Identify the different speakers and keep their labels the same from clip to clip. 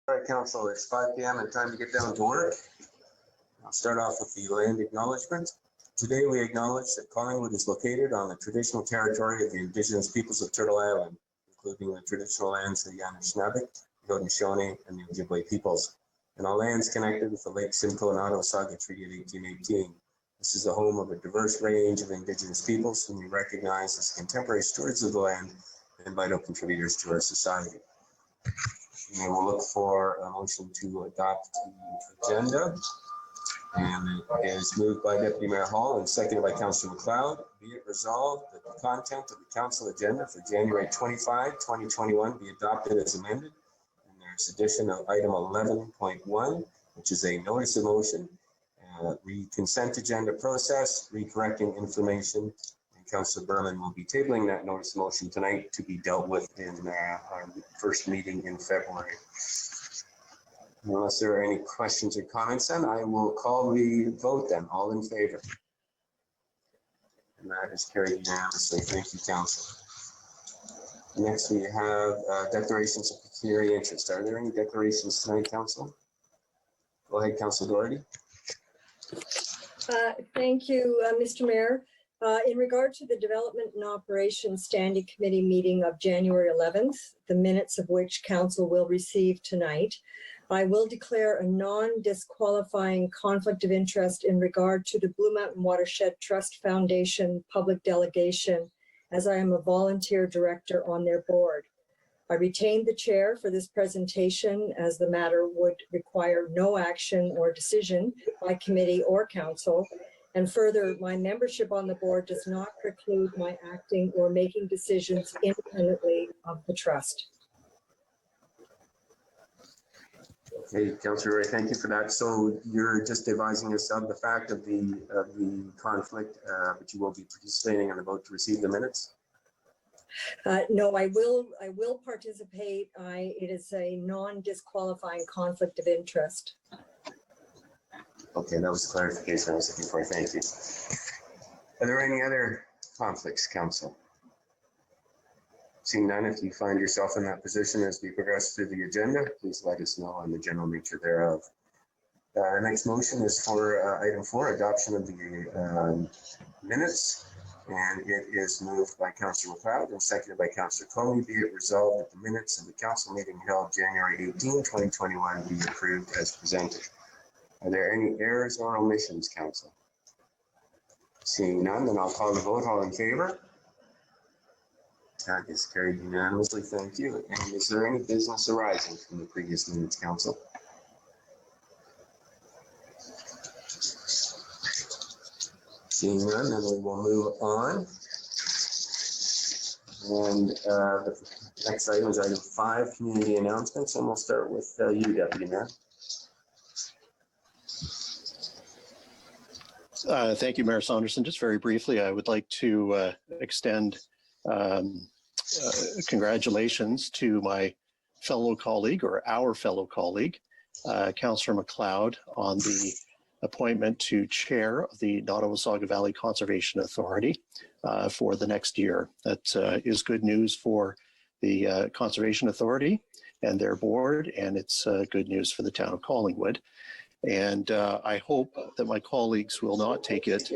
Speaker 1: All right, Council, it's 5 p.m. and time to get down to work. I'll start off with the land acknowledgement. Today we acknowledge that Collingwood is located on the traditional territory of the Indigenous peoples of Turtle Island, including the traditional lands of the Anishinaabe, the Haudenosaunee, and the Ojibwe peoples, and all lands connected with the Lake Simcoe and Ottawasaga Treaty of 1818. This is the home of a diverse range of Indigenous peoples whom we recognize as contemporary stewards of the land and vital contributors to our society. And we'll look for a motion to adopt the agenda. And it is moved by Deputy Mayor Hall and seconded by Councillor McLeod. Be it resolved that the content of the council agenda for January 25, 2021 be adopted as amended. And there's addition of item 11.1, which is a notice of motion, consent agenda process, recorrecting information. And Councillor Berman will be tabling that notice of motion tonight to be dealt with in our first meeting in February. Unless there are any questions or comments, then I will call the vote then. All in favor? And that is carried unanimously. Thank you, Council. Next, we have declarations of pecuniary interest. Are there any declarations tonight, Council? Go ahead, Councillor Doherty.
Speaker 2: Thank you, Mr. Mayor. In regard to the Development and Operations Standing Committee meeting of January 11th, the minutes of which Council will receive tonight, I will declare a non-disqualifying conflict of interest in regard to the Blue Mountain Watershed Trust Foundation public delegation, as I am a volunteer director on their board. I retained the chair for this presentation as the matter would require no action or decision by committee or council. And further, my membership on the board does not preclude my acting or making decisions independently of the trust.
Speaker 1: Okay, Councillor Ray, thank you for that. So you're just advising us of the fact of the conflict, but you will be participating in the vote to receive the minutes?
Speaker 2: No, I will participate. It is a non-disqualifying conflict of interest.
Speaker 1: Okay, that was clarification I was looking for. Thank you. Are there any other conflicts, Council? Seeing none, if you find yourself in that position as we progress through the agenda, please let us know on the general nature thereof. Our next motion is for item 4, adoption of the minutes. And it is moved by Councillor McLeod and seconded by Councillor Comey. Be it resolved that the minutes of the council meeting held January 18, 2021 be approved as presented. Are there any errors or omissions, Council? Seeing none, then I'll call the vote. All in favor? That is carried unanimously. Thank you. And is there any business arising from the previous minutes, Council? Seeing none, then we will move on. And the next item is item 5, community announcements, and we'll start with you, Deputy Mayor.
Speaker 3: Thank you, Mayor Saunderson. Just very briefly, I would like to extend congratulations to my fellow colleague, or our fellow colleague, Councillor McLeod, on the appointment to chair of the Ottawasaga Valley Conservation Authority for the next year. That is good news for the Conservation Authority and their board, and it's good news for the town of Collingwood. And I hope that my colleagues will not take it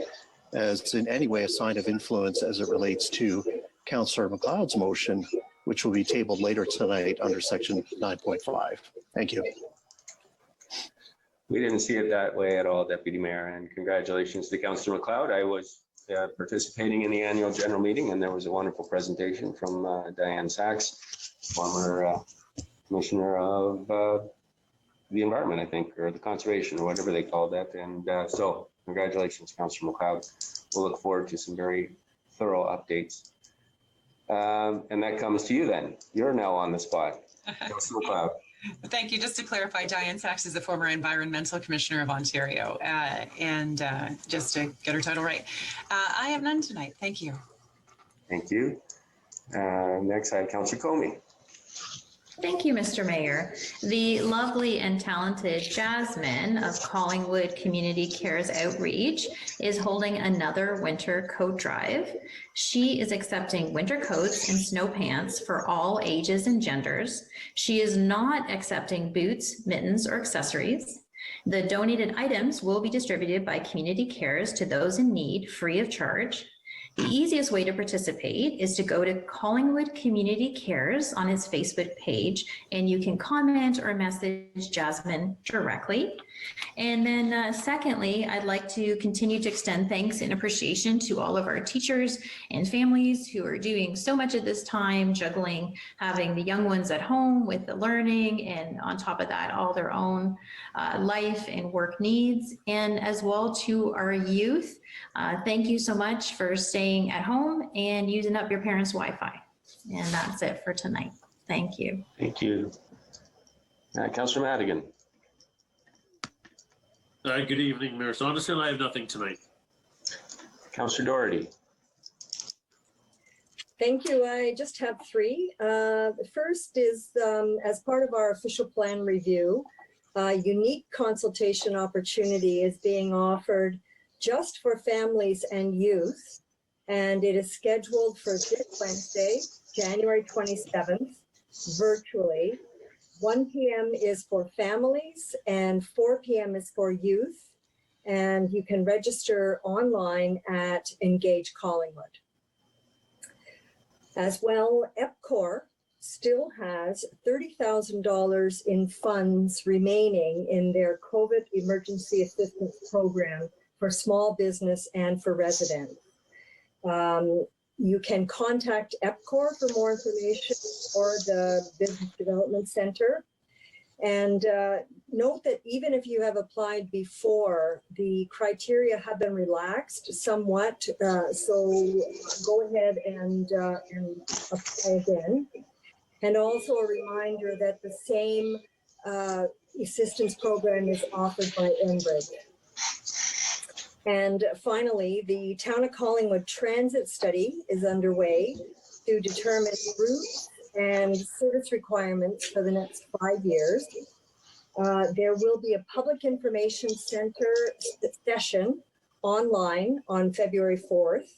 Speaker 3: as in any way a sign of influence as it relates to Councillor McLeod's motion, which will be tabled later tonight under section 9.5. Thank you.
Speaker 1: We didn't see it that way at all, Deputy Mayor, and congratulations to Councillor McLeod. I was participating in the annual general meeting, and there was a wonderful presentation from Diane Sachs, former Commissioner of the Environment, I think, or the Conservation, or whatever they called that. And so congratulations, Councillor McLeod. We'll look forward to some very thorough updates. And that comes to you then. You're now on the spot. Councillor McLeod.
Speaker 4: Thank you. Just to clarify, Diane Sachs is the former Environmental Commissioner of Ontario. And just to get her title right, I have none tonight. Thank you.
Speaker 1: Thank you. Next, I have Councillor Comey.
Speaker 5: Thank you, Mr. Mayor. The lovely and talented Jasmine of Collingwood Community Cares Outreach is holding another winter coat drive. She is accepting winter coats and snow pants for all ages and genders. She is not accepting boots, mittens, or accessories. The donated items will be distributed by Community Cares to those in need free of charge. The easiest way to participate is to go to Collingwood Community Cares on its Facebook page, and you can comment or message Jasmine directly. And then secondly, I'd like to continue to extend thanks and appreciation to all of our teachers and families who are doing so much at this time, juggling having the young ones at home with the learning, and on top of that, all their own life and work needs, and as well to our youth. Thank you so much for staying at home and using up your parents' Wi-Fi. And that's it for tonight. Thank you.
Speaker 1: Thank you. Councillor Madigan.
Speaker 6: Good evening, Mayor Saunderson. I have nothing tonight.
Speaker 1: Councillor Doherty.
Speaker 2: Thank you. I just have three. The first is as part of our official plan review, a unique consultation opportunity is being offered just for families and youth, and it is scheduled for this Wednesday, January 27th, virtually. 1 p.m. is for families and 4 p.m. is for youth, and you can register online at Engage Collingwood. As well, EPCOR still has $30,000 in funds remaining in their COVID Emergency Assistance Program for small business and for residents. You can contact EPCOR for more information or the Business Development Center. And note that even if you have applied before, the criteria have been relaxed somewhat. So go ahead and apply again. And also a reminder that the same assistance program is offered by Enbridge. And finally, the Town of Collingwood transit study is underway to determine routes and service requirements for the next 5 years. There will be a public information center session online on February 4th.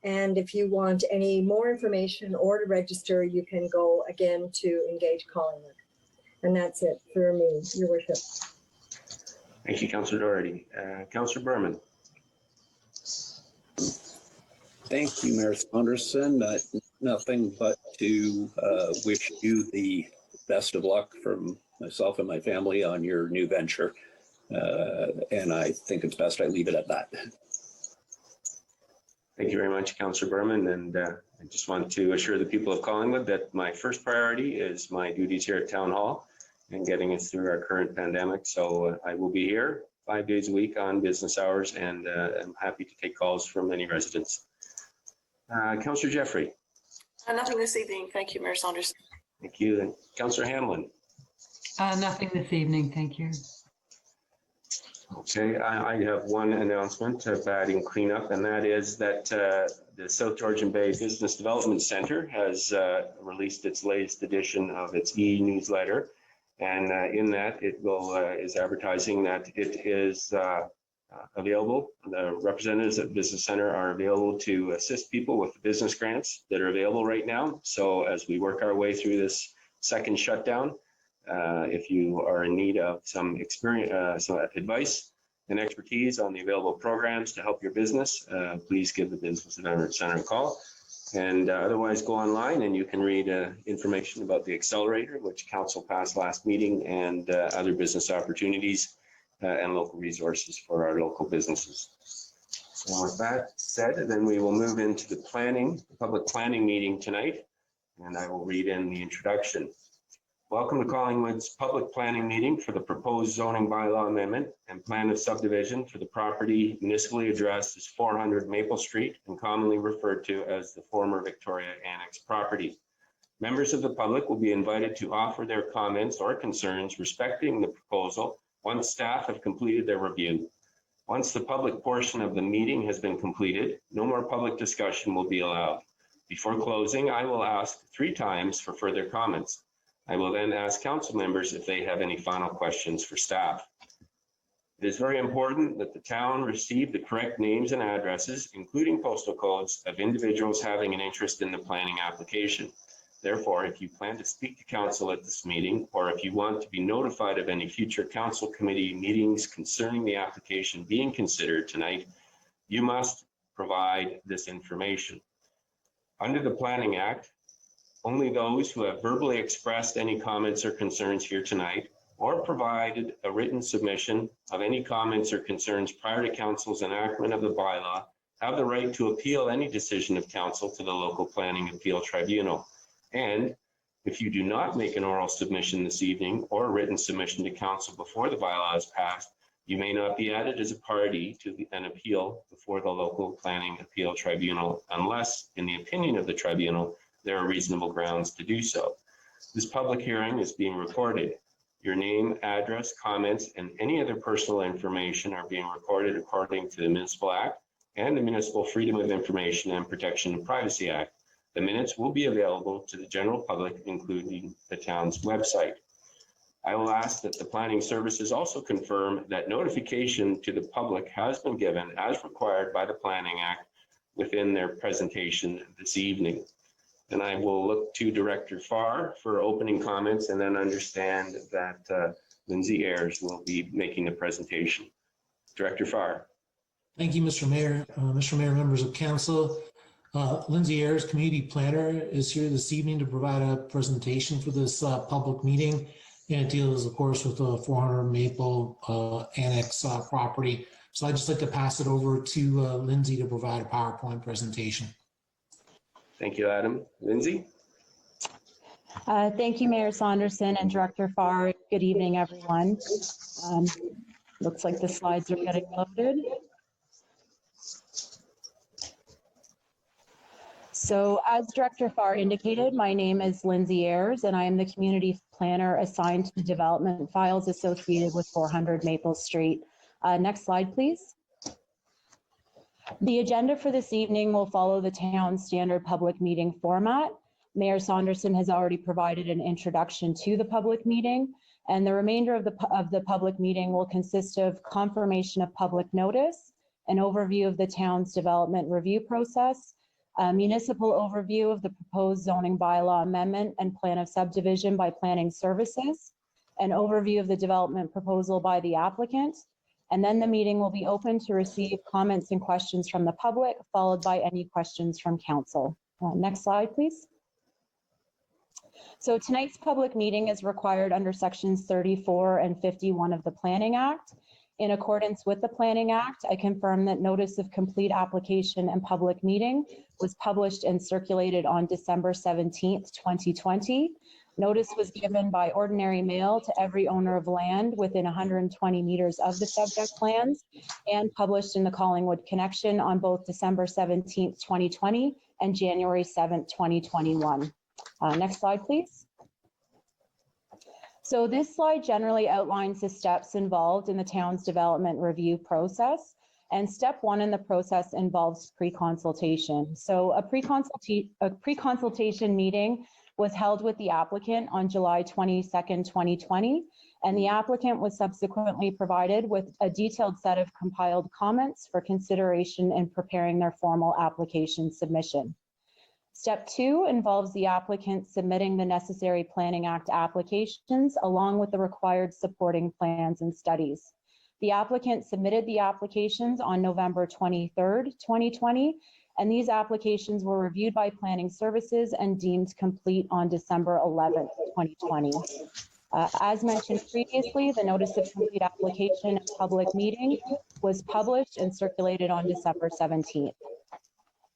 Speaker 2: And if you want any more information or to register, you can go again to Engage Collingwood. And that's it for me, Your Worship.
Speaker 1: Thank you, Councillor Doherty. Councillor Berman.
Speaker 7: Thank you, Mayor Saunderson. Nothing but to wish you the best of luck from myself and my family on your new venture. And I think it's best I leave it at that.
Speaker 1: Thank you very much, Councillor Berman. And I just want to assure the people of Collingwood that my first priority is my duties here at Town Hall and getting us through our current pandemic. So I will be here 5 days a week on business hours, and I'm happy to take calls from any residents. Councillor Jeffrey.
Speaker 8: Nothing this evening. Thank you, Mayor Saunderson.
Speaker 1: Thank you. And Councillor Hamlin.
Speaker 9: Nothing this evening. Thank you.
Speaker 1: Okay, I have one announcement of adding cleanup, and that is that the South Georgian Bay Business Development Center has released its latest edition of its e-newsletter. And in that, it is advertising that it is available. The representatives at the Business Center are available to assist people with the business grants that are available right now. So as we work our way through this second shutdown, if you are in need of some experience, some advice and expertise on the available programs to help your business, please give the Business Development Center a call. And otherwise, go online and you can read information about the accelerator, which Council passed last meeting, and other business opportunities and local resources for our local businesses. So with that said, then we will move into the public planning meeting tonight, and I will read in the introduction. Welcome to Collingwood's public planning meeting for the proposed zoning bylaw amendment and plan of subdivision for the property municipally addressed as 400 Maple Street and commonly referred to as the former Victoria Annex property. Members of the public will be invited to offer their comments or concerns respecting the proposal once staff have completed their review. Once the public portion of the meeting has been completed, no more public discussion will be allowed. Before closing, I will ask 3 times for further comments. I will then ask council members if they have any final questions for staff. It is very important that the town receive the correct names and addresses, including postal codes, of individuals having an interest in the planning application. Therefore, if you plan to speak to council at this meeting, or if you want to be notified of any future council committee meetings concerning the application being considered tonight, you must provide this information. Under the Planning Act, only those who have verbally expressed any comments or concerns here tonight, or provided a written submission of any comments or concerns prior to council's enactment of the bylaw, have the right to appeal any decision of council to the local planning appeal tribunal. And if you do not make an oral submission this evening or a written submission to council before the bylaw is passed, you may not be added as a party to an appeal before the local planning appeal tribunal unless, in the opinion of the tribunal, there are reasonable grounds to do so. This public hearing is being recorded. Your name, address, comments, and any other personal information are being recorded according to the Municipal Act and the Municipal Freedom of Information and Protection of Privacy Act. The minutes will be available to the general public, including the town's website. I will ask that the planning services also confirm that notification to the public has been given as required by the Planning Act within their presentation this evening. And I will look to Director Farr for opening comments and then understand that Lindsay Ayers will be making the presentation. Director Farr.
Speaker 10: Thank you, Mr. Mayor. Mr. Mayor, members of council. Lindsay Ayers, Community Planner, is here this evening to provide a presentation for this public meeting. And it deals, of course, with the 400 Maple Annex property. So I'd just like to pass it over to Lindsay to provide a PowerPoint presentation.
Speaker 1: Thank you, Adam. Lindsay?
Speaker 11: Thank you, Mayor Saunderson and Director Farr. Good evening, everyone. Looks like the slides are getting loaded. So as Director Farr indicated, my name is Lindsay Ayers, and I am the Community Planner assigned to the development files associated with 400 Maple Street. Next slide, please. The agenda for this evening will follow the town's standard public meeting format. Mayor Saunderson has already provided an introduction to the public meeting, and the remainder of the public meeting will consist of confirmation of public notice, an overview of the town's development review process, a municipal overview of the proposed zoning bylaw amendment and plan of subdivision by planning services, an overview of the development proposal by the applicant, and then the meeting will be open to receive comments and questions from the public, followed by any questions from council. Next slide, please. So tonight's public meeting is required under sections 34 and 51 of the Planning Act. In accordance with the Planning Act, I confirm that notice of complete application and public meeting was published and circulated on December 17th, 2020. Notice was given by ordinary mail to every owner of land within 120 meters of the subject lands and published in the Collingwood Connection on both December 17th, 2020 and January 7th, 2021. Next slide, please. So this slide generally outlines the steps involved in the town's development review process. And step one in the process involves pre-consultation. So a pre-consultation meeting was held with the applicant on July 22nd, 2020, and the applicant was subsequently provided with a detailed set of compiled comments for consideration in preparing their formal application submission. Step two involves the applicant submitting the necessary Planning Act applications along with the required supporting plans and studies. The applicant submitted the applications on November 23rd, 2020, and these applications were reviewed by Planning Services and deemed complete on December 11th, 2020. As mentioned previously, the notice of complete application and public meeting was published and circulated on December 17th.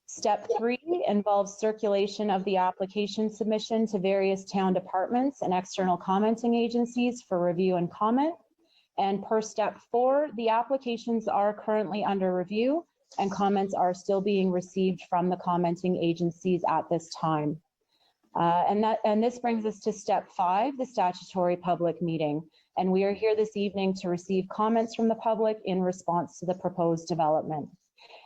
Speaker 11: Step three involves circulation of the application submission to various town departments and external commenting agencies for review and comment. And per step four, the applications are currently under review and comments are still being received from the commenting agencies at this time. And this brings us to step five, the statutory public meeting. And we are here this evening to receive comments from the public in response to the proposed development.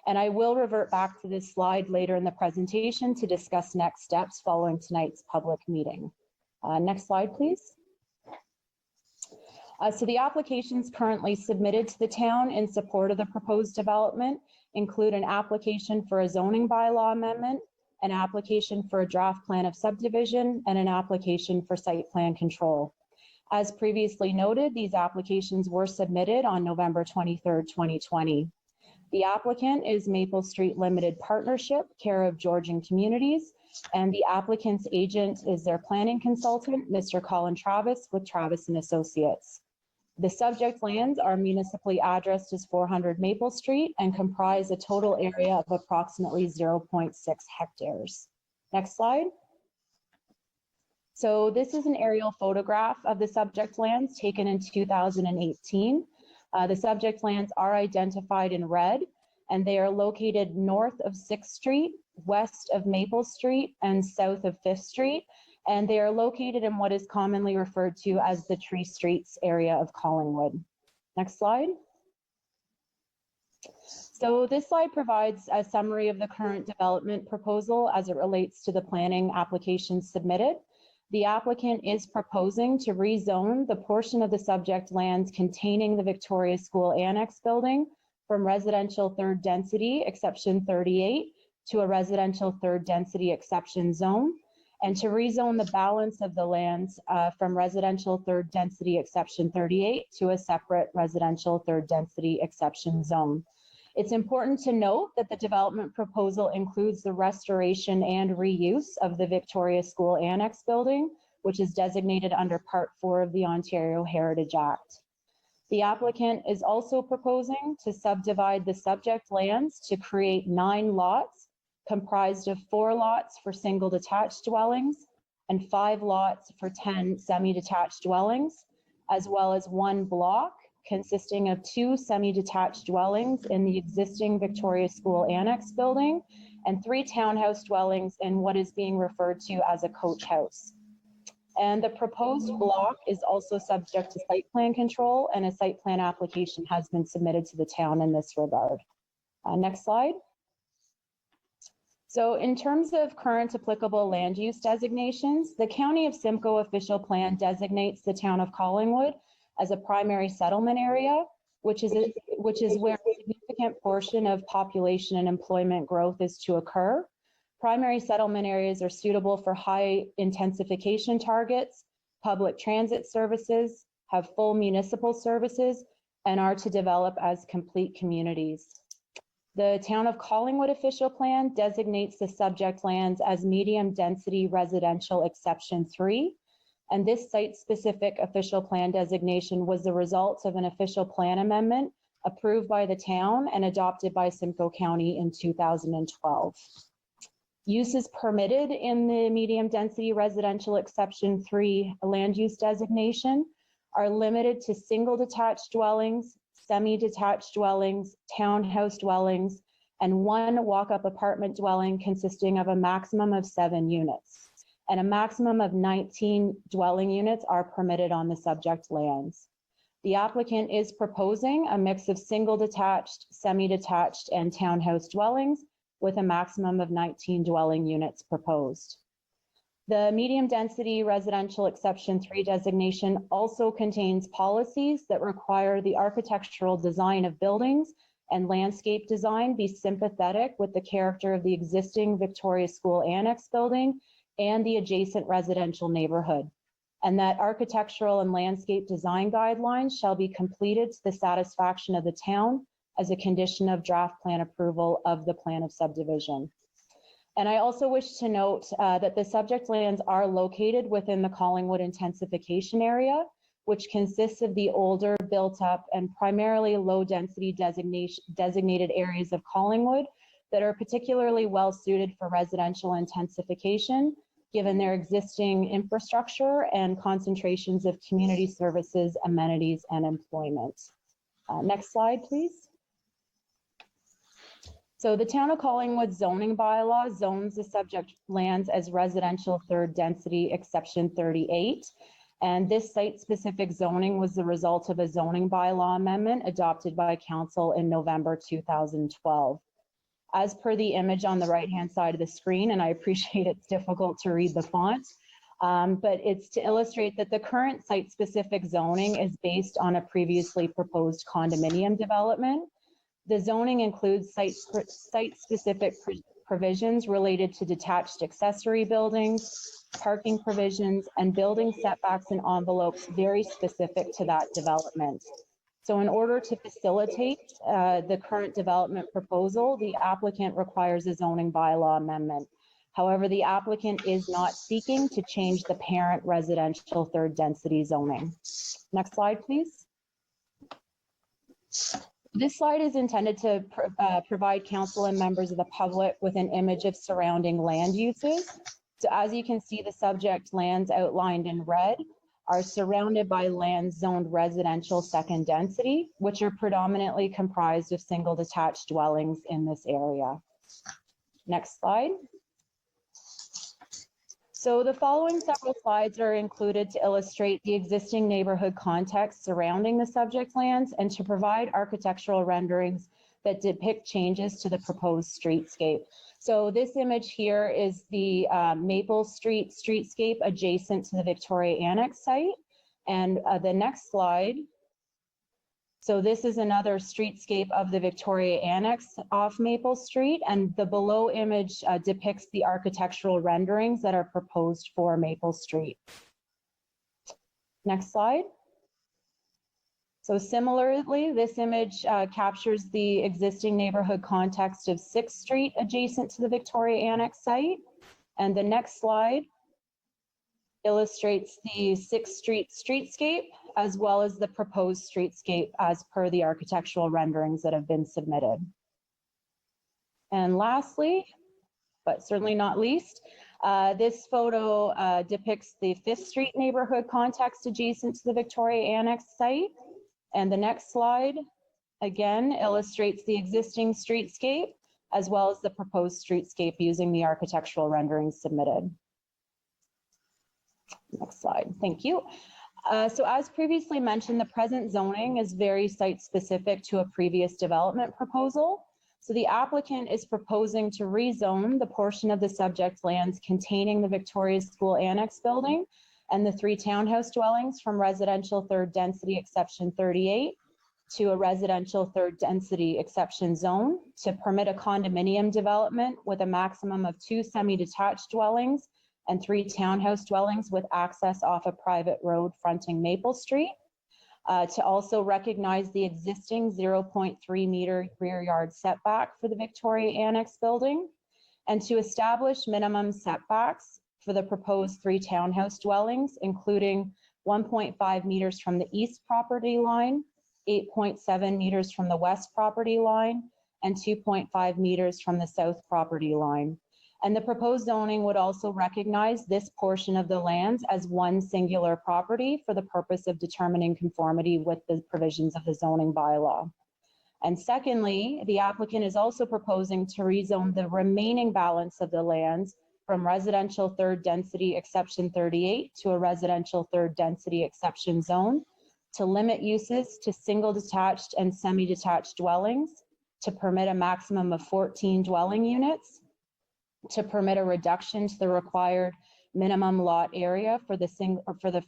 Speaker 11: And I will revert back to this slide later in the presentation to discuss next steps following tonight's public meeting. Next slide, please. So the applications currently submitted to the town in support of the proposed development include an application for a zoning bylaw amendment, an application for a draft plan of subdivision, and an application for site plan control. As previously noted, these applications were submitted on November 23rd, 2020. The applicant is Maple Street Limited Partnership, care of Georgian Communities, and the applicant's agent is their planning consultant, Mr. Colin Travis with Travis and Associates. The subject lands are municipally addressed as 400 Maple Street and comprise a total area of approximately 0.6 hectares. Next slide. So this is an aerial photograph of the subject lands taken in 2018. The subject lands are identified in red, and they are located north of 6th Street, west of Maple Street, and south of 5th Street. And they are located in what is commonly referred to as the Tree Streets area of Collingwood. Next slide. So this slide provides a summary of the current development proposal as it relates to the planning applications submitted. The applicant is proposing to rezone the portion of the subject lands containing the Victoria School Annex building from residential third density exception 38 to a residential third density exception zone, and to rezone the balance of the lands from residential third density exception 38 to a separate residential third density exception zone. It's important to note that the development proposal includes the restoration and reuse of the Victoria School Annex building, which is designated under Part 4 of the Ontario Heritage Act. The applicant is also proposing to subdivide the subject lands to create 9 lots, comprised of 4 lots for single detached dwellings and 5 lots for 10 semi-detached dwellings, as well as 1 block consisting of 2 semi-detached dwellings in the existing Victoria School Annex building and 3 townhouse dwellings in what is being referred to as a coach house. And the proposed block is also subject to site plan control, and a site plan application has been submitted to the town in this regard. Next slide. So in terms of current applicable land use designations, the County of Simcoe official plan designates the town of Collingwood as a primary settlement area, which is where a significant portion of population and employment growth is to occur. Primary settlement areas are suitable for high intensification targets, public transit services, have full municipal services, and are to develop as complete communities. The Town of Collingwood official plan designates the subject lands as medium density residential exception 3. And this site-specific official plan designation was the result of an official plan amendment approved by the town and adopted by Simcoe County in 2012. Uses permitted in the medium density residential exception 3 land use designation are limited to single detached dwellings, semi-detached dwellings, townhouse dwellings, and 1 walk-up apartment dwelling consisting of a maximum of 7 units. And a maximum of 19 dwelling units are permitted on the subject lands. The applicant is proposing a mix of single detached, semi-detached, and townhouse dwellings with a maximum of 19 dwelling units proposed. The medium density residential exception 3 designation also contains policies that require the architectural design of buildings and landscape design be sympathetic with the character of the existing Victoria School Annex building and the adjacent residential neighborhood, and that architectural and landscape design guidelines shall be completed to the satisfaction of the town as a condition of draft plan approval of the plan of subdivision. And I also wish to note that the subject lands are located within the Collingwood intensification area, which consists of the older, built up, and primarily low density designated areas of Collingwood that are particularly well suited for residential intensification, given their existing infrastructure and concentrations of community services, amenities, and employment. Next slide, please. So the Town of Collingwood zoning bylaw zones the subject lands as residential third density exception 38. And this site-specific zoning was the result of a zoning bylaw amendment adopted by Council in November 2012. As per the image on the right-hand side of the screen, and I appreciate it's difficult to read the font, but it's to illustrate that the current site-specific zoning is based on a previously proposed condominium development. The zoning includes site-specific provisions related to detached accessory buildings, parking provisions, and building setbacks and envelopes very specific to that development. So in order to facilitate the current development proposal, the applicant requires a zoning bylaw amendment. However, the applicant is not seeking to change the parent residential third density zoning. Next slide, please. This slide is intended to provide council and members of the public with an image of surrounding land uses. So as you can see, the subject lands outlined in red are surrounded by lands zoned residential second density, which are predominantly comprised of single detached dwellings in this area. Next slide. So the following several slides are included to illustrate the existing neighborhood context surrounding the subject lands and to provide architectural renderings that depict changes to the proposed streetscape. So this image here is the Maple Street streetscape adjacent to the Victoria Annex site. And the next slide. So this is another streetscape of the Victoria Annex off Maple Street, and the below image depicts the architectural renderings that are proposed for Maple Street. Next slide. So similarly, this image captures the existing neighborhood context of 6th Street adjacent to the Victoria Annex site. And the next slide illustrates the 6th Street streetscape, as well as the proposed streetscape as per the architectural renderings that have been submitted. And lastly, but certainly not least, this photo depicts the 5th Street neighborhood context adjacent to the Victoria Annex site. And the next slide, again, illustrates the existing streetscape, as well as the proposed streetscape using the architectural renderings submitted. Next slide, thank you. So as previously mentioned, the present zoning is very site-specific to a previous development proposal. So the applicant is proposing to rezone the portion of the subject lands containing the Victoria School Annex building and the 3 townhouse dwellings from residential third density exception 38 to a residential third density exception zone to permit a condominium development with a maximum of 2 semi-detached dwellings and 3 townhouse dwellings with access off a private road fronting Maple Street, to also recognize the existing 0.3 meter rear yard setback for the Victoria Annex building, and to establish minimum setbacks for the proposed 3 townhouse dwellings, including 1.5 meters from the east property line, 8.7 meters from the west property line, and 2.5 meters from the south property line. And the proposed zoning would also recognize this portion of the lands as one singular property for the purpose of determining conformity with the provisions of the zoning bylaw. And secondly, the applicant is also proposing to rezone the remaining balance of the lands from residential third density exception 38 to a residential third density exception zone, to limit uses to single detached and semi-detached dwellings, to permit a maximum of 14 dwelling units, to permit a reduction to the required minimum lot area for the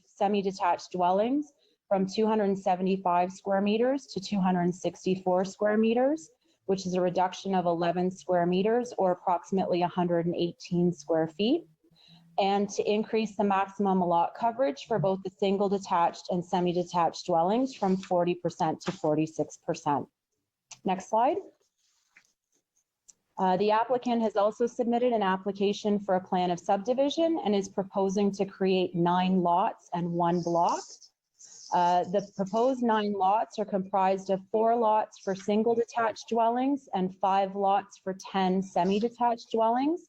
Speaker 11: semi-detached dwellings from 275 square meters to 264 square meters, which is a reduction of 11 square meters or approximately 118 square feet, and to increase the maximum lot coverage for both the single detached and semi-detached dwellings from 40% to 46%. Next slide. The applicant has also submitted an application for a plan of subdivision and is proposing to create 9 lots and 1 block. The proposed 9 lots are comprised of 4 lots for single detached dwellings and 5 lots for 10 semi-detached dwellings.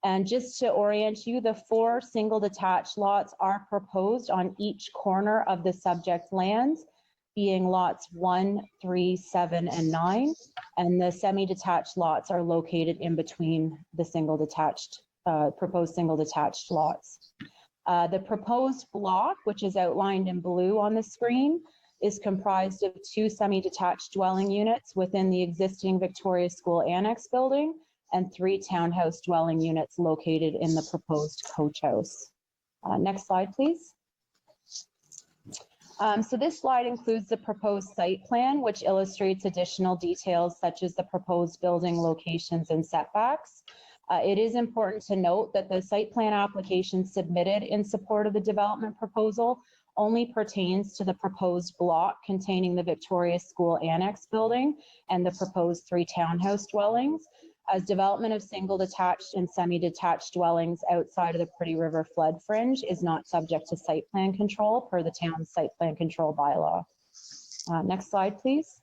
Speaker 11: And just to orient you, the 4 single detached lots are proposed on each corner of the subject lands, being lots 1, 3, 7, and 9. And the semi-detached lots are located in between the single detached, proposed single detached lots. The proposed block, which is outlined in blue on the screen, is comprised of 2 semi-detached dwelling units within the existing Victoria School Annex building and 3 townhouse dwelling units located in the proposed coach house. Next slide, please. So this slide includes the proposed site plan, which illustrates additional details such as the proposed building locations and setbacks. It is important to note that the site plan application submitted in support of the development proposal only pertains to the proposed block containing the Victoria School Annex building and the proposed 3 townhouse dwellings, as development of single detached and semi-detached dwellings outside of the Pretty River flood fringe is not subject to site plan control per the town's site plan control bylaw. Next slide, please.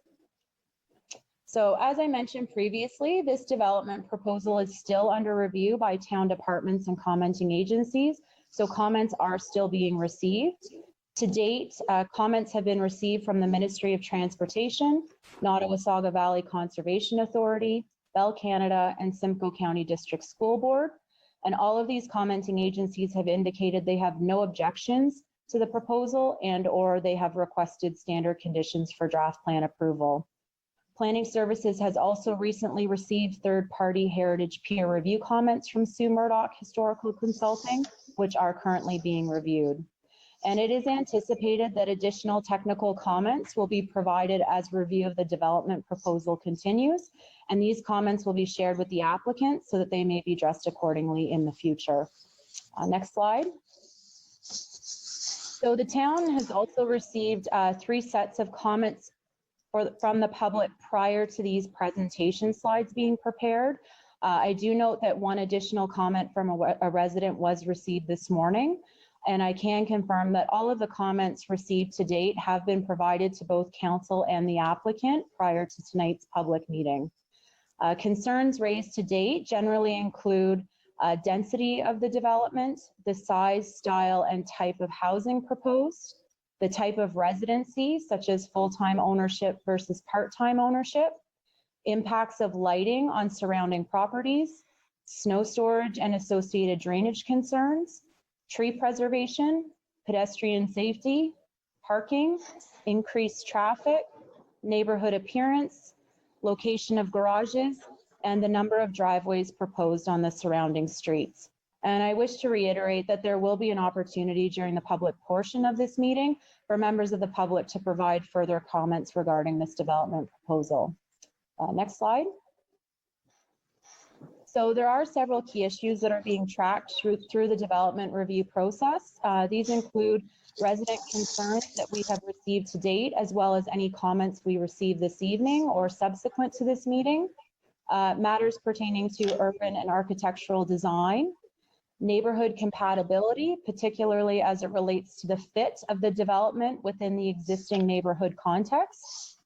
Speaker 11: So as I mentioned previously, this development proposal is still under review by town departments and commenting agencies, so comments are still being received. To date, comments have been received from the Ministry of Transportation, Nottawasaga Valley Conservation Authority, Bell Canada, and Simcoe County District School Board. And all of these commenting agencies have indicated they have no objections to the proposal and/or they have requested standard conditions for draft plan approval. Planning Services has also recently received third-party heritage peer review comments from Sue Murdoch Historical Consulting, which are currently being reviewed. And it is anticipated that additional technical comments will be provided as review of the development proposal continues, and these comments will be shared with the applicant so that they may be addressed accordingly in the future. Next slide. So the town has also received 3 sets of comments from the public prior to these presentation slides being prepared. I do note that one additional comment from a resident was received this morning, and I can confirm that all of the comments received to date have been provided to both council and the applicant prior to tonight's public meeting. Concerns raised to date generally include density of the development, the size, style, and type of housing proposed, the type of residency, such as full-time ownership versus part-time ownership, impacts of lighting on surrounding properties, snow storage and associated drainage concerns, tree preservation, pedestrian safety, parking, increased traffic, neighborhood appearance, location of garages, and the number of driveways proposed on the surrounding streets. And I wish to reiterate that there will be an opportunity during the public portion of this meeting for members of the public to provide further comments regarding this development proposal. Next slide. So there are several key issues that are being tracked through the development review process. These include resident concerns that we have received to date, as well as any comments we receive this evening or subsequent to this meeting, matters pertaining to urban and architectural design, neighborhood compatibility, particularly as it relates to the fit of the development within the existing neighborhood context,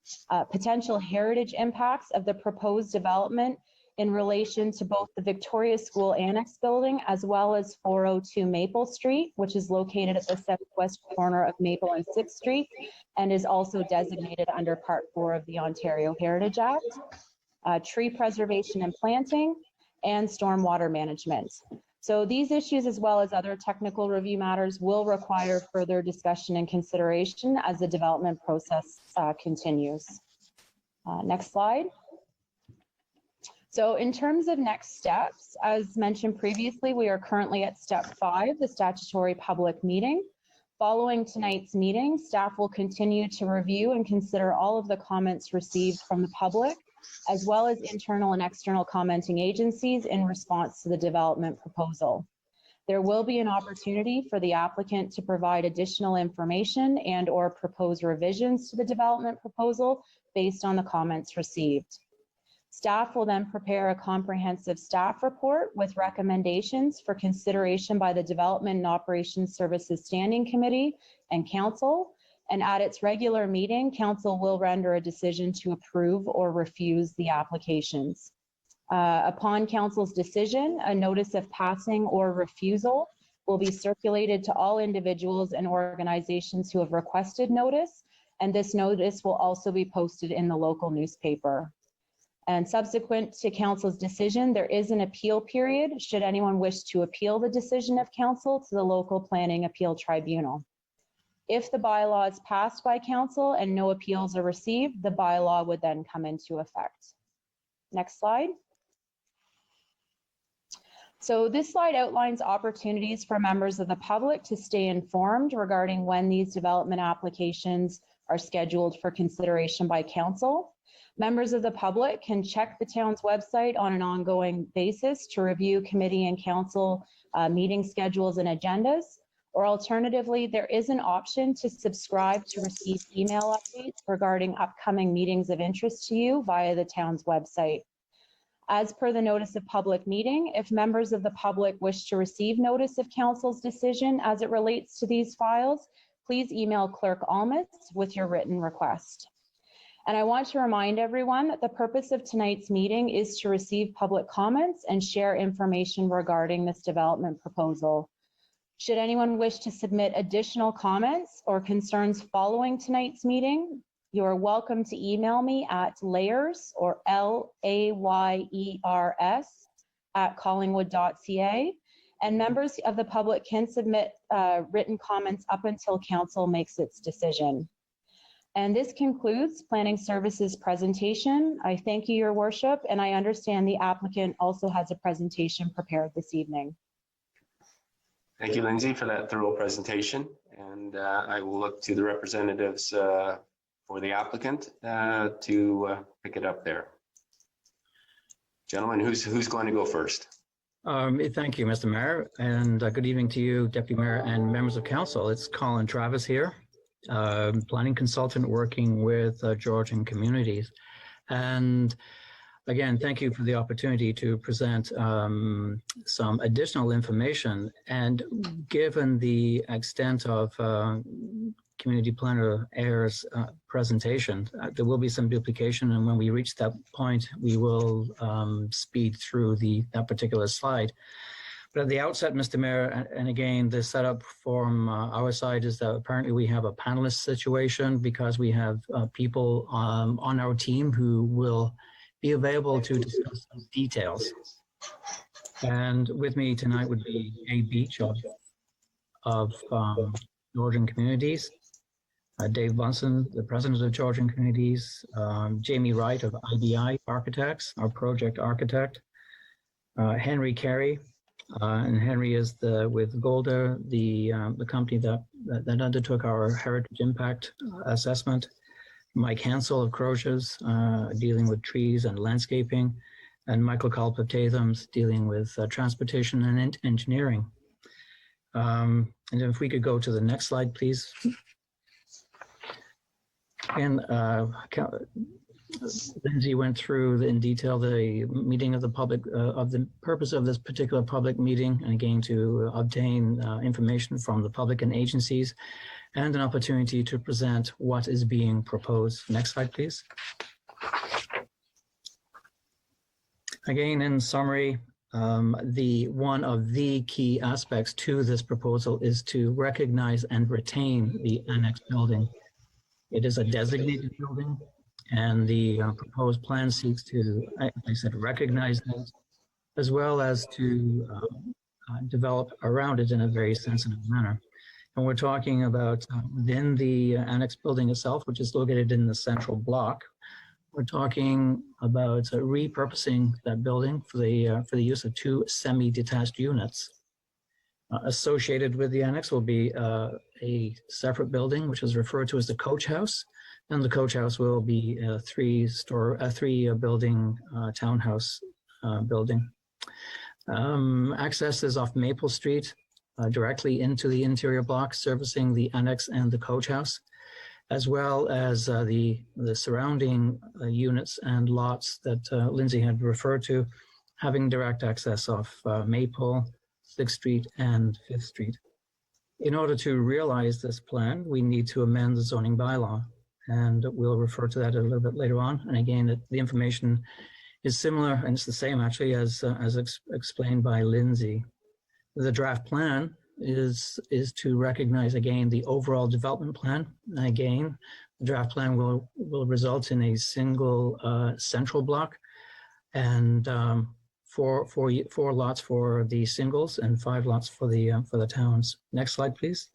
Speaker 11: potential heritage impacts of the proposed development in relation to both the Victoria School Annex building as well as 402 Maple Street, which is located at the southwest corner of Maple and 6th Street and is also designated under Part 4 of the Ontario Heritage Act, tree preservation and planting, and stormwater management. So these issues, as well as other technical review matters, will require further discussion and consideration as the development process continues. Next slide. So in terms of next steps, as mentioned previously, we are currently at step 5, the statutory public meeting. Following tonight's meeting, staff will continue to review and consider all of the comments received from the public, as well as internal and external commenting agencies in response to the development proposal. There will be an opportunity for the applicant to provide additional information and/or propose revisions to the development proposal based on the comments received. Staff will then prepare a comprehensive staff report with recommendations for consideration by the Development and Operations Services Standing Committee and Council. And at its regular meeting, Council will render a decision to approve or refuse the applications. Upon Council's decision, a notice of passing or refusal will be circulated to all individuals and organizations who have requested notice, and this notice will also be posted in the local newspaper. And subsequent to Council's decision, there is an appeal period should anyone wish to appeal the decision of Council to the local planning appeal tribunal. If the bylaw is passed by Council and no appeals are received, the bylaw would then come into effect. Next slide. So this slide outlines opportunities for members of the public to stay informed regarding when these development applications are scheduled for consideration by council. Members of the public can check the town's website on an ongoing basis to review committee and council meeting schedules and agendas. Or alternatively, there is an option to subscribe to receive email updates regarding upcoming meetings of interest to you via the town's website. As per the notice of public meeting, if members of the public wish to receive notice of council's decision as it relates to these files, please email Clerk Almas with your written request. And I want to remind everyone that the purpose of tonight's meeting is to receive public comments and share information regarding this development proposal. Should anyone wish to submit additional comments or concerns following tonight's meeting, you are welcome to email me at layers, or LAYERS @collingwood.ca. And members of the public can submit written comments up until council makes its decision. And this concludes Planning Services presentation. I thank you, Your Worship, and I understand the applicant also has a presentation prepared this evening.
Speaker 1: Thank you, Lindsay, for that thorough presentation. And I will look to the representatives for the applicant to pick it up there. Gentlemen, who's going to go first?
Speaker 12: Thank you, Mr. Mayor, and good evening to you, Deputy Mayor and members of council. It's Colin Travis here, planning consultant working with Georgian communities. And again, thank you for the opportunity to present some additional information. And given the extent of Community Planner Ayers' presentation, there will be some duplication, and when we reach that point, we will speed through that particular slide. But at the outset, Mr. Mayor, and again, the setup from our side is that apparently we have a panelist situation because we have people on our team who will be available to discuss some details. And with me tonight would be Jay Beach of Georgian Communities, Dave Bunsen, the president of Georgian Communities, Jamie Wright of IBI Architects, our project architect, Henry Carey, and Henry is with Golda, the company that undertook our heritage impact assessment. Mike Hansel of Croziers, dealing with trees and landscaping, and Michael Culp-Tathams dealing with transportation and engineering. And if we could go to the next slide, please. And Lindsay went through in detail the meeting of the public, of the purpose of this particular public meeting, and again to obtain information from the public and agencies, and an opportunity to present what is being proposed. Next slide, please. Again, in summary, one of the key aspects to this proposal is to recognize and retain the annex building. It is a designated building, and the proposed plan seeks to, like I said, recognize that, as well as to develop around it in a very sensitive manner. And we're talking about within the annex building itself, which is located in the central block. We're talking about repurposing that building for the use of 2 semi-detached units. Associated with the annex will be a separate building, which is referred to as the coach house. And the coach house will be a 3-building townhouse building. Access is off Maple Street, directly into the interior block, servicing the annex and the coach house, as well as the surrounding units and lots that Lindsay had referred to, having direct access off Maple, 6th Street, and 5th Street. In order to realize this plan, we need to amend the zoning bylaw, and we'll refer to that a little bit later on. And again, the information is similar, and it's the same actually as explained by Lindsay. The draft plan is to recognize again the overall development plan. Again, the draft plan will result in a single central block, and four lots for the singles and 5 lots for the towns. Next slide, please.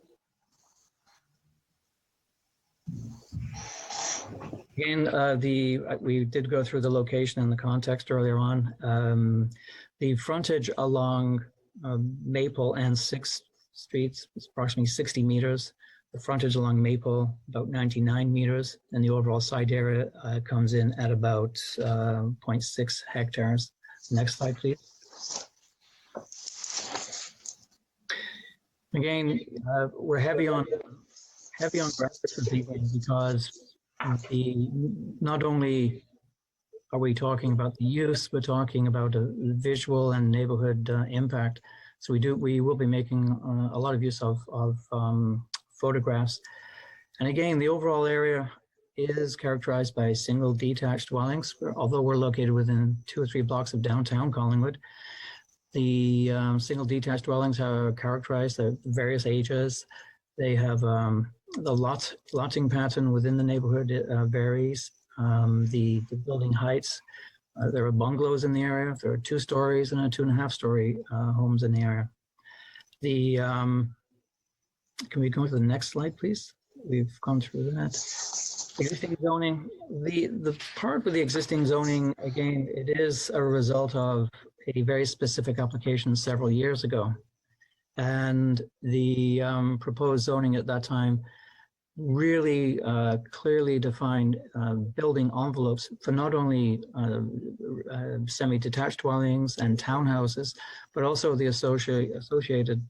Speaker 12: Again, we did go through the location and the context earlier on. The frontage along Maple and 6th Streets is approximately 60 meters. The frontage along Maple, about 99 meters, and the overall site area comes in at about 0.6 hectares. Next slide, please. Again, we're heavy on graphics this evening because not only are we talking about the use, we're talking about a visual and neighborhood impact. So we will be making a lot of use of photographs. And again, the overall area is characterized by single detached dwellings, although we're located within 2 or 3 blocks of downtown Collingwood. The single detached dwellings are characterized at various ages. They have the lotting pattern within the neighborhood varies. The building heights, there are bungalows in the area. There are 2 stories and a 2.5-story homes in the area. Can we go to the next slide, please? We've gone through that. Existing zoning, the part with the existing zoning, again, it is a result of a very specific application several years ago. And the proposed zoning at that time really clearly defined building envelopes for not only semi-detached dwellings and townhouses, but also the associated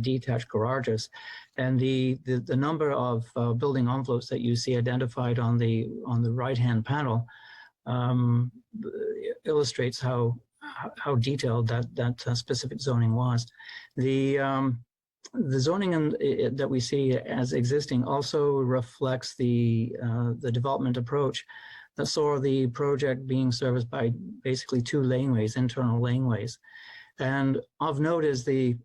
Speaker 12: detached garages. And the number of building envelopes that you see identified on the right-hand panel illustrates how detailed that specific zoning was. The zoning that we see as existing also reflects the development approach that saw the project being serviced by basically 2 laneways, internal laneways. And of note is the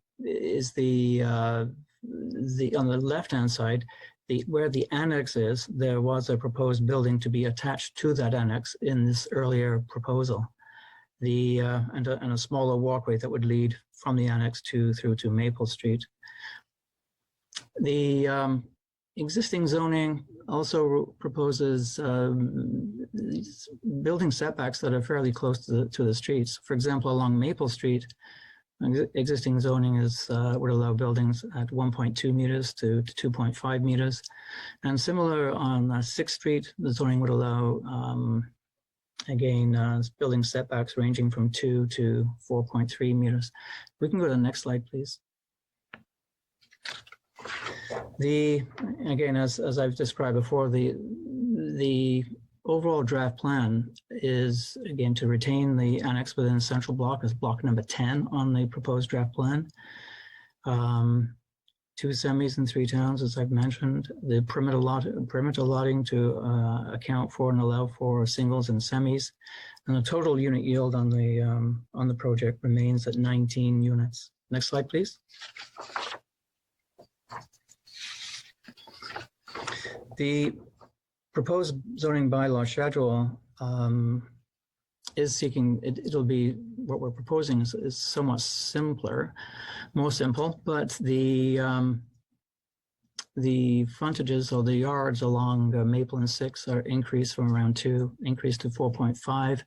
Speaker 12: on the left-hand side, where the annex is, there was a proposed building to be attached to that annex in this earlier proposal. And a smaller walkway that would lead from the annex through to Maple Street. The existing zoning also proposes building setbacks that are fairly close to the streets. For example, along Maple Street, existing zoning would allow buildings at 1.2 meters to 2.5 meters. And similar on 6th Street, the zoning would allow building setbacks ranging from 2 to 4.3 meters. We can go to the next slide, please. Again, as I've described before, the overall draft plan is, again, to retain the annex within central block as block number 10 on the proposed draft plan. 2 semis and 3 towns, as I've mentioned. The perimeter lotting to account for and allow for singles and semis. And the total unit yield on the project remains at 19 units. Next slide, please. The proposed zoning bylaw schedule is seeking, it'll be, what we're proposing is somewhat simpler, more simple, but the frontages or the yards along Maple and 6 are increased from around 2, increased to 4.5.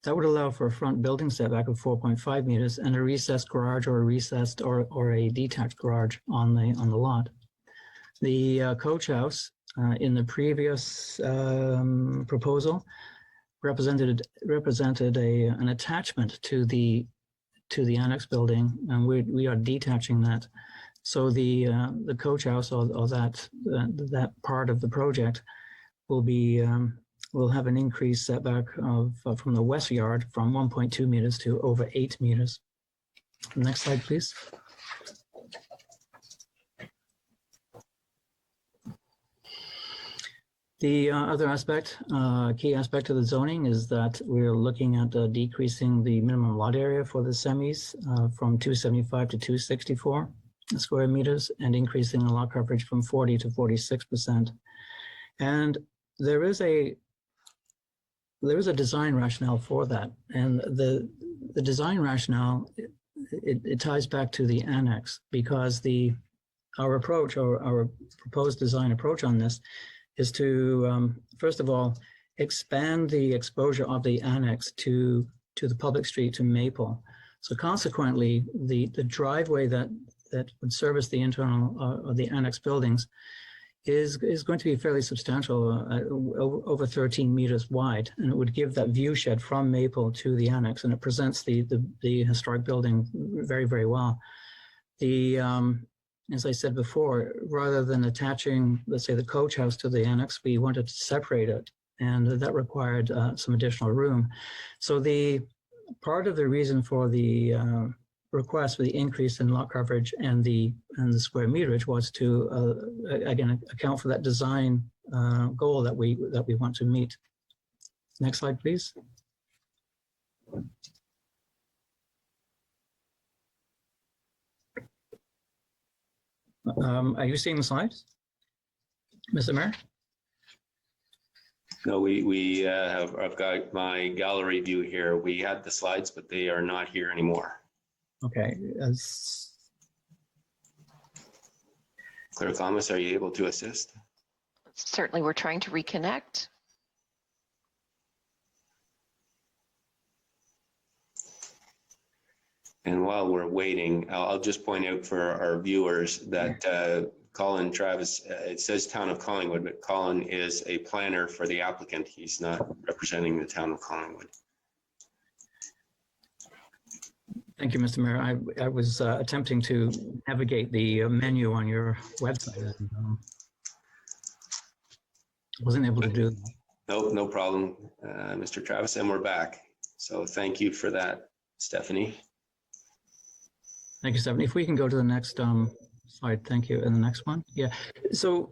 Speaker 12: That would allow for a front building setback of 4.5 meters and a recessed garage or a recessed or a detached garage on the lot. The coach house in the previous proposal represented an attachment to the annex building, and we are detaching that. So the coach house or that part of the project will have an increased setback from the west yard from 1.2 meters to over 8 meters. Next slide, please. The other aspect, key aspect of the zoning is that we're looking at decreasing the minimum lot area for the semis from 275 to 264 square meters and increasing the lot coverage from 40 to 46%. And there is a design rationale for that. And the design rationale, it ties back to the annex because our approach or our proposed design approach on this is to, first of all, expand the exposure of the annex to the public street, to Maple. So consequently, the driveway that would service the internal of the annex buildings is going to be fairly substantial, over 13 meters wide, and it would give that view shed from Maple to the annex, and it presents the historic building very, very well. As I said before, rather than attaching, let's say, the coach house to the annex, we wanted to separate it, and that required some additional room. So the part of the reason for the request for the increase in lot coverage and the square meterage was to again account for that design goal that we want to meet. Next slide, please. Are you seeing the slides, Mr. Mayor?
Speaker 1: No, I've got my gallery view here. We had the slides, but they are not here anymore.
Speaker 12: Okay.
Speaker 1: Clerk Thomas, are you able to assist?
Speaker 13: Certainly, we're trying to reconnect.
Speaker 1: And while we're waiting, I'll just point out for our viewers that Colin Travis, it says Town of Collingwood, but Colin is a planner for the applicant. He's not representing the Town of Collingwood.
Speaker 12: Thank you, Mr. Mayor. I was attempting to navigate the menu on your website and wasn't able to do that.
Speaker 1: No problem, Mr. Travis, and we're back. So thank you for that, Stephanie.
Speaker 12: Thank you, Stephanie. If we can go to the next slide, thank you. And the next one, yeah. So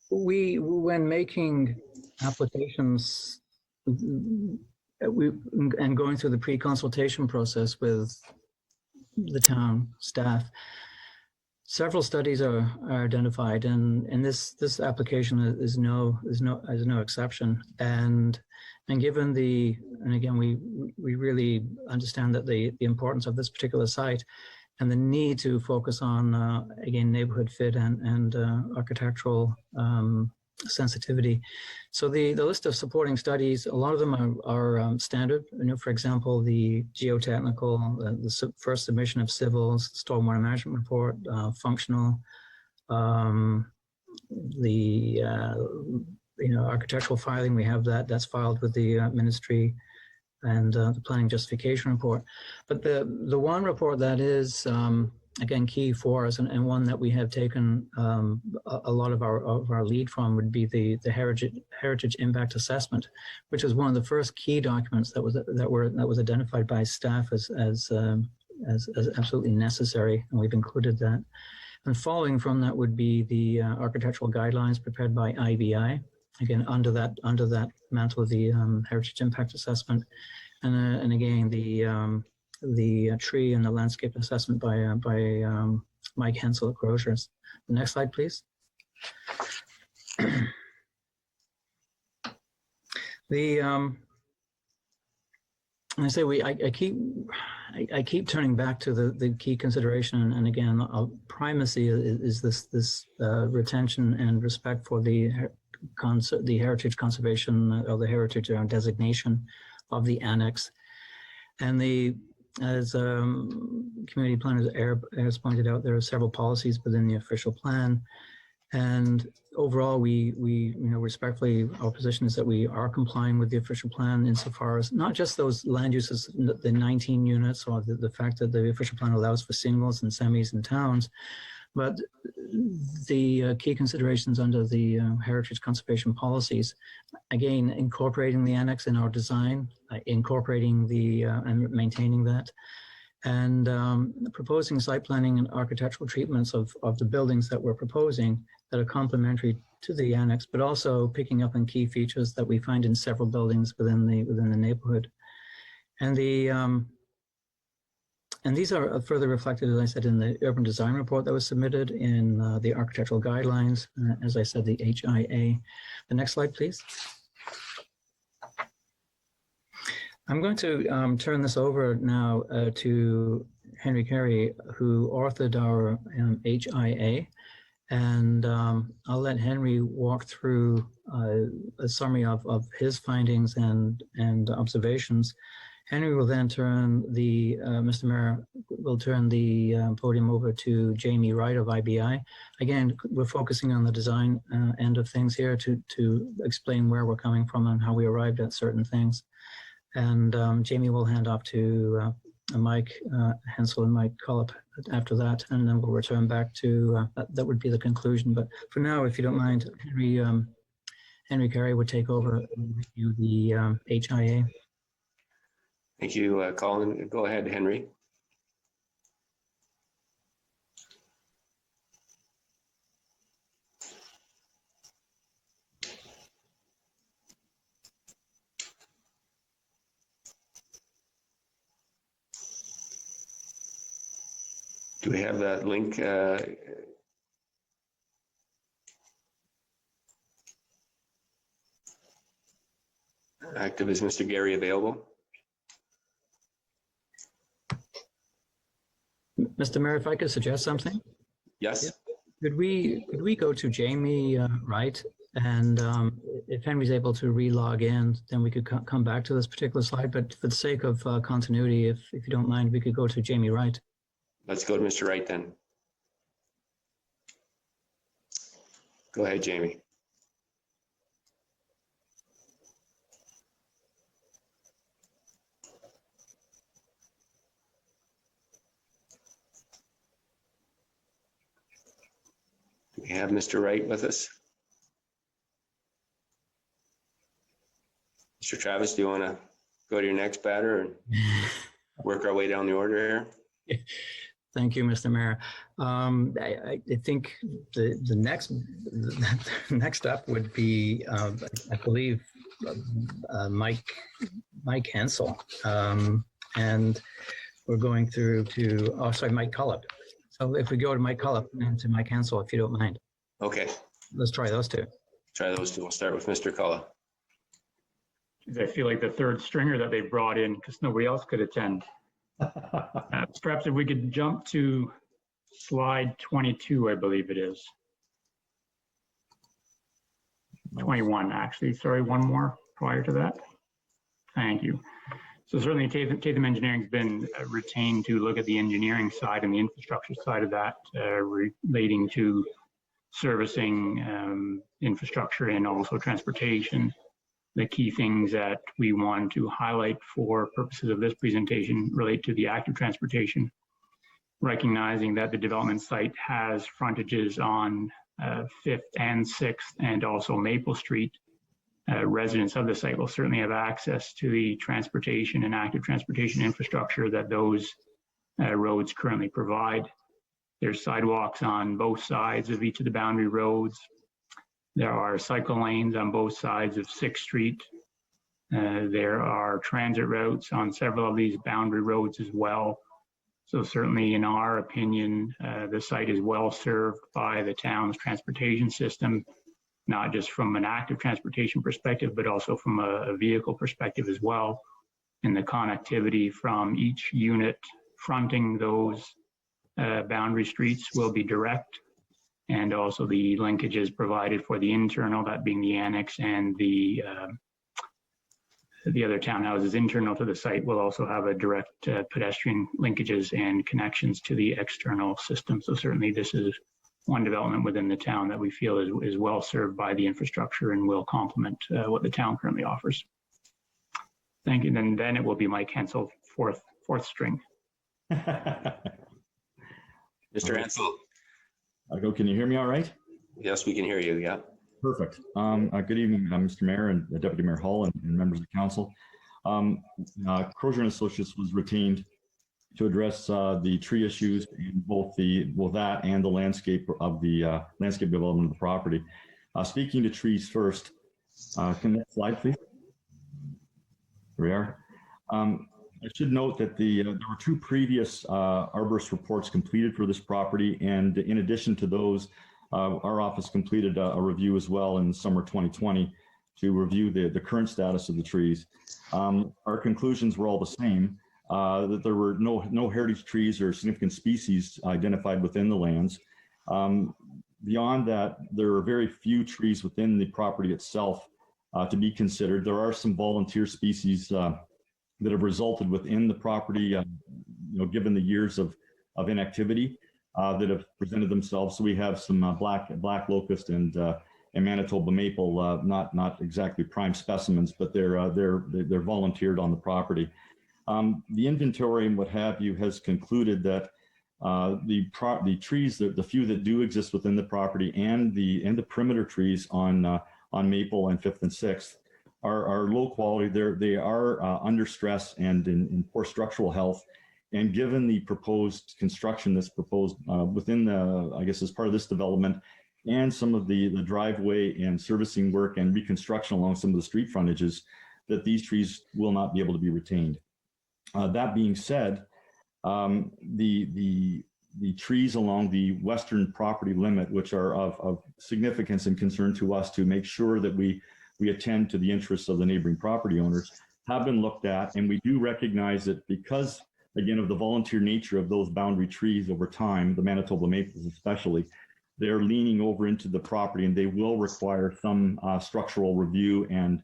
Speaker 12: when making applications, and going through the pre-consultation process with the town staff, several studies are identified, and this application is no exception. And given and again, we really understand that the importance of this particular site and the need to focus on again neighborhood fit and architectural sensitivity. So the list of supporting studies, a lot of them are standard. For example, the geotechnical, the first submission of civils, stormwater management report, functional, architectural filing. We have that's filed with the ministry, and the planning justification report. But the one report that is again key for us, and one that we have taken a lot of our lead from, would be the heritage impact assessment, which is one of the first key documents that was identified by staff as absolutely necessary, and we've included that. And following from that would be the architectural guidelines prepared by IBI, again under that mantle of the heritage impact assessment, and again the tree and the landscape assessment by Mike Hensel at Grocers. The next slide, please. I keep turning back to the key consideration, and again, primacy is this retention and respect for the heritage conservation, or the heritage designation of the annex. And as community planner has pointed out, there are several policies within the official plan, and overall, we respectfully, our position is that we are complying with the official plan insofar as not just those land uses, the 19 units, or the fact that the official plan allows for singles and semis and towns, but the key considerations under the heritage conservation policies, again, incorporating the annex in our design, incorporating and maintaining that, and proposing site planning and architectural treatments of the buildings that we're proposing that are complementary to the annex, but also picking up on key features that we find in several buildings within the neighborhood. And these are further reflected, as I said, in the urban design report that was submitted, in the architectural guidelines, as I said, the HIA. The next slide, please. I'm going to turn this over now to Henry Carey, who authored our HIA. And I'll let Henry walk through a summary of his findings and observations. Henry will then turn the, Mr. Mayor will turn the podium over to Jamie Wright of IBI. Again, we're focusing on the design end of things here to explain where we're coming from and how we arrived at certain things. And Jamie will hand off to Mike Hensel and Mike Collop after that, and then we'll return back to, that would be the conclusion. But for now, if you don't mind, Henry Carey would take over and review the HIA.
Speaker 1: Thank you, Colin. Go ahead, Henry. Do we have that link? Active, is Mr. Gary available?
Speaker 12: Mr. Mayor, if I could suggest something?
Speaker 1: Yes.
Speaker 12: Could we go to Jamie Wright, and if Henry's able to re-log in, then we could come back to this particular slide. But for the sake of continuity, if you don't mind, we could go to Jamie Wright.
Speaker 1: Let's go to Mr. Wright then. Go ahead, Jamie. Do we have Mr. Wright with us? Mr. Travis, do you want to go to your next batter and work our way down the order here?
Speaker 12: Thank you, Mr. Mayor. I think the next up would be, I believe, Mike Hensel, and we're going through to, oh, sorry, Mike Collop. So if we go to Mike Collop and to Mike Hensel, if you don't mind.
Speaker 1: Okay.
Speaker 12: Let's try those two.
Speaker 1: Try those two. We'll start with Mr. Collop.
Speaker 14: I feel like the third stringer that they brought in because nobody else could attend. Perhaps if we could jump to slide 22, I believe it is. 21, actually. Sorry, one more prior to that. Thank you. So certainly Tatham Engineering has been retained to look at the engineering side and the infrastructure side of that relating to servicing infrastructure and also transportation. The key things that we want to highlight for purposes of this presentation relate to the active transportation, recognizing that the development site has frontages on 5th and 6th and also Maple Street. Residents of the site will certainly have access to the transportation and active transportation infrastructure that those roads currently provide. There's sidewalks on both sides of each of the boundary roads. There are cycle lanes on both sides of 6th Street. There are transit routes on several of these boundary roads as well. So certainly in our opinion, the site is well served by the town's transportation system, not just from an active transportation perspective, but also from a vehicle perspective as well. And the connectivity from each unit fronting those boundary streets will be direct. And also the linkages provided for the internal, that being the annex and the other townhouses internal to the site, will also have a direct pedestrian linkages and connections to the external system. So certainly this is one development within the town that we feel is well served by the infrastructure and will complement what the town currently offers. Thank you. And then it will be Mike Hensel, fourth string.
Speaker 1: Mr. Hensel.
Speaker 15: Can you hear me all right?
Speaker 1: Yes, we can hear you. Yeah.
Speaker 15: Perfect. Good evening, Mr. Mayor and Deputy Mayor Hull and members of the council. Crozier & Associates was retained to address the tree issues in both that and the landscape of the landscape development of the property. Speaking to trees first, can next slide, please? Here we are. I should note that there were two previous arborist reports completed for this property, and in addition to those, our office completed a review as well in summer 2020 to review the current status of the trees. Our conclusions were all the same, that there were no heritage trees or significant species identified within the lands. Beyond that, there are very few trees within the property itself to be considered. There are some volunteer species that have resulted within the property, given the years of inactivity that have presented themselves. So we have some black locust and Manitoba maple, not exactly prime specimens, but they're volunteered on the property. The inventory and what have you has concluded that the trees, the few that do exist within the property, and the perimeter trees on Maple and 5th and 6th are low quality. They are under stress and in poor structural health. And given the proposed construction that's proposed within as part of this development, and some of the driveway and servicing work and reconstruction along some of the street frontages, that these trees will not be able to be retained. That being said, the trees along the western property limit, which are of significance and concern to us to make sure that we attend to the interests of the neighboring property owners, have been looked at. And we do recognize that because, again, of the volunteer nature of those boundary trees over time, the Manitoba maples especially, they're leaning over into the property, and they will require some structural review and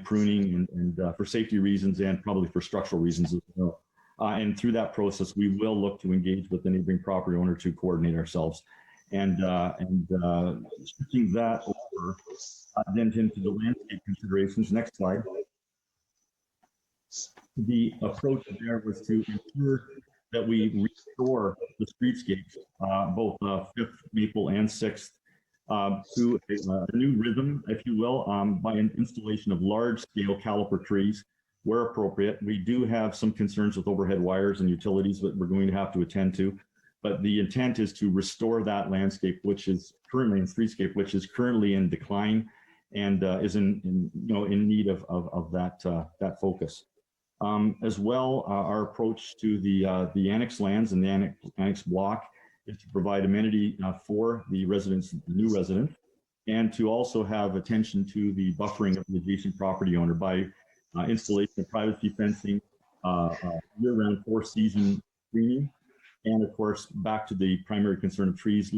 Speaker 15: pruning and for safety reasons, and probably for structural reasons as well. And through that process, we will look to engage with the neighboring property owner to coordinate ourselves. And switching that over then into the landscape considerations. Next slide. The approach there was to ensure that we restore the streetscapes, both 5th Maple and 6th, to a new rhythm, if you will, by an installation of large-scale caliper trees where appropriate. We do have some concerns with overhead wires and utilities that we're going to have to attend to, but the intent is to restore that landscape, which is currently in streetscape, which is currently in decline and is in need of that focus. As well, our approach to the annex lands and the annex block is to provide amenity for the residents, the new residents, and to also have attention to the buffering of the adjacent property owner by installation of privacy fencing, year-round 4-season screening, and of course, back to the primary concern of trees,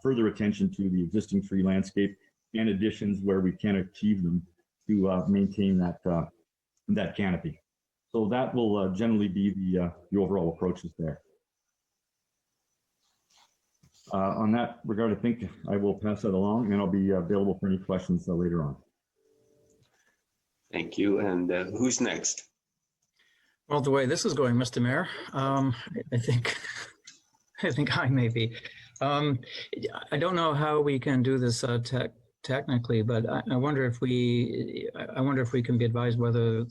Speaker 15: further attention to the existing tree landscape and additions where we can achieve them to maintain that canopy. So that will generally be the overall approaches there. On that regard, I think I will pass that along, and I'll be available for any questions later on.
Speaker 1: Thank you. And who's next?
Speaker 12: Well, the way this is going, Mr. Mayor, I think I may be. I don't know how we can do this technically, but I wonder if we can be advised whether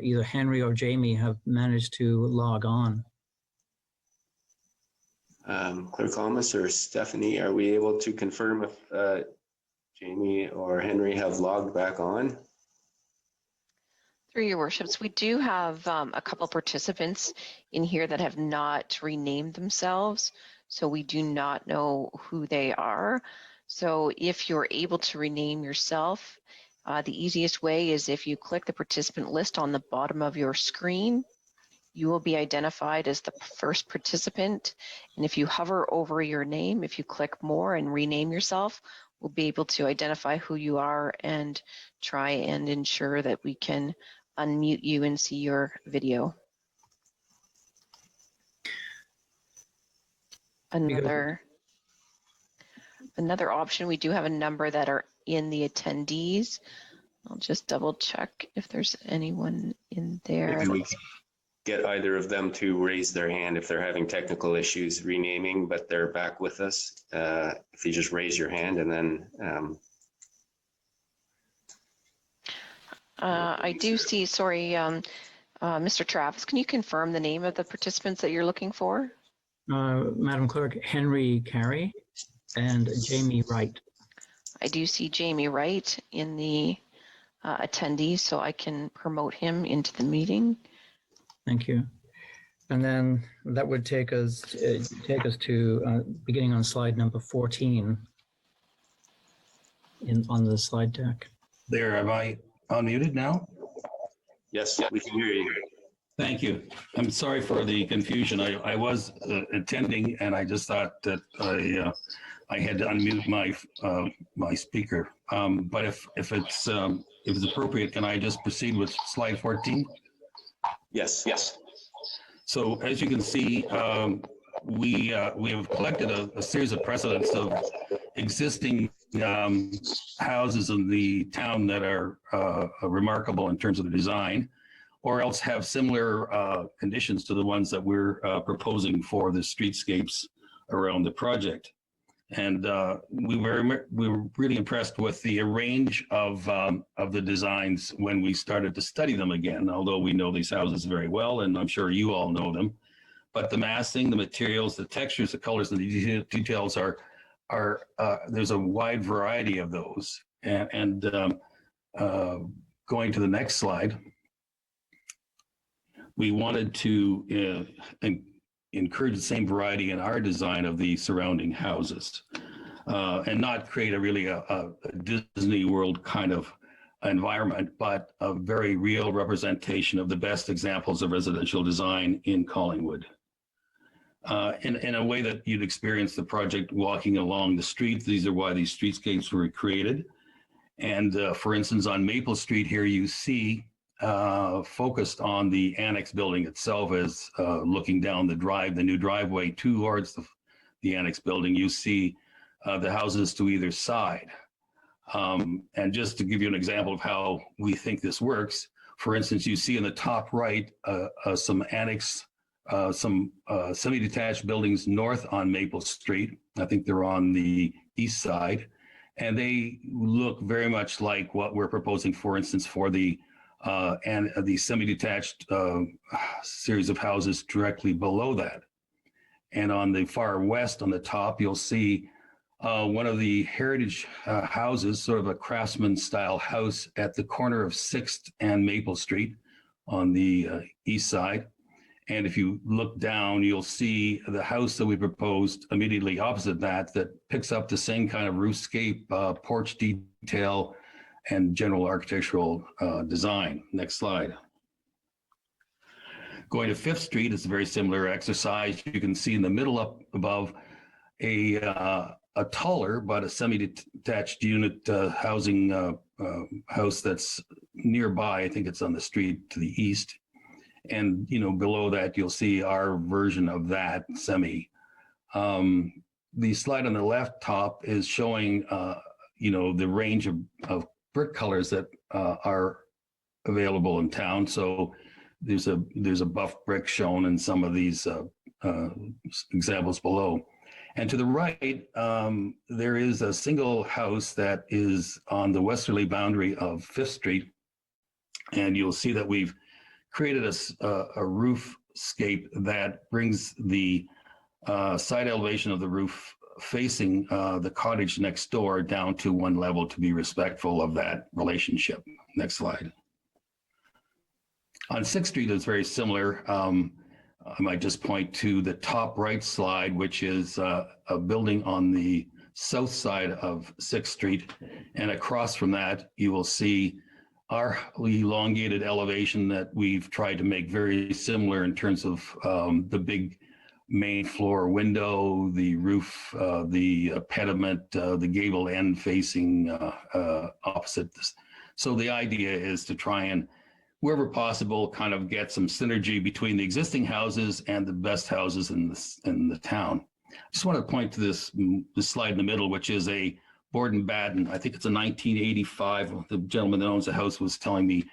Speaker 12: either Henry or Jamie have managed to log on.
Speaker 1: Clerk Almus or Stephanie, are we able to confirm if Jamie or Henry have logged back on?
Speaker 13: Through your worships, we do have a couple participants in here that have not renamed themselves, so we do not know who they are. So if you're able to rename yourself, the easiest way is if you click the participant list on the bottom of your screen, you will be identified as the first participant. And if you hover over your name, if you click more and rename yourself, we'll be able to identify who you are and try and ensure that we can unmute you and see your video. Another option, we do have a number that are in the attendees. I'll just double check if there's anyone in there.
Speaker 1: Maybe we can get either of them to raise their hand if they're having technical issues renaming, but they're back with us. If you just raise your hand and then.
Speaker 13: I do see, sorry, Mr. Travis, can you confirm the name of the participants that you're looking for?
Speaker 12: Madam Clerk, Henry Carey and Jamie Wright.
Speaker 13: I do see Jamie Wright in the attendees, so I can promote him into the meeting.
Speaker 12: Thank you. And then that would take us to beginning on slide number 14 on the slide deck.
Speaker 16: There, am I unmuted now?
Speaker 1: Yes, we can hear you.
Speaker 16: Thank you. I'm sorry for the confusion. I was attending, and I just thought that I had to unmute my speaker. But if it's appropriate, can I just proceed with slide 14?
Speaker 1: Yes.
Speaker 16: So as you can see, we have collected a series of precedents of existing houses in the town that are remarkable in terms of the design, or else have similar conditions to the ones that we're proposing for the streetscapes around the project. And we were really impressed with the range of the designs when we started to study them again, although we know these houses very well, and I'm sure you all know them. But the massing, the materials, the textures, the colors, and the details are there's a wide variety of those. And going to the next slide, we wanted to encourage the same variety in our design of the surrounding houses, and not create a Disney World kind of environment, but a very real representation of the best examples of residential design in Collingwood. In a way that you'd experience the project walking along the street. These are why these streetscapes were created. And for instance, on Maple Street here, you see focused on the annex building itself as looking down the new driveway towards the annex building, you see the houses to either side. And just to give you an example of how we think this works, for instance, you see in the top right some semi-detached buildings north on Maple Street. I think they're on the east side, and they look very much like what we're proposing, for instance, for the semi-detached series of houses directly below that. And on the far west on the top, you'll see one of the heritage houses, sort of a craftsman style house at the corner of 6th and Maple Street on the east side. And if you look down, you'll see the house that we proposed immediately opposite that picks up the same kind of roofscape, porch detail, and general architectural design. Next slide. Going to 5th Street, it's a very similar exercise. You can see in the middle up above a taller but a semi-detached unit housing house that's nearby. I think it's on the street to the east. And below that, you'll see our version of that semi. The slide on the left top is showing the range of brick colors that are available in town. So there's a buff brick shown in some of these examples below. And to the right, there is a single house that is on the westerly boundary of 5th Street. And you'll see that we've created a roofscape that brings the side elevation of the roof facing the cottage next door down to one level to be respectful of that relationship. Next slide. On 6th Street, it's very similar. I might just point to the top right slide, which is a building on the south side of 6th Street. And across from that, you will see our elongated elevation that we've tried to make very similar in terms of the big main floor window, the roof, the pediment, the gable end facing opposite this. So the idea is to try and, wherever possible, kind of get some synergy between the existing houses and the best houses in the town. I just want to point to this slide in the middle, which is a board and batten. I think it's a 1985. The gentleman that owns the house was telling me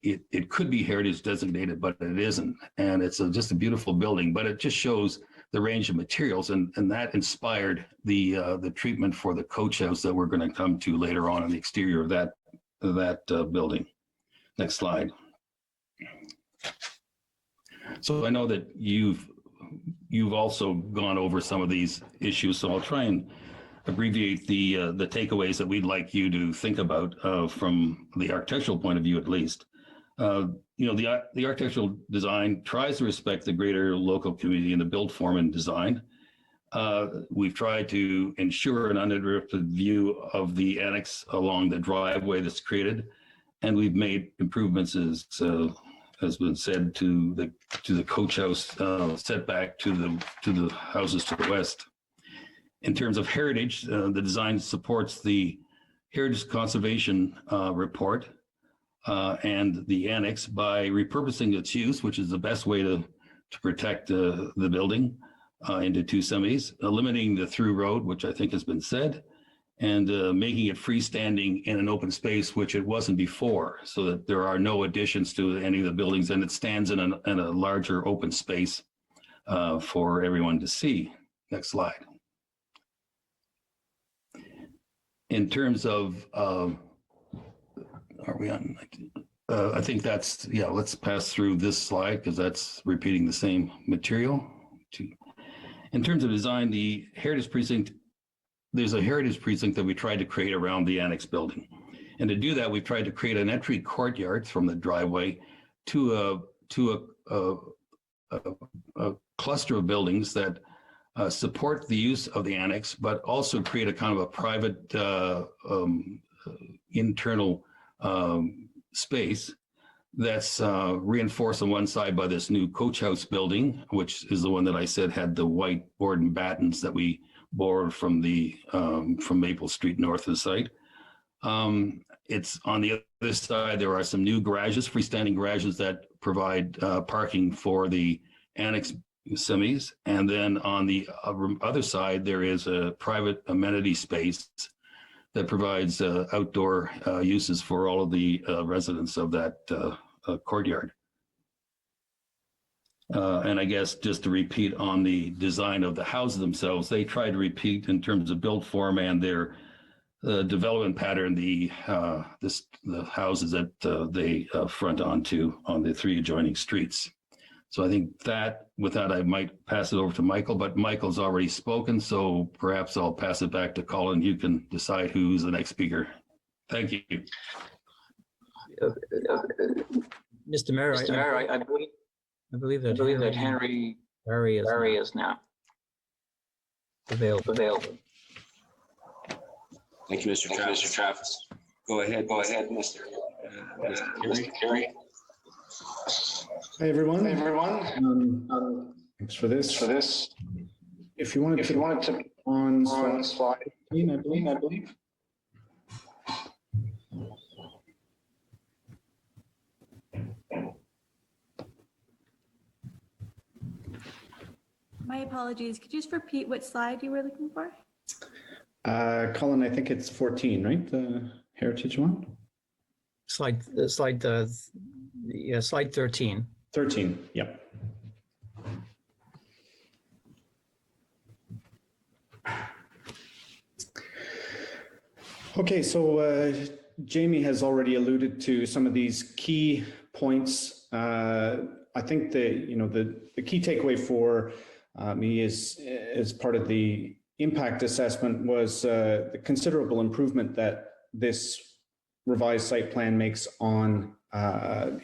Speaker 16: it could be heritage designated, but it isn't. And it's just a beautiful building, but it just shows the range of materials, and that inspired the treatment for the coach house that we're going to come to later on in the exterior of that building. Next slide. So I know that you've also gone over some of these issues, so I'll try and abbreviate the takeaways that we'd like you to think about from the architectural point of view, at least. The architectural design tries to respect the greater local community in the build form and design. We've tried to ensure an uninterrupted view of the annex along the driveway that's created, and we've made improvements, as has been said, to the coach house setback to the houses to the west. In terms of heritage, the design supports the Heritage Conservation Report and the annex by repurposing its use, which is the best way to protect the building into two semis, eliminating the through road, which I think has been said, and making it freestanding in an open space, which it wasn't before, so that there are no additions to any of the buildings, and it stands in a larger open space for everyone to see. Next slide. In terms of, are we on? I think that's, yeah, let's pass through this slide because that's repeating the same material. In terms of design, the Heritage Precinct, there's a Heritage Precinct that we tried to create around the annex building. And to do that, we've tried to create an entry courtyard from the driveway to a cluster of buildings that support the use of the annex, but also create a kind of a private internal space that's reinforced on one side by this new coach house building, which is the one that I said had the white board and battens that we borrowed from from Maple Street north of the site. It's on the other side, there are some new garages, freestanding garages that provide parking for the annex semis. And then on the other side, there is a private amenity space that provides outdoor uses for all of the residents of that courtyard. And I guess just to repeat on the design of the houses themselves, they try to repeat in terms of build form and their development pattern, the houses that they front onto on the three adjoining streets. So I think that with that, I might pass it over to Michael, but Michael's already spoken, so perhaps I'll pass it back to Colin. You can decide who's the next speaker. Thank you.
Speaker 12: Mr. Mayor, I believe that Henry is now available.
Speaker 1: Thank you, Mr. Travis. Go ahead, Mr. Kerry.
Speaker 17: Hi everyone. Thanks for this. If you wanted to on slide 15, I believe.
Speaker 18: My apologies. Could you just repeat what slide you were looking for?
Speaker 17: Colin, I think it's 14, right? The heritage one.
Speaker 12: Slide 13.
Speaker 17: 13, yep. Okay, so Jamie has already alluded to some of these key points. I think the key takeaway for me is as part of the impact assessment was the considerable improvement that this revised site plan makes on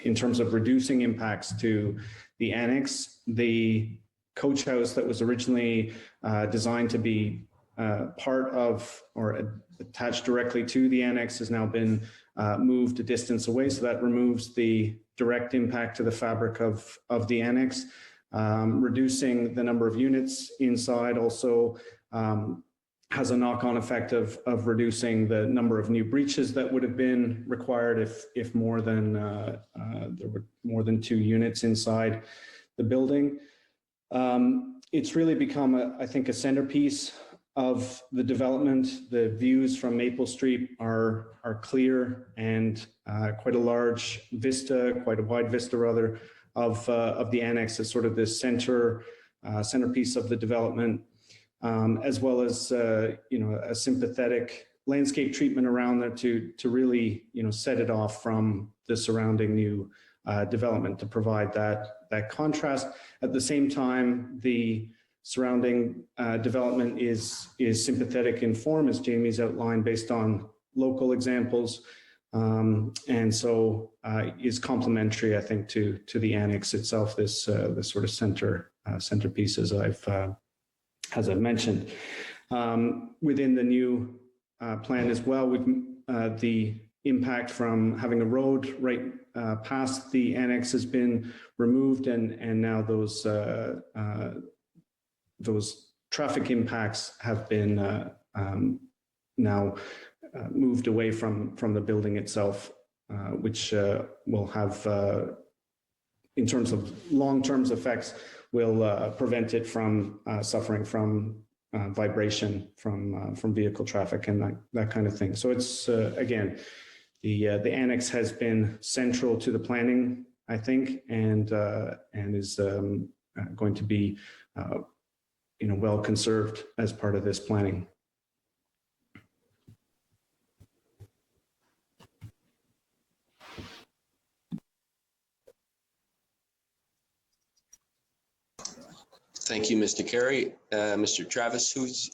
Speaker 17: in terms of reducing impacts to the annex. The coach house that was originally designed to be part of or attached directly to the annex has now been moved a distance away. So that removes the direct impact to the fabric of the annex. Reducing the number of units inside also has a knock-on effect of reducing the number of new breaches that would have been required if more than there were more than 2 units inside the building. It's really become, I think, a centerpiece of the development. The views from Maple Street are clear and quite a large vista, quite a wide vista rather, of the annex as sort of this centerpiece of the development. As well as a sympathetic landscape treatment around there to really set it off from the surrounding new development to provide that contrast. At the same time, the surrounding development is sympathetic in form, as Jamie's outlined, based on local examples, and so is complementary, I think, to the annex itself. This sort of centerpiece, as I've mentioned. Within the new plan as well, the impact from having a road right past the annex has been removed, and now those traffic impacts have been now moved away from the building itself, which will have, in terms of long-term effects, will prevent it from suffering from vibration from vehicle traffic and that kind of thing. So it's again, the annex has been central to the planning, I think, and is going to be well conserved as part of this planning.
Speaker 1: Thank you, Mr. Carey. Mr. Travis, who's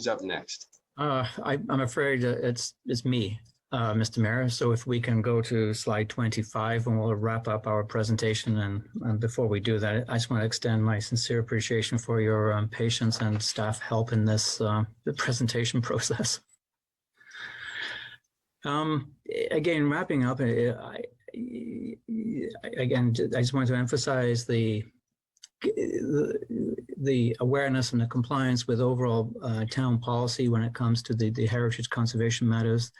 Speaker 1: up next?
Speaker 12: I'm afraid it's me, Mr. Mayor. So if we can go to slide 25 and we'll wrap up our presentation. And before we do that, I just want to extend my sincere appreciation for your patience and staff help in this the presentation process. Again, wrapping up, I just want to emphasize the awareness and the compliance with overall town policy when it comes to the heritage conservation matters,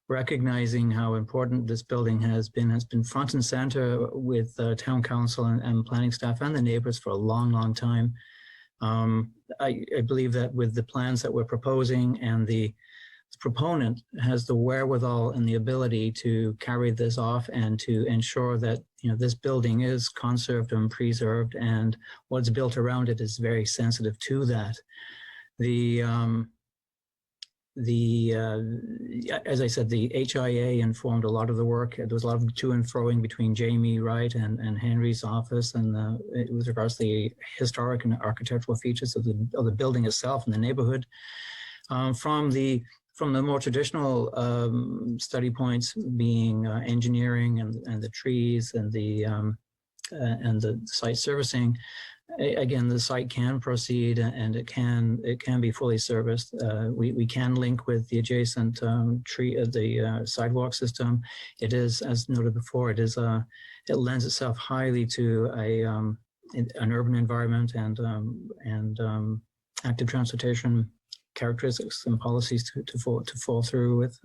Speaker 12: recognizing how important this building has been front and center with town council and planning staff and the neighbors for a long, long time. I believe that with the plans that we're proposing and the proponent has the wherewithal and the ability to carry this off and to ensure that this building is conserved and preserved, and what's built around it is very sensitive to that. As I said, the HIA informed a lot of the work. There was a lot of to and froing between Jamie Wright and Henry's office, and with regards to the historic and architectural features of the building itself and the neighborhood. From the more traditional study points being engineering and the trees and the site servicing, again, the site can proceed and it can be fully serviced. We can link with the adjacent the sidewalk system. It is, as noted before, it lends itself highly to an urban environment and active transportation characteristics and policies to fall through with.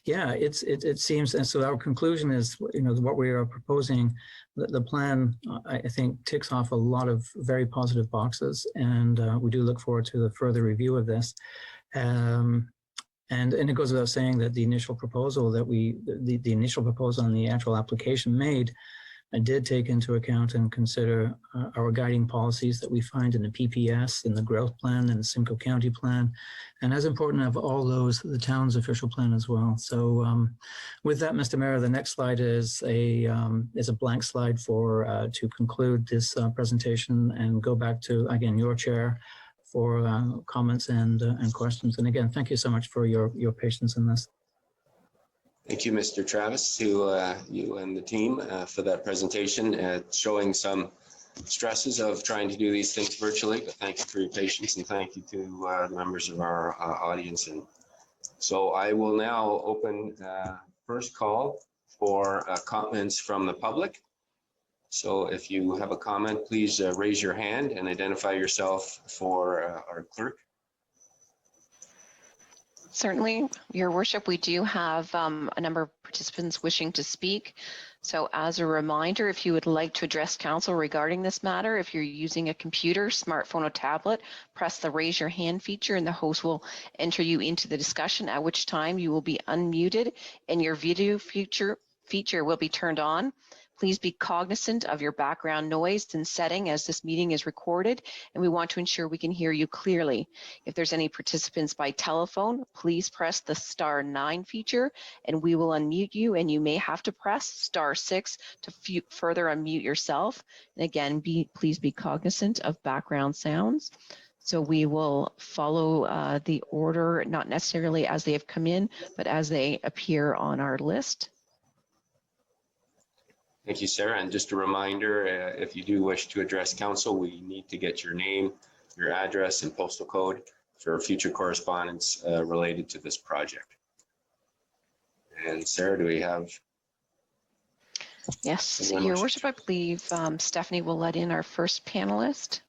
Speaker 12: It seems, and so our conclusion is, what we are proposing, the plan, I think, ticks off a lot of very positive boxes, and we do look forward to the further review of this. And it goes without saying that the initial proposal the initial proposal on the actual application made, I did take into account and consider our guiding policies that we find in the PPS, in the growth plan, and the Simcoe County plan, and as important of all those, the town's official plan as well. So with that, Mr. Mayor, the next slide is a blank slide for to conclude this presentation and go back to, again, your chair for comments and questions. And again, thank you so much for your patience in this.
Speaker 1: Thank you, Mr. Travis, to you and the team for that presentation, showing some stresses of trying to do these things virtually. But thank you for your patience, and thank you to the members of our audience. And so I will now open first call for comments from the public. So if you have a comment, please raise your hand and identify yourself for our clerk.
Speaker 13: Certainly, Your Worship, we do have a number of participants wishing to speak. So as a reminder, if you would like to address council regarding this matter, if you're using a computer, smartphone, or tablet, press the raise your hand feature and the host will enter you into the discussion, at which time you will be unmuted and your video feature will be turned on. Please be cognizant of your background noise and setting as this meeting is recorded, and we want to ensure we can hear you clearly. If there's any participants by telephone, please press the *9 feature and we will unmute you, and you may have to press *6 to further unmute yourself. And again, please be cognizant of background sounds. So we will follow the order, not necessarily as they have come in, but as they appear on our list.
Speaker 1: Thank you, Sarah. And just a reminder, if you do wish to address council, we need to get your name, your address, and postal code for future correspondence related to this project. And Sarah, do we have?
Speaker 13: Yes, Your Worship, I believe Stephanie will let in our first panelist.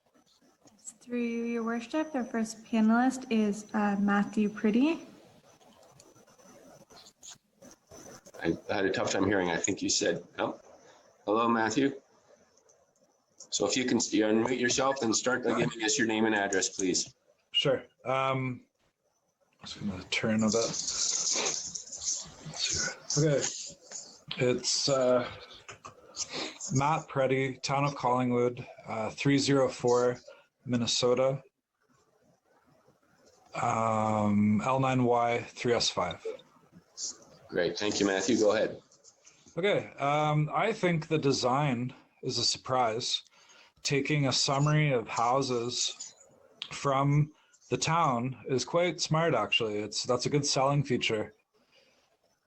Speaker 18: Through you, your worship, our first panelist is Matthew Pretty.
Speaker 1: I had a tough time hearing. I think you said, oh, hello, Matthew. So if you can unmute yourself and start by giving us your name and address, please.
Speaker 19: Sure. I'm just going to turn a bit. Okay. It's Matt Preddy, Town of Collingwood, 304 Minnesota, L9Y 3S5.
Speaker 1: Great. Thank you, Matthew. Go ahead.
Speaker 19: Okay. I think the design is a surprise. Taking a summary of houses from the town is quite smart, actually. That's a good selling feature.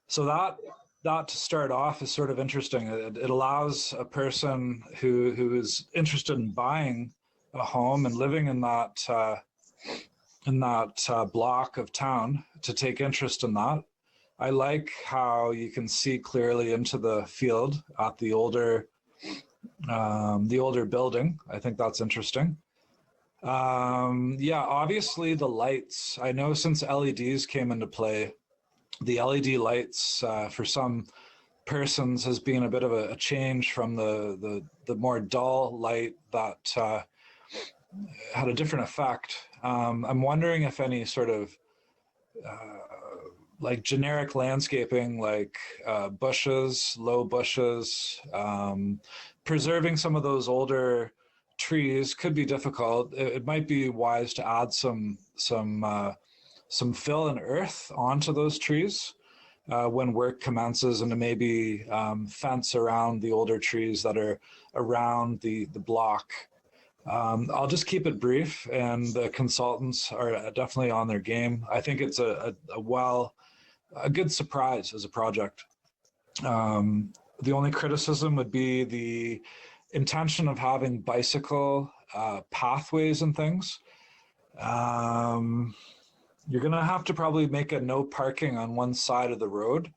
Speaker 19: So that to start off is sort of interesting. It allows a person who is interested in buying a home and living in that block of town to take interest in that. I like how you can see clearly into the field at the older building. I think that's interesting. Yeah, obviously the lights. I know since LEDs came into play, the LED lights for some persons has been a bit of a change from the more dull light that had a different effect. I'm wondering if any sort of like generic landscaping, like bushes, low bushes, preserving some of those older trees could be difficult. It might be wise to add some fill and earth onto those trees when work commences, and to maybe fence around the older trees that are around the block. I'll just keep it brief, and the consultants are definitely on their game. I think it's a good surprise as a project. The only criticism would be the intention of having bicycle pathways and things. You're going to have to probably make a no parking on one side of the road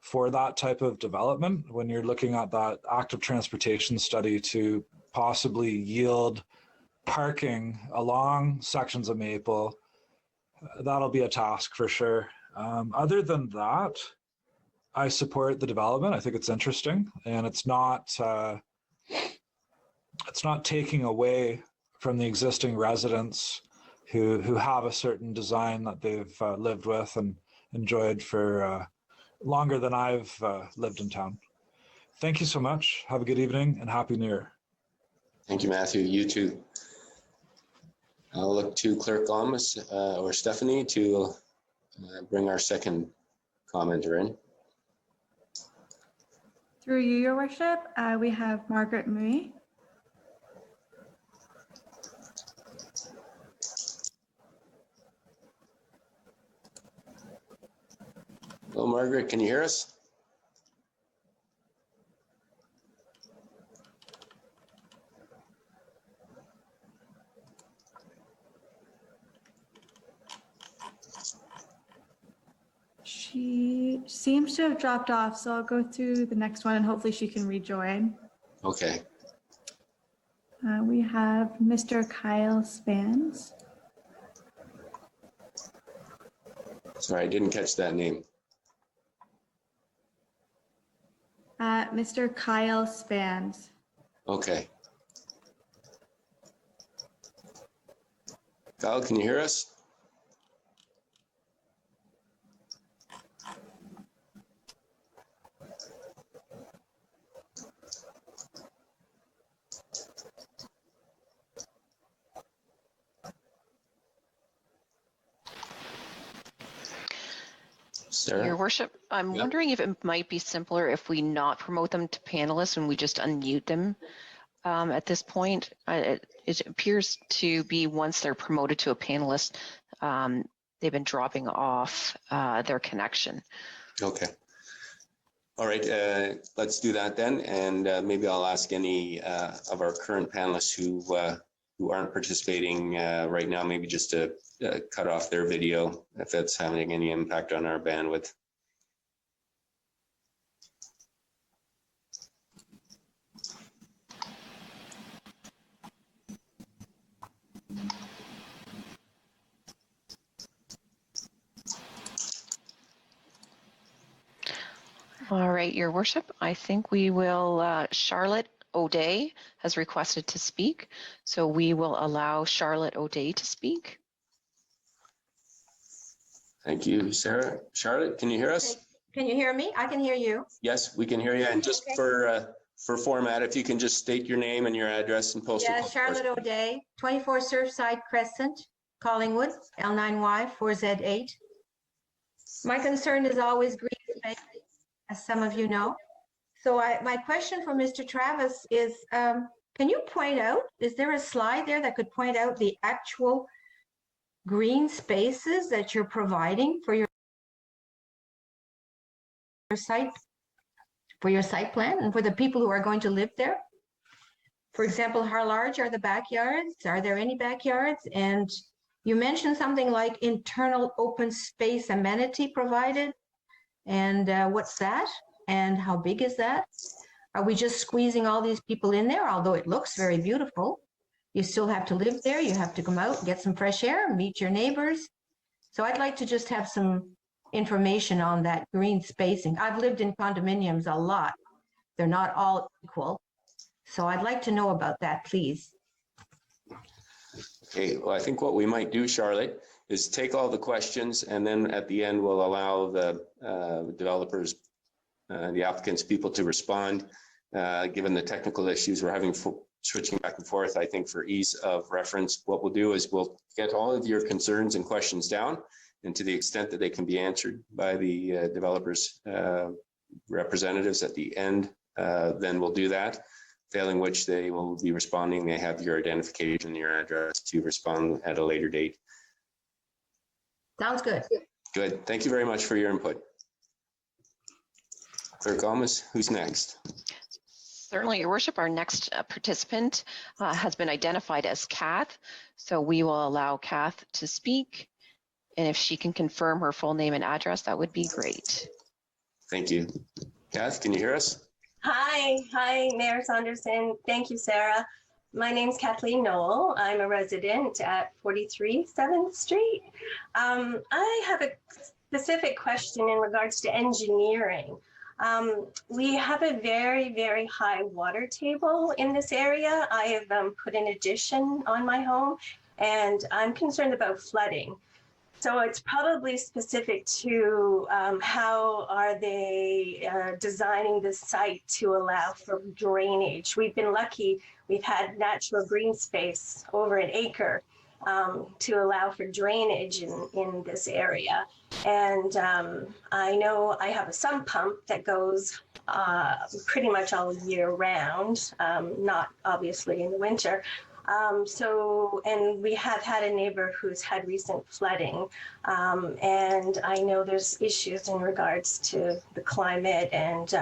Speaker 19: for that type of development when you're looking at that active transportation study to possibly yield parking along sections of Maple. That'll be a task for sure. Other than that, I support the development. I think it's interesting, and it's not taking away from the existing residents who have a certain design that they've lived with and enjoyed for longer than I've lived in town. Thank you so much. Have a good evening and Happy New Year.
Speaker 1: Thank you, Matthew. You too. I'll look to Clerk Almas or Stephanie to bring our second commenter in.
Speaker 18: Through you, your worship, we have Margaret Murray.
Speaker 1: Hello, Margaret. Can you hear us?
Speaker 18: She seems to have dropped off, so I'll go through the next one and hopefully she can rejoin.
Speaker 1: Okay.
Speaker 18: We have Mr. Kyle Spans.
Speaker 1: Sorry, I didn't catch that name.
Speaker 18: Mr. Kyle Spans.
Speaker 1: Okay. Kyle, can you hear us? Sarah?
Speaker 13: Your worship, I'm wondering if it might be simpler if we not promote them to panelists and we just unmute them at this point. It appears to be once they're promoted to a panelist, they've been dropping off their connection.
Speaker 1: Okay. All right, let's do that then. And maybe I'll ask any of our current panelists who aren't participating right now, maybe just to cut off their video if that's having any impact on our bandwidth.
Speaker 13: All right, Your Worship, I think we will, Charlotte O'Day has requested to speak, so we will allow Charlotte O'Day to speak.
Speaker 1: Thank you, Sarah. Charlotte, can you hear us?
Speaker 20: Can you hear me? I can hear you.
Speaker 1: Yes, we can hear you. And just for format, if you can just state your name and your address and postal
Speaker 20: Yeah,
Speaker 1: code.
Speaker 20: Charlotte O'Day, 24 Surfside Crescent, Collingwood, L9Y 4Z8. My concern is always green space, as some of you know. So my question for Mr. Travis is, can you point out, is there a slide there that could point out the actual green spaces that you're providing for your site, plan and for the people who are going to live there? For example, how large are the backyards? Are there any backyards? And you mentioned something like internal open space amenity provided. And what's that? And how big is that? Are we just squeezing all these people in there? Although it looks very beautiful, you still have to live there. You have to come out, get some fresh air, meet your neighbors. So I'd like to just have some information on that green spacing. I've lived in condominiums a lot. They're not all equal. So I'd like to know about that, please.
Speaker 1: Okay, well, I think what we might do, Charlotte, is take all the questions, and then at the end, we'll allow the developers, the applicants, people to respond. Given the technical issues we're having switching back and forth, I think for ease of reference, what we'll do is we'll get all of your concerns and questions down, and to the extent that they can be answered by the developers' representatives at the end, then we'll do that. Failing which, they will be responding. They have your identification, your address to respond at a later date.
Speaker 20: Sounds good.
Speaker 1: Good. Thank you very much for your input. Clerk Almas, who's next?
Speaker 13: Certainly, Your Worship. Our next participant has been identified as Kath, so we will allow Kath to speak. And if she can confirm her full name and address, that would be great.
Speaker 1: Thank you. Kath, can you hear us?
Speaker 21: Hi, Mayor Saunderson. Thank you, Sarah. My name's Kathleen Knoll. I'm a resident at 43 7th Street. I have a specific question in regards to engineering. We have a very, very high water table in this area. I have put an addition on my home, and I'm concerned about flooding. So it's probably specific to how are they designing the site to allow for drainage. We've been lucky, we've had natural green space over an acre to allow for drainage in this area. And I know I have a sump pump that goes pretty much all year round, not obviously in the winter. And we have had a neighbor who's had recent flooding, and I know there's issues in regards to the climate and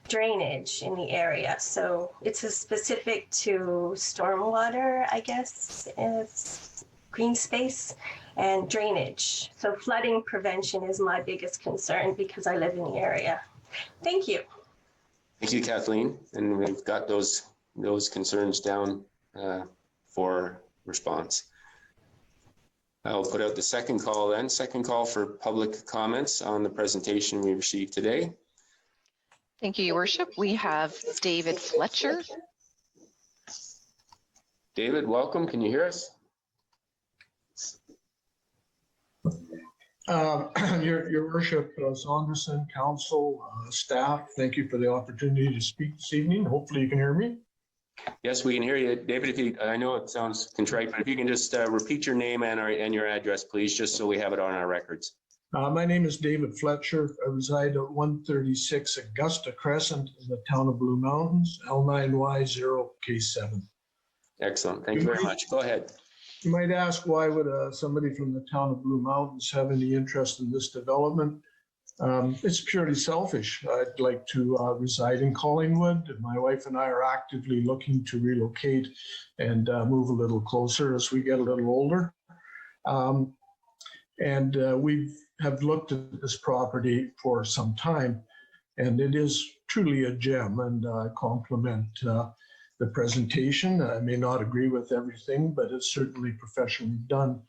Speaker 21: drainage in the area. So it's specific to stormwater, I guess, it's green space and drainage. So flooding prevention is my biggest concern because I live in the area. Thank you.
Speaker 1: Thank you, Kathleen. And we've got those concerns down for response. I'll put out the second call then. Second call for public comments on the presentation we received today.
Speaker 13: Thank you, Your Worship. We have David Fletcher.
Speaker 1: David, welcome. Can you hear us?
Speaker 22: Your Worship, Saunderson, Council, staff, thank you for the opportunity to speak this evening. Hopefully you can hear me.
Speaker 1: Yes, we can hear you. David, I know it sounds contrite, but if you can just repeat your name and your address, please, just so we have it on our records.
Speaker 22: My name is David Fletcher. I reside at 136 Augusta Crescent in the town of Blue Mountains, L9Y0K7.
Speaker 1: Excellent. Thank you very much. Go ahead.
Speaker 22: You might ask, why would somebody from the town of Blue Mountains have any interest in this development? It's purely selfish. I'd like to reside in Collingwood. My wife and I are actively looking to relocate and move a little closer as we get a little older. We have looked at this property for some time, and it is truly a gem, and I compliment the presentation. I may not agree with everything, but it's certainly professionally done.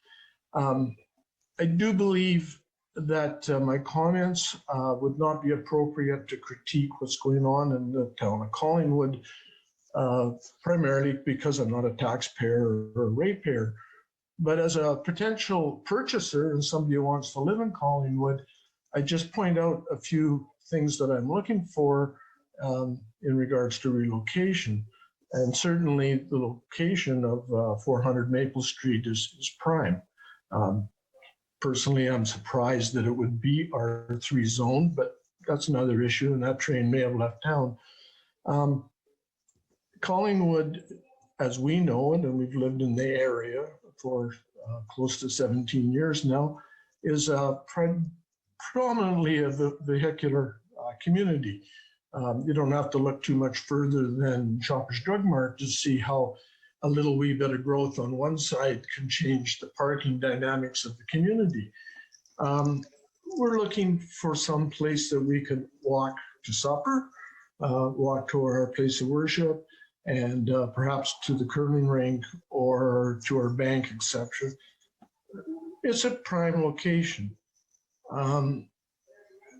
Speaker 22: I do believe that my comments would not be appropriate to critique what's going on in the town of Collingwood, primarily because I'm not a taxpayer or a ratepayer. But as a potential purchaser and somebody who wants to live in Collingwood, I just point out a few things that I'm looking for in regards to relocation. And certainly the location of 400 Maple Street is prime. Personally, I'm surprised that it would be R3 zone, but that's another issue, and that train may have left town. Collingwood, as we know it, and we've lived in the area for close to 17 years now, is predominantly a vehicular community. You don't have to look too much further than Shoppers Drug Mart to see how a little wee bit of growth on one side can change the parking dynamics of the community. We're looking for some place that we can walk to supper, walk to our place of worship, and perhaps to the curling rink or to our bank, etc. It's a prime location.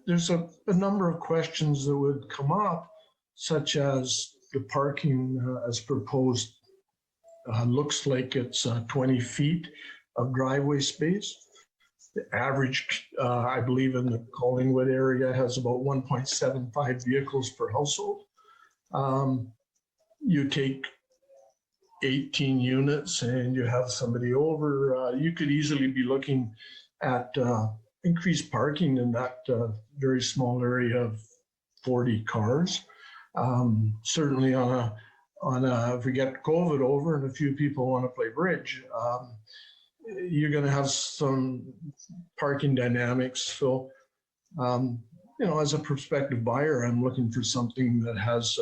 Speaker 22: There's a number of questions that would come up, such as the parking as proposed looks like it's 20 feet of driveway space. The average, I believe, in the Collingwood area has about 1.75 vehicles per household. You take 18 units and you have somebody over, you could easily be looking at increased parking in that very small area of 40 cars. Certainly if we get COVID over and a few people want to play bridge, you're going to have some parking dynamics. So, as a prospective buyer, I'm looking for something that has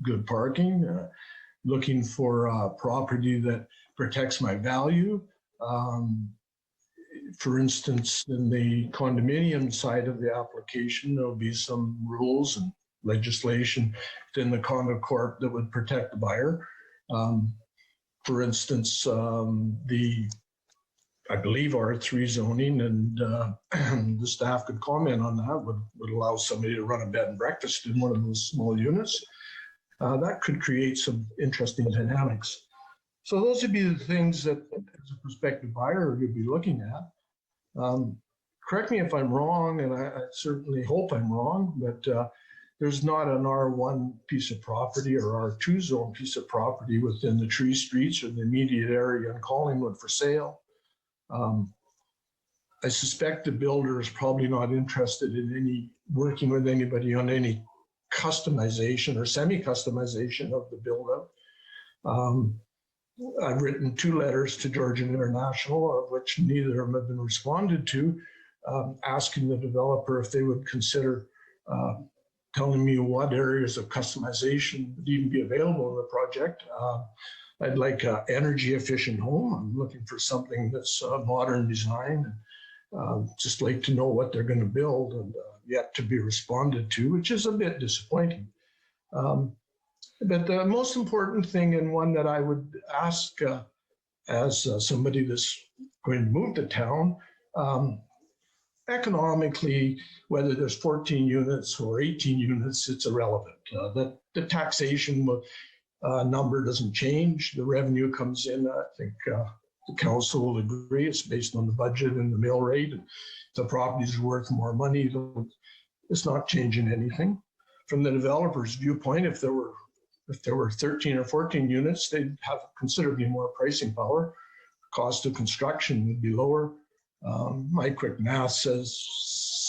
Speaker 22: good parking, looking for property that protects my value. For instance, in the condominium side of the application, there'll be some rules and legislation within the condo corp that would protect the buyer. For instance, I believe R3 zoning, and the staff could comment on that, would allow somebody to run a bed and breakfast in one of those small units. That could create some interesting dynamics. So those would be the things that, as a prospective buyer, you'd be looking at. Correct me if I'm wrong, and I certainly hope I'm wrong, but there's not an R1 piece of property or R2 zone piece of property within the Tree Streets or the immediate area in Collingwood for sale. I suspect the builder is probably not interested in working with anybody on any customization or semi-customization of the build-up. I've written 2 letters to Georgian International, of which neither of them have been responded to, asking the developer if they would consider telling me what areas of customization would even be available in the project. I'd like an energy efficient home. I'm looking for something that's modern design. Just like to know what they're going to build, and yet to be responded to, which is a bit disappointing. But the most important thing, and one that I would ask as somebody that's going to move to town, economically, whether there's 14 units or 18 units, it's irrelevant. The taxation number doesn't change. The revenue comes in. I think the council will agree. It's based on the budget and the mill rate. If the properties are worth more money, it's not changing anything. From the developer's viewpoint, if there were 13 or 14 units, they'd have considerably more pricing power. Cost of construction would be lower. My quick math says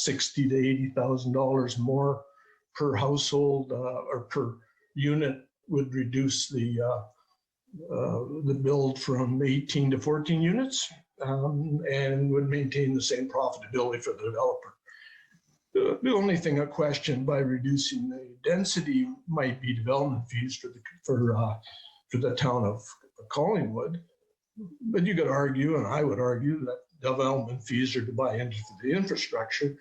Speaker 22: $60,000 to $80,000 more per household or per unit would reduce the build from 18 to 14 units and would maintain the same profitability for the developer. The only thing I question by reducing the density might be development fees for the town of Collingwood. But you could argue, and I would argue, that development fees are to buy into the infrastructure.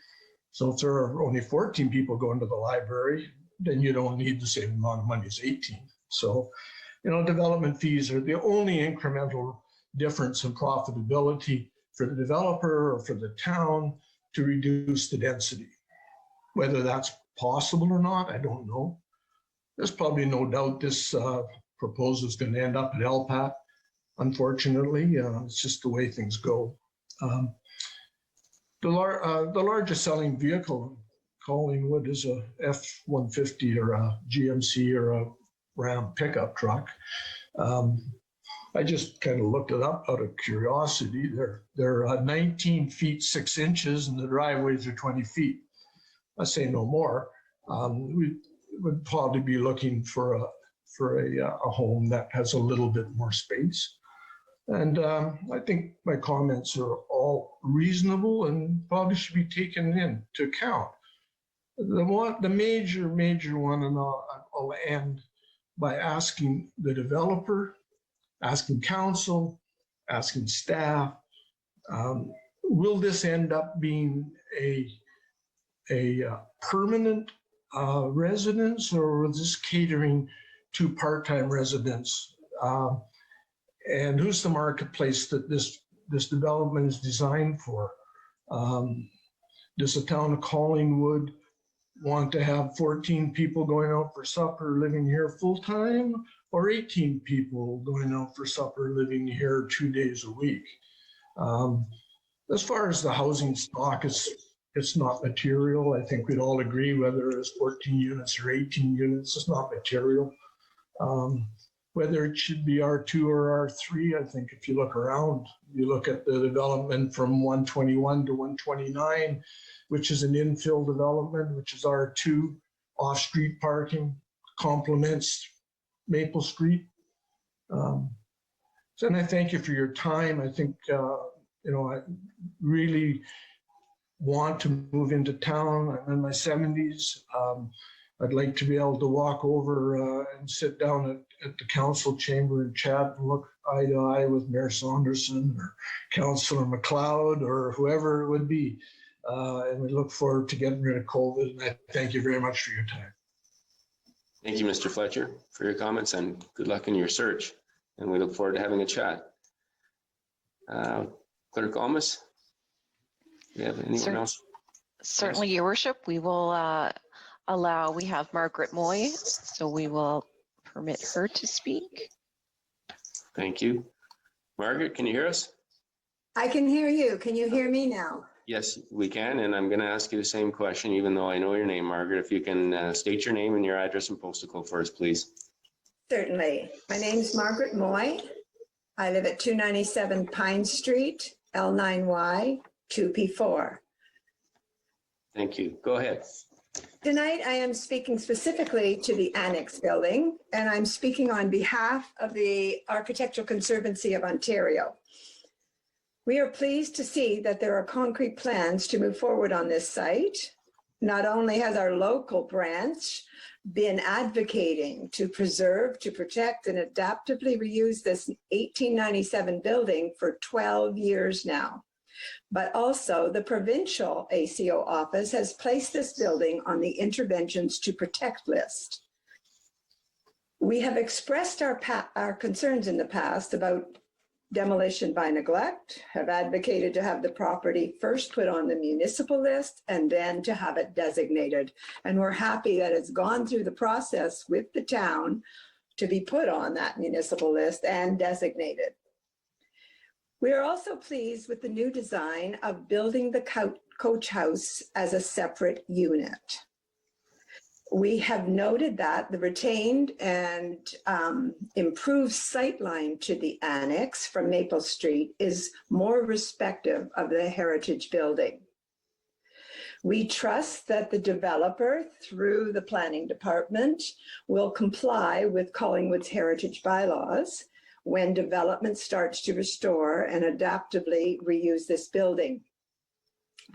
Speaker 22: So if there are only 14 people going to the library, then you don't need the same amount of money as 18. So, development fees are the only incremental difference in profitability for the developer or for the town to reduce the density. Whether that's possible or not, I don't know. There's probably no doubt this proposal is going to end up at LPAT. Unfortunately, it's just the way things go. The largest selling vehicle in Collingwood is a F-150 or a GMC or a Ram pickup truck. I just kind of looked it up out of curiosity. They're 19 feet 6 inches and the driveways are 20 feet. I say no more. We would probably be looking for a home that has a little bit more space. And I think my comments are all reasonable and probably should be taken into account. The major one, and I'll end by asking the developer, asking council, asking staff, will this end up being a permanent residence, or is this catering to part-time residents? And who's the marketplace that this development is designed for? Does the town of Collingwood want to have 14 people going out for supper living here full-time, or 18 people going out for supper living here 2 days a week? As far as the housing stock, it's not material. I think we'd all agree whether it's 14 units or 18 units, it's not material. Whether it should be R2 or R3, I think if you look around, you look at the development from 121 to 129, which is an infill development, which is R2, off-street parking, complements Maple Street. And I thank you for your time. I think, I really want to move into town. I'm in my 70s. I'd like to be able to walk over and sit down at the council chamber and chat and look eye to eye with Mayor Saunderson or Councillor McLeod or whoever it would be. And we look forward to getting rid of COVID. And I thank you very much for your time.
Speaker 1: Thank you, Mr. Fletcher, for your comments, and good luck in your search. And we look forward to having a chat. Clerk Almas, do you have anyone else?
Speaker 13: Certainly, Your Worship. We will we have Margaret Moy, so we will permit her to speak.
Speaker 1: Thank you. Margaret, can you hear us?
Speaker 3: I can hear you. Can you hear me now?
Speaker 1: Yes, we can. And I'm going to ask you the same question, even though I know your name, Margaret. If you can state your name and your address and postal code for us, please.
Speaker 3: Certainly. My name is Margaret Moy. I live at 297 Pine Street, L9Y 2P4.
Speaker 1: Thank you. Go ahead.
Speaker 3: Tonight, I am speaking specifically to the Annex building, and I'm speaking on behalf of the Architectural Conservancy of Ontario. We are pleased to see that there are concrete plans to move forward on this site. Not only has our local branch been advocating to preserve, to protect, and adaptively reuse this 1897 building for 12 years now, but also the provincial ACO office has placed this building on the interventions to protect list. We have expressed our concerns in the past about demolition by neglect, have advocated to have the property first put on the municipal list and then to have it designated. And we're happy that it's gone through the process with the town to be put on that municipal list and designated. We are also pleased with the new design of building the coach house as a separate unit. We have noted that the retained and improved sightline to the annex from Maple Street is more respective of the heritage building. We trust that the developer, through the planning department, will comply with Collingwood's heritage bylaws when development starts to restore and adaptively reuse this building.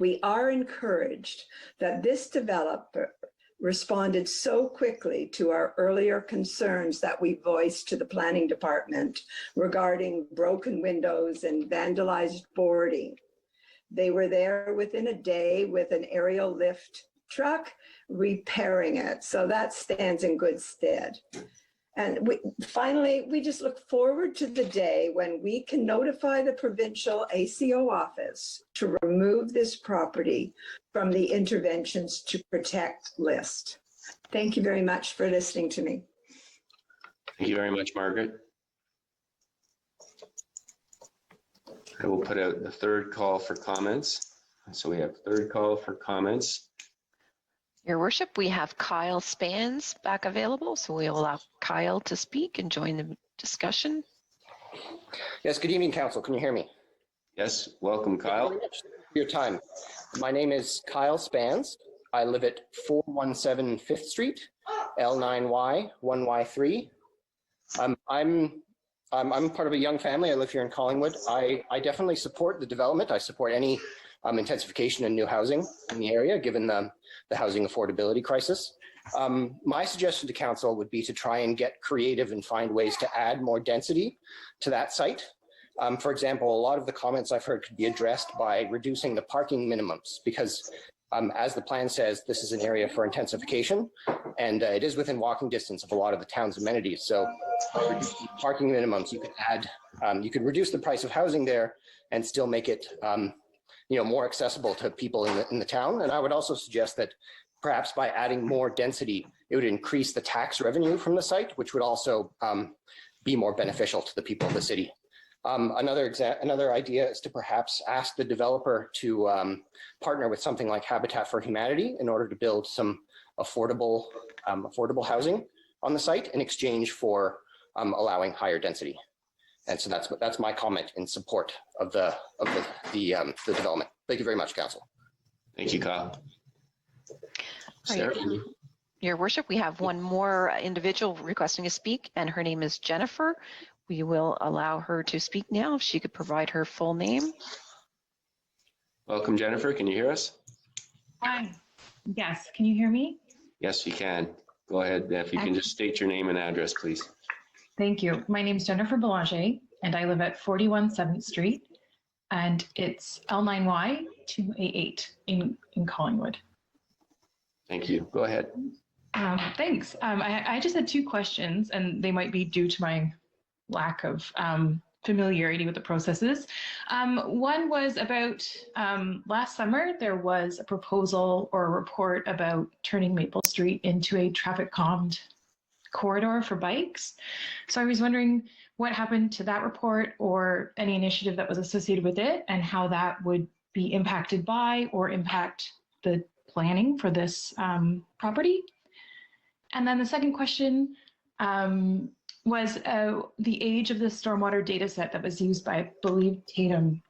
Speaker 3: We are encouraged that this developer responded so quickly to our earlier concerns that we voiced to the planning department regarding broken windows and vandalized boarding. They were there within a day with an aerial lift truck repairing it, so that stands in good stead. And finally, we just look forward to the day when we can notify the provincial ACO office to remove this property from the interventions to protect list. Thank you very much for listening to me.
Speaker 1: Thank you very much, Margaret. I will put out the third call for comments. So we have third call for comments.
Speaker 13: Your Worship, we have Kyle Spans back available, so we'll allow Kyle to speak and join the discussion.
Speaker 4: Yes, good evening, Council. Can you hear me?
Speaker 1: Yes, welcome, Kyle.
Speaker 4: Thank you very much for your time. My name is Kyle Spans. I live at 417 5th Street, L9Y 1Y3. I'm part of a young family. I live here in Collingwood. I definitely support the development. I support any intensification and new housing in the area, given the housing affordability crisis. My suggestion to council would be to try and get creative and find ways to add more density to that site. For example, a lot of the comments I've heard could be addressed by reducing the parking minimums, because as the plan says, this is an area for intensification, and it is within walking distance of a lot of the town's amenities. So reducing parking minimums, you could add, you could reduce the price of housing there and still make it more accessible to people in the town. And I would also suggest that perhaps by adding more density, it would increase the tax revenue from the site, which would also be more beneficial to the people of the city. Another idea is to perhaps ask the developer to partner with something like Habitat for Humanity in order to build some affordable housing on the site in exchange for allowing higher density. And so that's my comment in support of the development. Thank you very much, Council.
Speaker 1: Thank you, Kyle. Sarah?
Speaker 13: Your Worship, we have one more individual requesting to speak, and her name is Jennifer. We will allow her to speak now if she could provide her full name.
Speaker 1: Welcome, Jennifer. Can you hear us?
Speaker 5: Hi. Yes. Can you hear me?
Speaker 1: Yes, you can. Go ahead. If you can just state your name and address, please.
Speaker 5: Thank you. My name is Jennifer Belanger, and I live at 41 7th Street, and it's L9Y 2A8 in Collingwood.
Speaker 1: Thank you. Go ahead.
Speaker 5: Thanks. I just had two questions, and they might be due to my lack of familiarity with the processes. One was about last summer, there was a proposal or a report about turning Maple Street into a traffic calmed corridor for bikes. So I was wondering what happened to that report or any initiative that was associated with it and how that would be impacted by or impact the planning for this property. And then the second question was the age of the stormwater data set that was used by, I believe, Tatum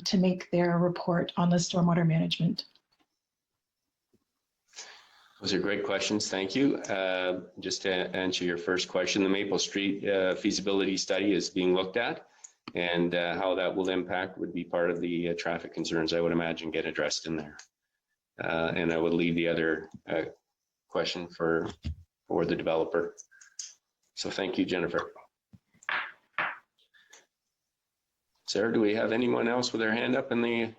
Speaker 5: to make their report on the stormwater management.
Speaker 1: Those are great questions. Thank you. Just to answer your first question, the Maple Street feasibility study is being looked at, and how that will impact would be part of the traffic concerns I would imagine get addressed in there. And I would leave the other question for the developer. So thank you, Jennifer. Sarah, do we have anyone else with their hand up in the?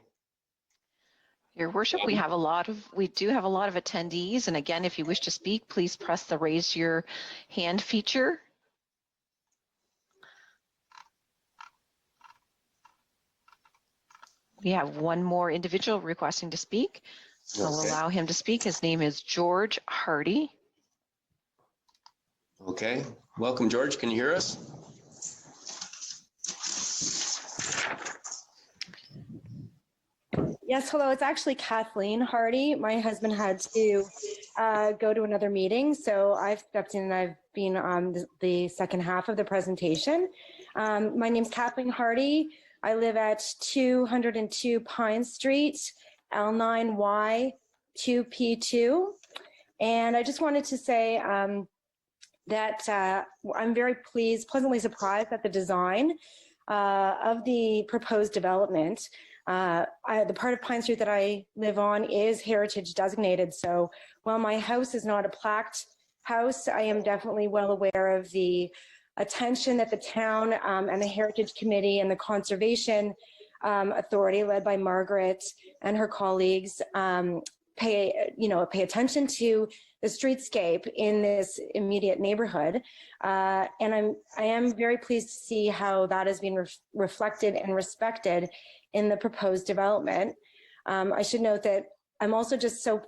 Speaker 13: Your Worship, we do have a lot of attendees, and again, if you wish to speak, please press the raise your hand feature. We have one more individual requesting to speak. So I'll allow him to speak. His name is George Hardy.
Speaker 1: Okay, welcome, George. Can you hear us?
Speaker 23: Yes, hello. It's actually Kathleen Hardy. My husband had to go to another meeting, so I've stepped in and I've been on the second half of the presentation. My name's Kathleen Hardy. I live at 202 Pine Street, L9Y 2P2. And I just wanted to say that I'm very pleasantly surprised at the design of the proposed development. The part of Pine Street that I live on is heritage designated. So while my house is not a plaqued house, I am definitely well aware of the attention that the town and the Heritage Committee and the Conservation Authority led by Margaret and her colleagues pay attention to streetscape in this immediate neighborhood. And I am very pleased to see how that has been reflected and respected in the proposed development. I should note that I'm also just so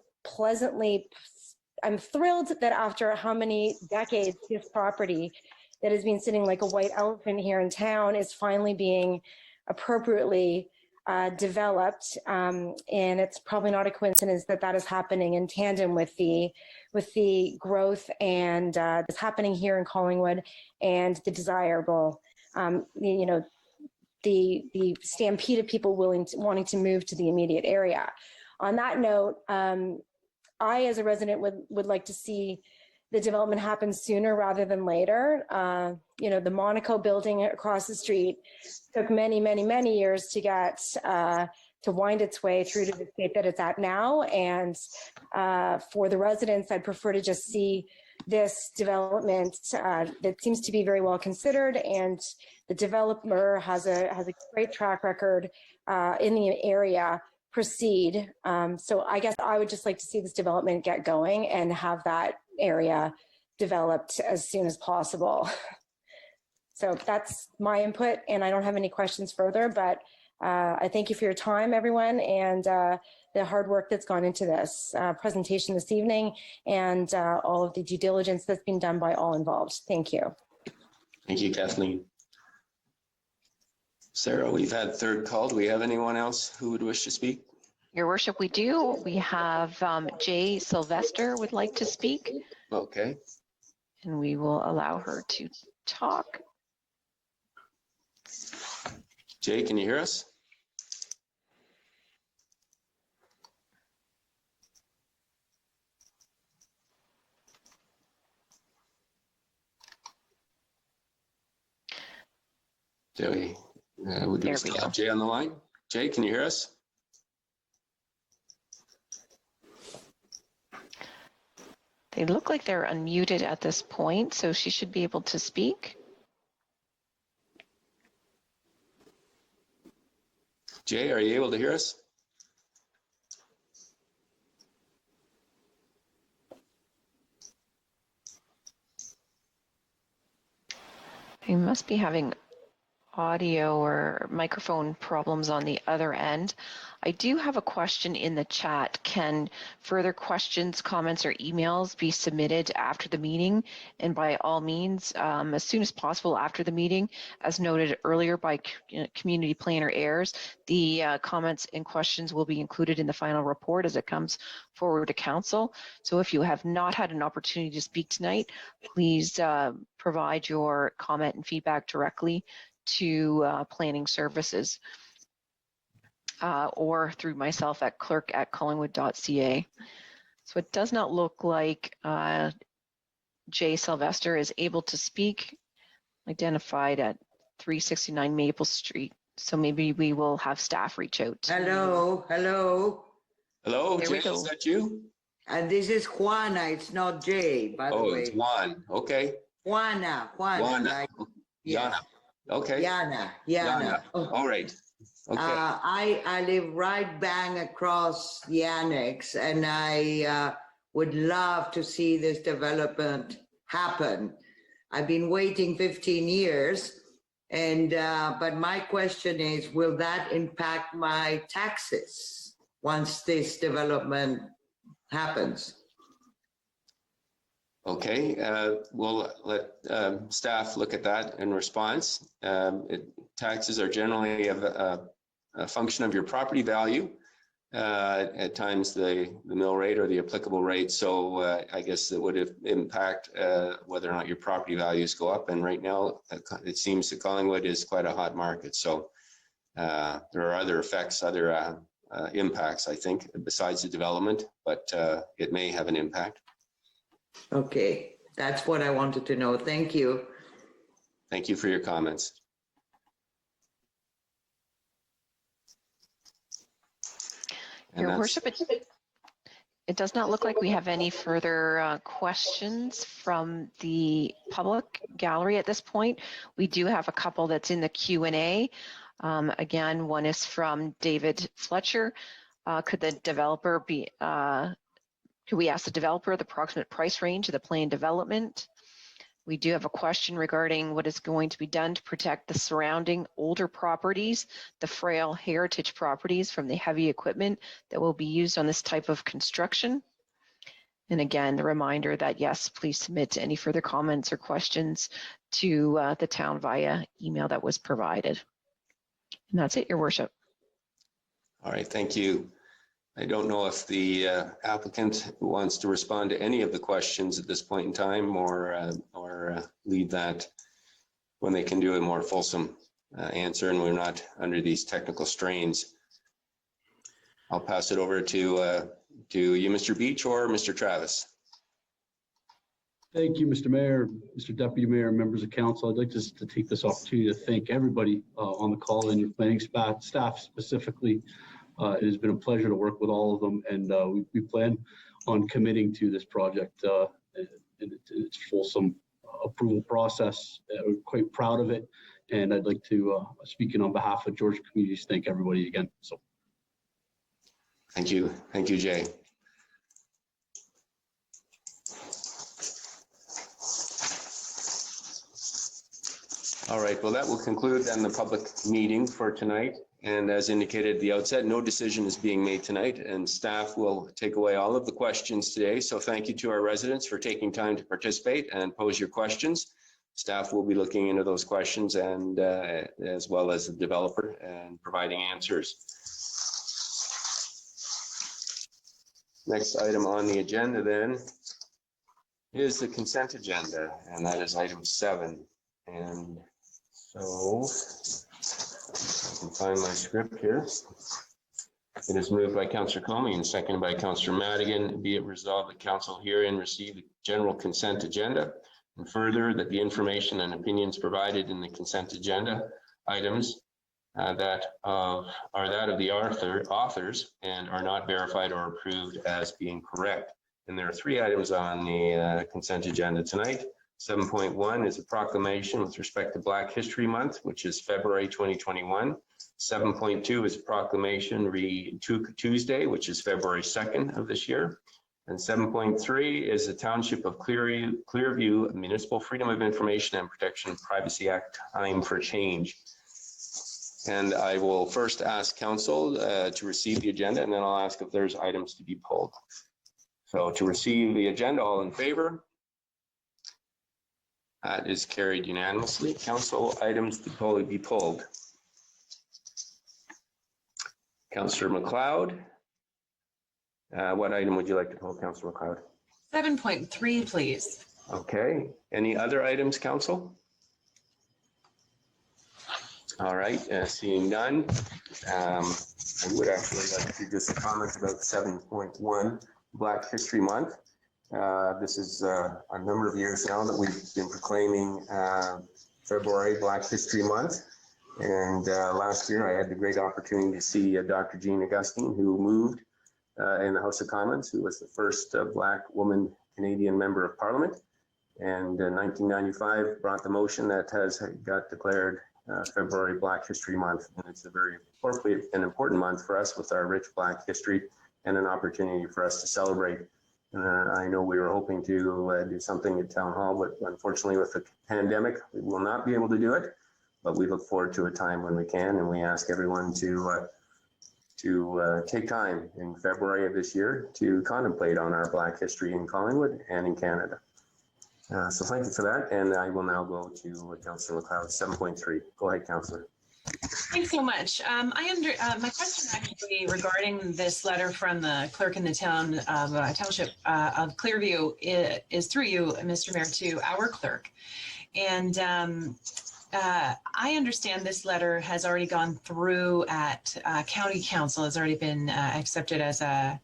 Speaker 23: I'm thrilled that after how many decades, this property that has been sitting like a white elephant here in town is finally being appropriately developed. And it's probably not a coincidence that that is happening in tandem with the growth and that's happening here in Collingwood and the desirable, the stampede of people wanting to move to the immediate area. On that note, I, as a resident, would like to see the development happen sooner rather than later. The Monaco building across the street took many, many, many years to get to wind its way through to the state that it's at now. And for the residents, I'd prefer to just see this development that seems to be very well considered, and the developer has a great track record in the area proceed. So I guess I would just like to see this development get going and have that area developed as soon as possible. So that's my input, and I don't have any questions further, but I thank you for your time, everyone, and the hard work that's gone into this presentation this evening, and all of the due diligence that's been done by all involved. Thank you.
Speaker 1: Thank you, Kathleen. Sarah, we've had third call. Do we have anyone else who would wish to speak?
Speaker 13: Your worship, we do. We have Jay Sylvester would like to speak.
Speaker 1: Okay.
Speaker 13: And we will allow her to talk.
Speaker 1: Jay, can you hear us? Joey, would we still have Jay on the line? Jay, can you hear us?
Speaker 13: They look like they're unmuted at this point, so she should be able to speak.
Speaker 1: Jay, are you able to hear us?
Speaker 13: You must be having audio or microphone problems on the other end. I do have a question in the chat. Can further questions, comments, or emails be submitted after the meeting? And by all means, as soon as possible after the meeting, as noted earlier by Community Planner Ayers, the comments and questions will be included in the final report as it comes forward to Council. So if you have not had an opportunity to speak tonight, please provide your comment and feedback directly to Planning Services. Or through myself at clerk@collingwood.ca. So it does not look like Jay Sylvester is able to speak, identified at 369 Maple Street. So maybe we will have staff reach out.
Speaker 2: Hello.
Speaker 1: Hello,
Speaker 13: There
Speaker 1: Jay,
Speaker 13: we go.
Speaker 1: is that you?
Speaker 2: And this is Juana, it's not Jay, by the way.
Speaker 1: Oh, it's Juan, okay.
Speaker 2: Juana.
Speaker 1: Juana,
Speaker 2: Yes.
Speaker 1: Yana, okay.
Speaker 2: Yana.
Speaker 1: All right, okay.
Speaker 2: I live right bang across the annex, and I would love to see this development happen. I've been waiting 15 years, and but my question is, will that impact my taxes once this development happens?
Speaker 1: Okay, we'll let staff look at that in response. Taxes are generally a function of your property value, at times the mill rate or the applicable rate. So I guess it would impact whether or not your property values go up. And right now, it seems that Collingwood is quite a hot market. So there are other effects, other impacts, I think, besides the development, but it may have an impact.
Speaker 2: Okay, that's what I wanted to know. Thank you.
Speaker 1: Thank you for your comments.
Speaker 13: Your Worship, it does not look like we have any further questions from the public gallery at this point. We do have a couple that's in the Q&A. Again, one is from David Fletcher. Could the developer be We asked the developer the approximate price range of the planned development. We do have a question regarding what is going to be done to protect the surrounding older properties, the frail heritage properties from the heavy equipment that will be used on this type of construction. And again, the reminder that yes, please submit any further comments or questions to the town via email that was provided. And that's it, Your Worship.
Speaker 1: All right, thank you. I don't know if the applicant wants to respond to any of the questions at this point in time, or leave that when they can do a more fulsome answer and we're not under these technical strains. I'll pass it over to you, Mr. Beach, or Mr. Travis.
Speaker 6: Thank you, Mr. Mayor, Mr. Deputy Mayor, members of council. I'd like to take this opportunity to thank everybody on the call and your planning staff specifically. It has been a pleasure to work with all of them, and we plan on committing to this project in its fulsome approval process. We're quite proud of it, and I'd like to, speaking on behalf of Georgian Communities, thank everybody again. So,
Speaker 1: thank you, Jay. All right, well, that will conclude then the public meeting for tonight. And as indicated at the outset, no decision is being made tonight, and staff will take away all of the questions today. So thank you to our residents for taking time to participate and pose your questions. Staff will be looking into those questions, and as well as the developer, and providing answers. Next item on the agenda then is the consent agenda, and that is item 7. And so I can find my script here. It is moved by Councillor Comey and seconded by Councillor Madigan. Be it resolved that council herein receive the general consent agenda, and further that the information and opinions provided in the consent agenda items are that of the authors and are not verified or approved as being correct. And there are 3 items on the consent agenda tonight. 7.1 is a proclamation with respect to Black History Month, which is February 2021. 7.2 is a proclamation Tuesday, which is February 2nd of this year. And 7.3 is the Township of Clearview Municipal Freedom of Information and Protection of Privacy Act time for change. And I will first ask council to receive the agenda, and then I'll ask if there's items to be pulled. So to receive the agenda, all in favor? That is carried unanimously. Council items to be pulled. Councillor McLeod. What item would you like to pull, Councillor McLeod?
Speaker 7: 7.3, please.
Speaker 1: Okay. Any other items, council? All right. Seeing none, I would actually like to just comment about 7.1, Black History Month. This is a number of years now that we've been proclaiming February Black History Month. And last year I had the great opportunity to see Dr. Jean Augustine, who moved in the House of Commons, who was the first Black woman Canadian Member of Parliament. And in 1995 brought the motion that has got declared February Black History Month. And it's a very appropriate and important month for us with our rich Black history, and an opportunity for us to celebrate. I know we were hoping to do something at Town Hall, but unfortunately with the pandemic, we will not be able to do it. But we look forward to a time when we can, and we ask everyone to take time in February of this year to contemplate on our Black history in Collingwood and in Canada. So thank you for that, and I will now go to Councillor McLeod, 7.3. Go ahead, Councillor.
Speaker 7: Thanks so much. My question actually regarding this letter from the clerk in the township of Clearview is through you, Mr. Mayor, to our clerk. And I understand this letter has already gone through at County Council, has already been accepted as a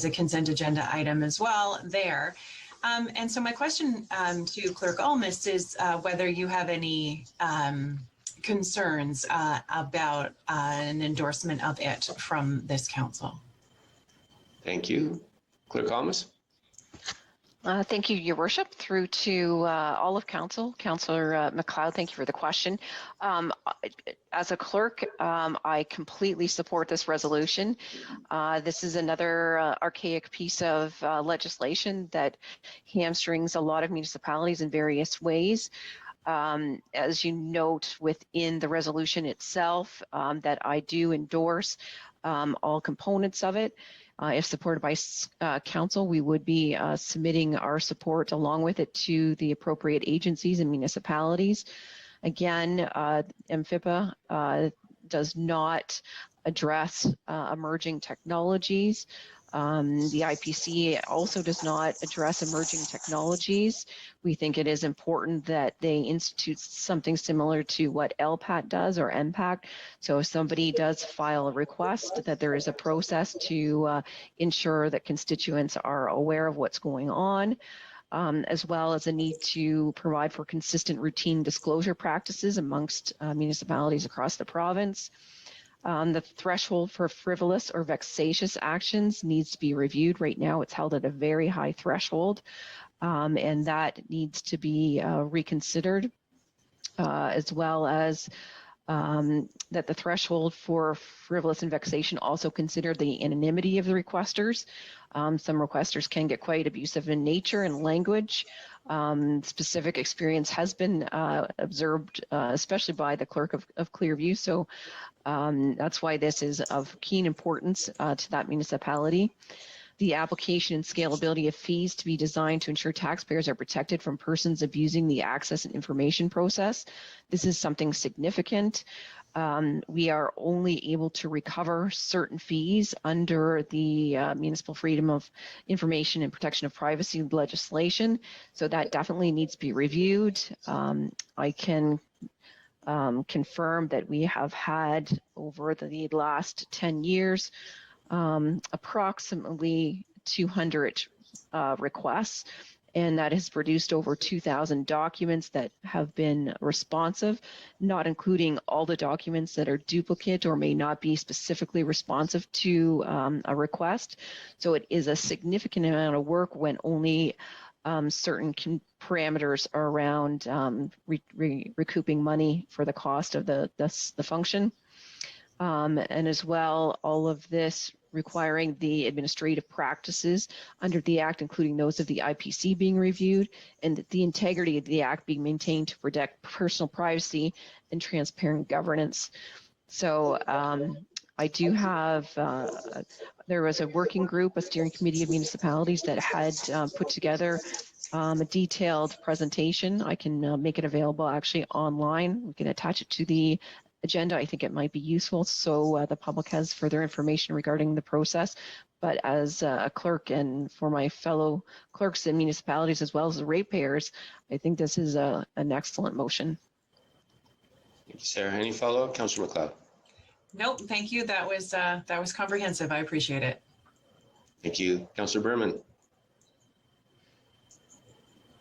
Speaker 7: consent agenda item as well there. And so my question to Clerk Almas is whether you have any concerns about an endorsement of it from this council.
Speaker 1: Thank you. Clerk Almas.
Speaker 13: Thank you, Your Worship. Through to all of Council. Councillor McLeod, thank you for the question. As a clerk, I completely support this resolution. This is another archaic piece of legislation that hamstrings a lot of municipalities in various ways. As you note within the resolution itself, that I do endorse all components of it. If supported by council, we would be submitting our support along with it to the appropriate agencies and municipalities. Again, MFIPA does not address emerging technologies. The IPC also does not address emerging technologies. We think it is important that they institute something similar to what LPAT does or MPACT. So if somebody does file a request, that there is a process to ensure that constituents are aware of what's going on, as well as a need to provide for consistent routine disclosure practices amongst municipalities across the province. The threshold for frivolous or vexatious actions needs to be reviewed. Right now, it's held at a very high threshold, and that needs to be reconsidered, as well as that the threshold for frivolous and vexation also consider the anonymity of the requesters. Some requesters can get quite abusive in nature and language. Specific experience has been observed, especially by the clerk of Clearview. So that's why this is of keen importance to that municipality. The application and scalability of fees to be designed to ensure taxpayers are protected from persons abusing the access and information process. This is something significant. We are only able to recover certain fees under the Municipal Freedom of Information and Protection of Privacy legislation. So that definitely needs to be reviewed. I can confirm that we have had over the last 10 years approximately 200 requests, and that has produced over 2,000 documents that have been responsive, not including all the documents that are duplicate or may not be specifically responsive to a request. So it is a significant amount of work when only certain parameters are around recouping money for the cost of the function. And as well, all of this requiring the administrative practices under the Act, including those of the IPC being reviewed, and the integrity of the Act being maintained to protect personal privacy and transparent governance. So I do have, there was a working group, a steering committee of municipalities that had put together a detailed presentation. I can make it available actually online. We can attach it to the agenda. I think it might be useful so the public has further information regarding the process. But as a clerk and for my fellow clerks in municipalities as well as the ratepayers, I think this is an excellent motion.
Speaker 1: Thank you, Sarah. Any follow-up? Councillor McLeod.
Speaker 7: Nope, thank you. That was comprehensive. I appreciate it.
Speaker 1: Thank you. Councillor Berman.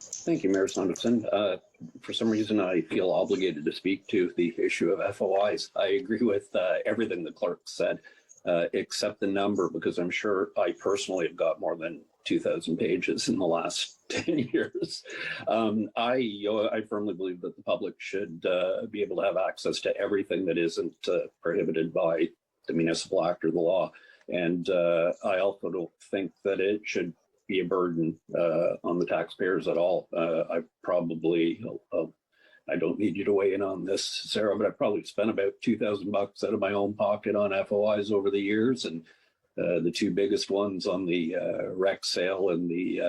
Speaker 8: Thank you, Mayor Saunderson. For some reason, I feel obligated to speak to the issue of FOIs. I agree with everything the clerk said, except the number, because I'm sure I personally have got more than 2,000 pages in the last 10 years. I firmly believe that the public should be able to have access to everything that isn't prohibited by the Municipal Act or the law. And I also don't think that it should be a burden on the taxpayers at all. I probably, I don't need you to weigh in on this, Sarah, but I probably spent about $2,000 out of my own pocket on FOIs over the years. And the two biggest ones on the rec sale and the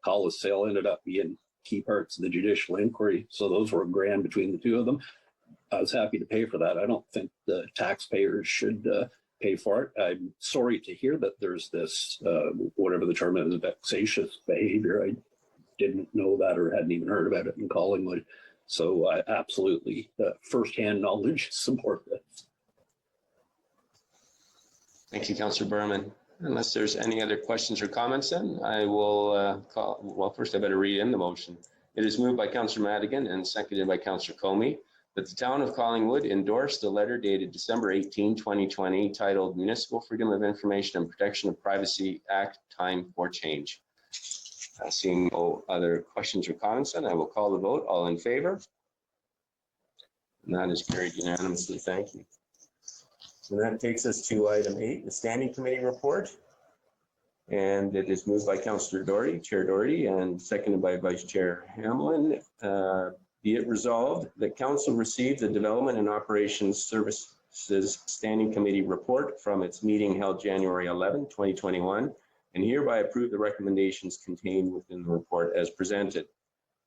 Speaker 8: Collis sale ended up being key parts of the judicial inquiry. So those were $1,000 between the two of them. I was happy to pay for that. I don't think the taxpayers should pay for it. I'm sorry to hear that there's this, whatever the term is, vexatious behavior. I didn't know that or hadn't even heard about it in Collingwood. So I absolutely, firsthand knowledge, support this.
Speaker 1: Thank you, Councillor Berman. Unless there's any other questions or comments, then I will call. Well, first I better read in the motion. It is moved by Councillor Madigan and seconded by Councillor Comey that the Town of Collingwood endorsed the letter dated December 18, 2020, titled Municipal Freedom of Information and Protection of Privacy Act, Time for Change. Seeing no other questions or comments, then I will call the vote. All in favor? And that is carried unanimously. Thank you. So that takes us to item 8, the Standing Committee report. And it is moved by Councillor Doherty, Chair Doherty, and seconded by Vice Chair Hamlin. Be it resolved that Council received the Development and Operations Services Standing Committee report from its meeting held January 11, 2021, and hereby approve the recommendations contained within the report as presented.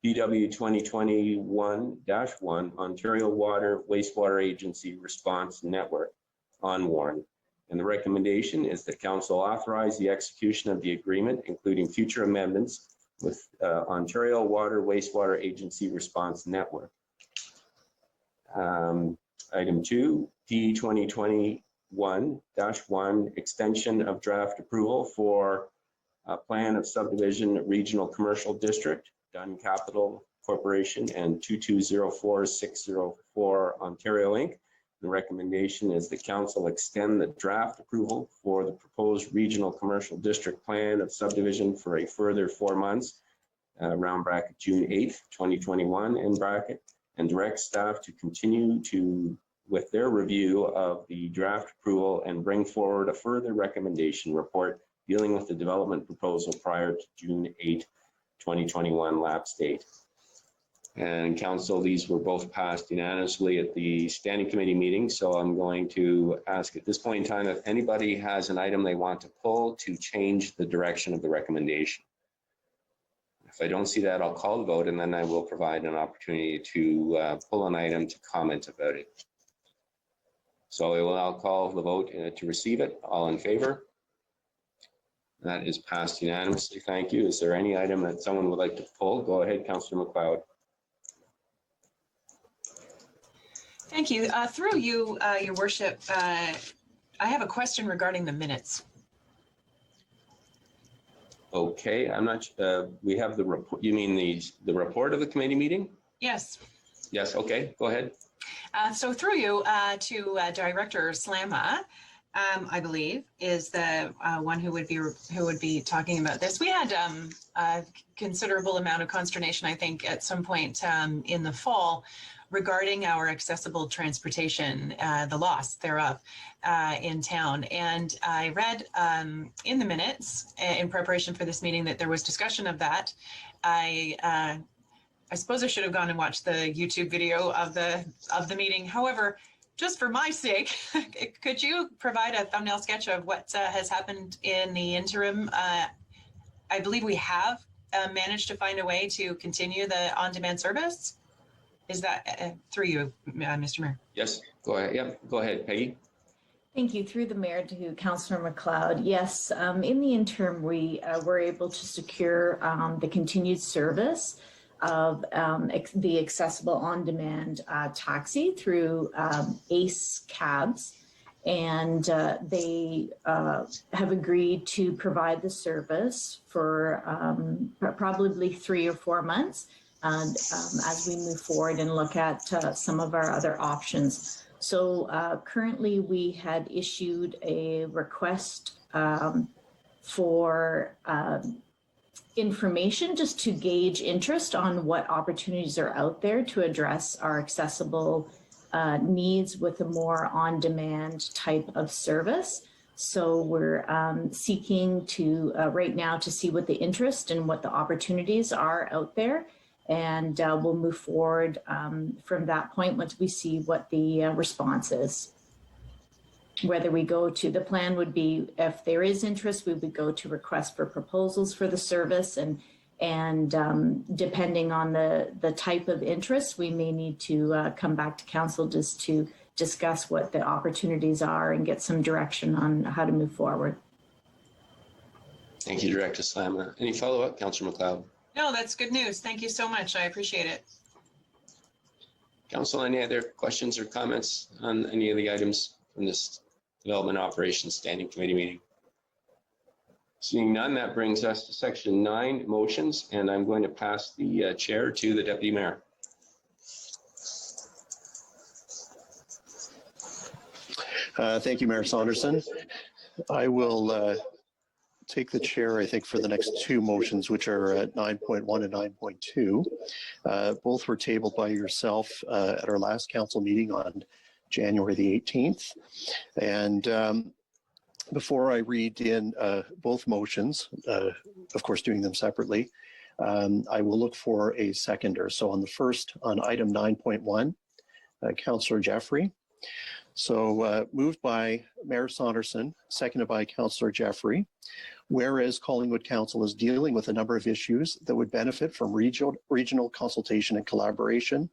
Speaker 1: PW 2021-1 Ontario Water Wastewater Agency Response Network on warrant. And the recommendation is that Council authorize the execution of the agreement, including future amendments with Ontario Water Wastewater Agency Response Network. Item 2, P 2021-1 extension of draft approval for a plan of subdivision regional commercial district, Dunn Capital Corporation and 2204604 Ontario Inc. The recommendation is the Council extend the draft approval for the proposed regional commercial district plan of subdivision for a further 4 months, round bracket June 8th, 2021, end bracket, and direct staff to continue with their review of the draft approval and bring forward a further recommendation report dealing with the development proposal prior to June 8, 2021 lapse date. And Council, these were both passed unanimously at the Standing Committee meeting. So I'm going to ask at this point in time if anybody has an item they want to pull to change the direction of the recommendation. If I don't see that, I'll call the vote, and then I will provide an opportunity to pull an item to comment about it. So I'll call the vote to receive it. All in favor? That is passed unanimously. Thank you. Is there any item that someone would like to pull? Go ahead, Councillor McLeod.
Speaker 7: Thank you. Through you, Your Worship, I have a question regarding the minutes.
Speaker 1: Okay, I'm not, we have the report, you mean the report of the committee meeting?
Speaker 7: Yes.
Speaker 1: Yes, okay, go ahead.
Speaker 7: So through you to Director Slama, I believe, is the one who would be talking about this. We had a considerable amount of consternation, I think, at some point in the fall regarding our accessible transportation, the loss thereof in town. And I read in the minutes in preparation for this meeting that there was discussion of that. I suppose I should have gone and watched the YouTube video of the meeting. However, just for my sake, could you provide a thumbnail sketch of what has happened in the interim? I believe we have managed to find a way to continue the on-demand service. Is that through you, Mr. Mayor?
Speaker 1: Yes, go ahead. Yep, go ahead, Peggy.
Speaker 9: Thank you. Through the mayor to Councillor McLeod. Yes, in the interim, we were able to secure the continued service of the accessible on-demand taxi through ACE Cabs. And they have agreed to provide the service for probably 3 or 4 months. And as we move forward and look at some of our other options. So currently we had issued a request for information just to gauge interest on what opportunities are out there to address our accessible needs with a more on-demand type of service. So we're seeking to right now to see what the interest and what the opportunities are out there. And we'll move forward from that point once we see what the response is. Whether we go to, the plan would be, if there is interest, we would go to request for proposals for the service, and depending on the type of interest, we may need to come back to council just to discuss what the opportunities are and get some direction on how to move forward.
Speaker 1: Thank you, Director Slama. Any follow-up, Councillor McLeod?
Speaker 7: No, that's good news. Thank you so much. I appreciate it.
Speaker 1: Council, any other questions or comments on any of the items from this Development Operations Standing Committee meeting? Seeing none, that brings us to section 9, motions, and I'm going to pass the chair to the Deputy Mayor.
Speaker 10: Thank you, Mayor Saunderson. I will take the chair, I think, for the next two motions, which are at 9.1 and 9.2. Both were tabled by yourself at our last council meeting on January the 18th. And before I read in both motions, of course, doing them separately, I will look for a seconder. So on the first, on item 9.1, Councillor Jeffrey. So moved by Mayor Saunderson, seconded by Councillor Jeffrey. Whereas Collingwood Council is dealing with a number of issues that would benefit from regional consultation and collaboration,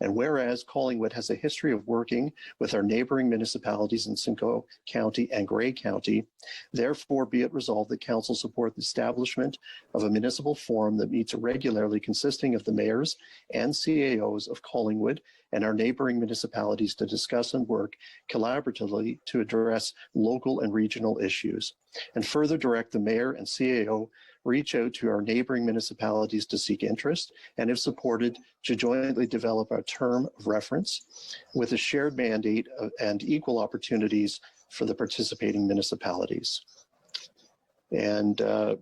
Speaker 10: and whereas Collingwood has a history of working with our neighboring municipalities in Simcoe County and Grey County, therefore be it resolved that Council support the establishment of a municipal forum that meets regularly, consisting of the mayors and CAOs of Collingwood and our neighboring municipalities to discuss and work collaboratively to address local and regional issues, and further direct the mayor and CAO reach out to our neighboring municipalities to seek interest, and if supported, to jointly develop a term of reference with a shared mandate and equal opportunities for the participating municipalities. And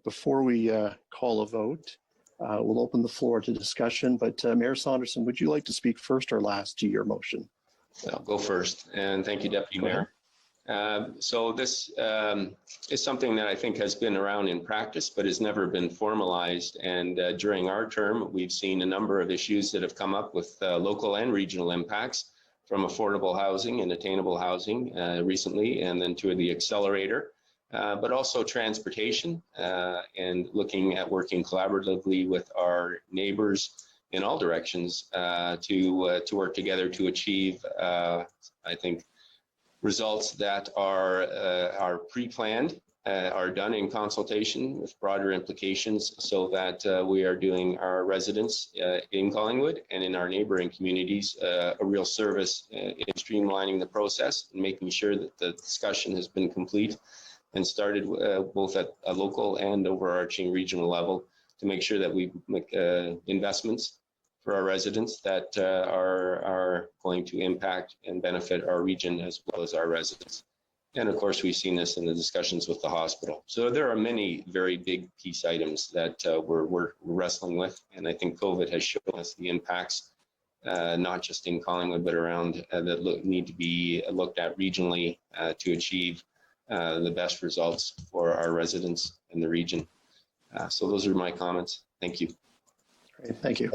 Speaker 10: before we call a vote, we'll open the floor to discussion, but Mayor Saunderson, would you like to speak first or last to your motion?
Speaker 1: I'll go first, and thank you, Deputy Mayor. So this is something that I think has been around in practice, but has never been formalized. And during our term, we've seen a number of issues that have come up with local and regional impacts, from affordable housing and attainable housing recently, and then to the accelerator, but also transportation and looking at working collaboratively with our neighbors in all directions to work together to achieve, I think, results that are pre-planned, are done in consultation with broader implications, so that we are doing our residents in Collingwood and in our neighboring communities a real service in streamlining the process and making sure that the discussion has been complete and started both at a local and overarching regional level to make sure that we make investments for our residents that are going to impact and benefit our region as well as our residents. And of course, we've seen this in the discussions with the hospital. So there are many very big piece items that we're wrestling with. And I think COVID has shown us the impacts, not just in Collingwood, but around that need to be looked at regionally to achieve the best results for our residents in the region. So those are my comments. Thank you.
Speaker 10: Great, thank you.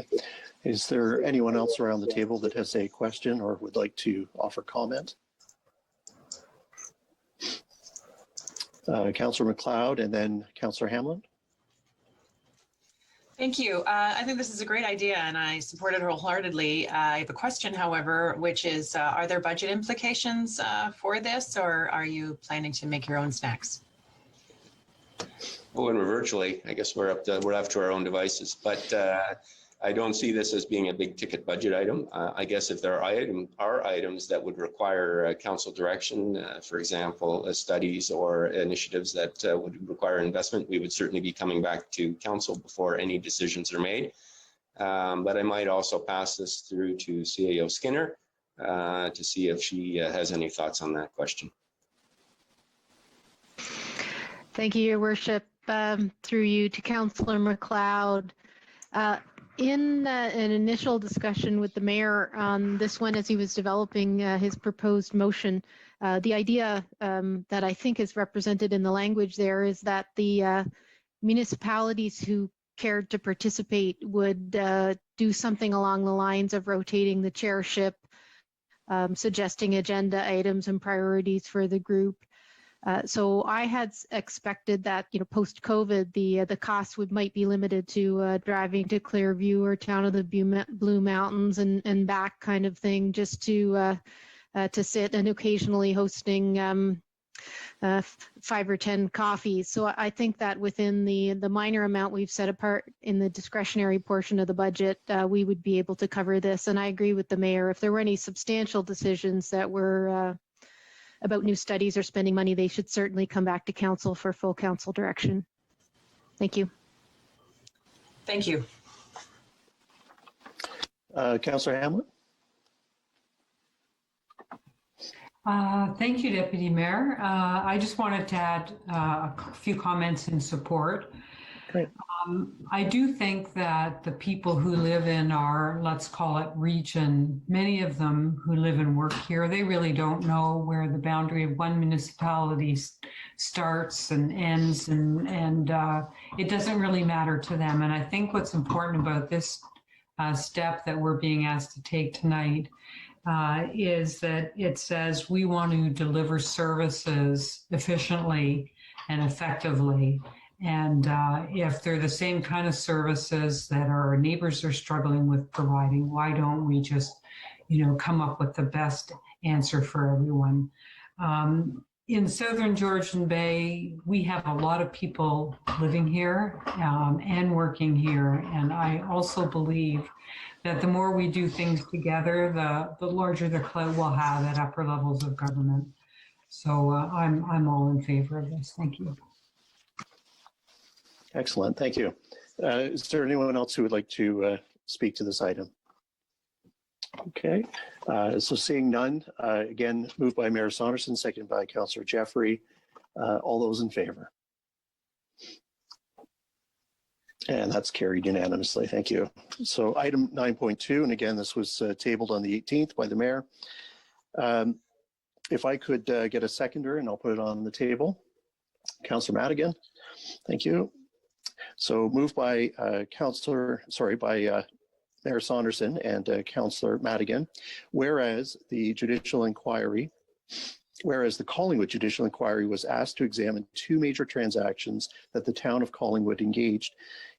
Speaker 10: Is there anyone else around the table that has a question or would like to offer comment? Councillor McLeod and then Councillor Hamlin.
Speaker 7: Thank you. I think this is a great idea and I support it wholeheartedly. I have a question, however, which is, are there budget implications for this, or are you planning to make your own snacks?
Speaker 1: Oh, and we're virtually, I guess we're left to our own devices, but I don't see this as being a big ticket budget item. I guess if there are items that would require council direction, for example, studies or initiatives that would require investment, we would certainly be coming back to council before any decisions are made. But I might also pass this through to CAO Skinner to see if she has any thoughts on that question.
Speaker 11: Thank you, Your Worship. Through you to Councillor McLeod. In an initial discussion with the mayor on this one as he was developing his proposed motion, the idea that I think is represented in the language there is that the municipalities who cared to participate would do something along the lines of rotating the chairship, suggesting agenda items and priorities for the group. So I had expected that, post-COVID, the cost might be limited to driving to Clearview or Town of the Blue Mountains and back kind of thing, just to sit, and occasionally hosting 5 or 10 coffees. So I think that within the minor amount we've set apart in the discretionary portion of the budget, we would be able to cover this. And I agree with the mayor. If there were any substantial decisions that were about new studies or spending money, they should certainly come back to council for full council direction. Thank you.
Speaker 7: Thank you.
Speaker 10: Councillor Hamlin.
Speaker 14: Thank you, Deputy Mayor. I just wanted to add a few comments in support.
Speaker 10: Great.
Speaker 14: I do think that the people who live in our, let's call it region, many of them who live and work here, they really don't know where the boundary of one municipality starts and ends, and it doesn't really matter to them. And I think what's important about this step that we're being asked to take tonight is that it says we want to deliver services efficiently and effectively. And if they're the same kind of services that our neighbors are struggling with providing, why don't we just, come up with the best answer for everyone? In Southern Georgian Bay, we have a lot of people living here and working here. And I also believe that the more we do things together, the larger the clout we'll have at upper levels of government. So I'm all in favor of this. Thank you.
Speaker 10: Excellent. Thank you. Is there anyone else who would like to speak to this item? Okay. So seeing none, again, moved by Mayor Saunderson, seconded by Councillor Jeffrey. All those in favor? And that's carried unanimously. Thank you. So item 9.2, and again, this was tabled on the 18th by the mayor. If I could get a seconder, and I'll put it on the table. Councillor Madigan. Thank you. So moved by Mayor Saunderson and Councillor Madigan, whereas the Collingwood Judicial Inquiry was asked to examine two major transactions that the town of Collingwood engaged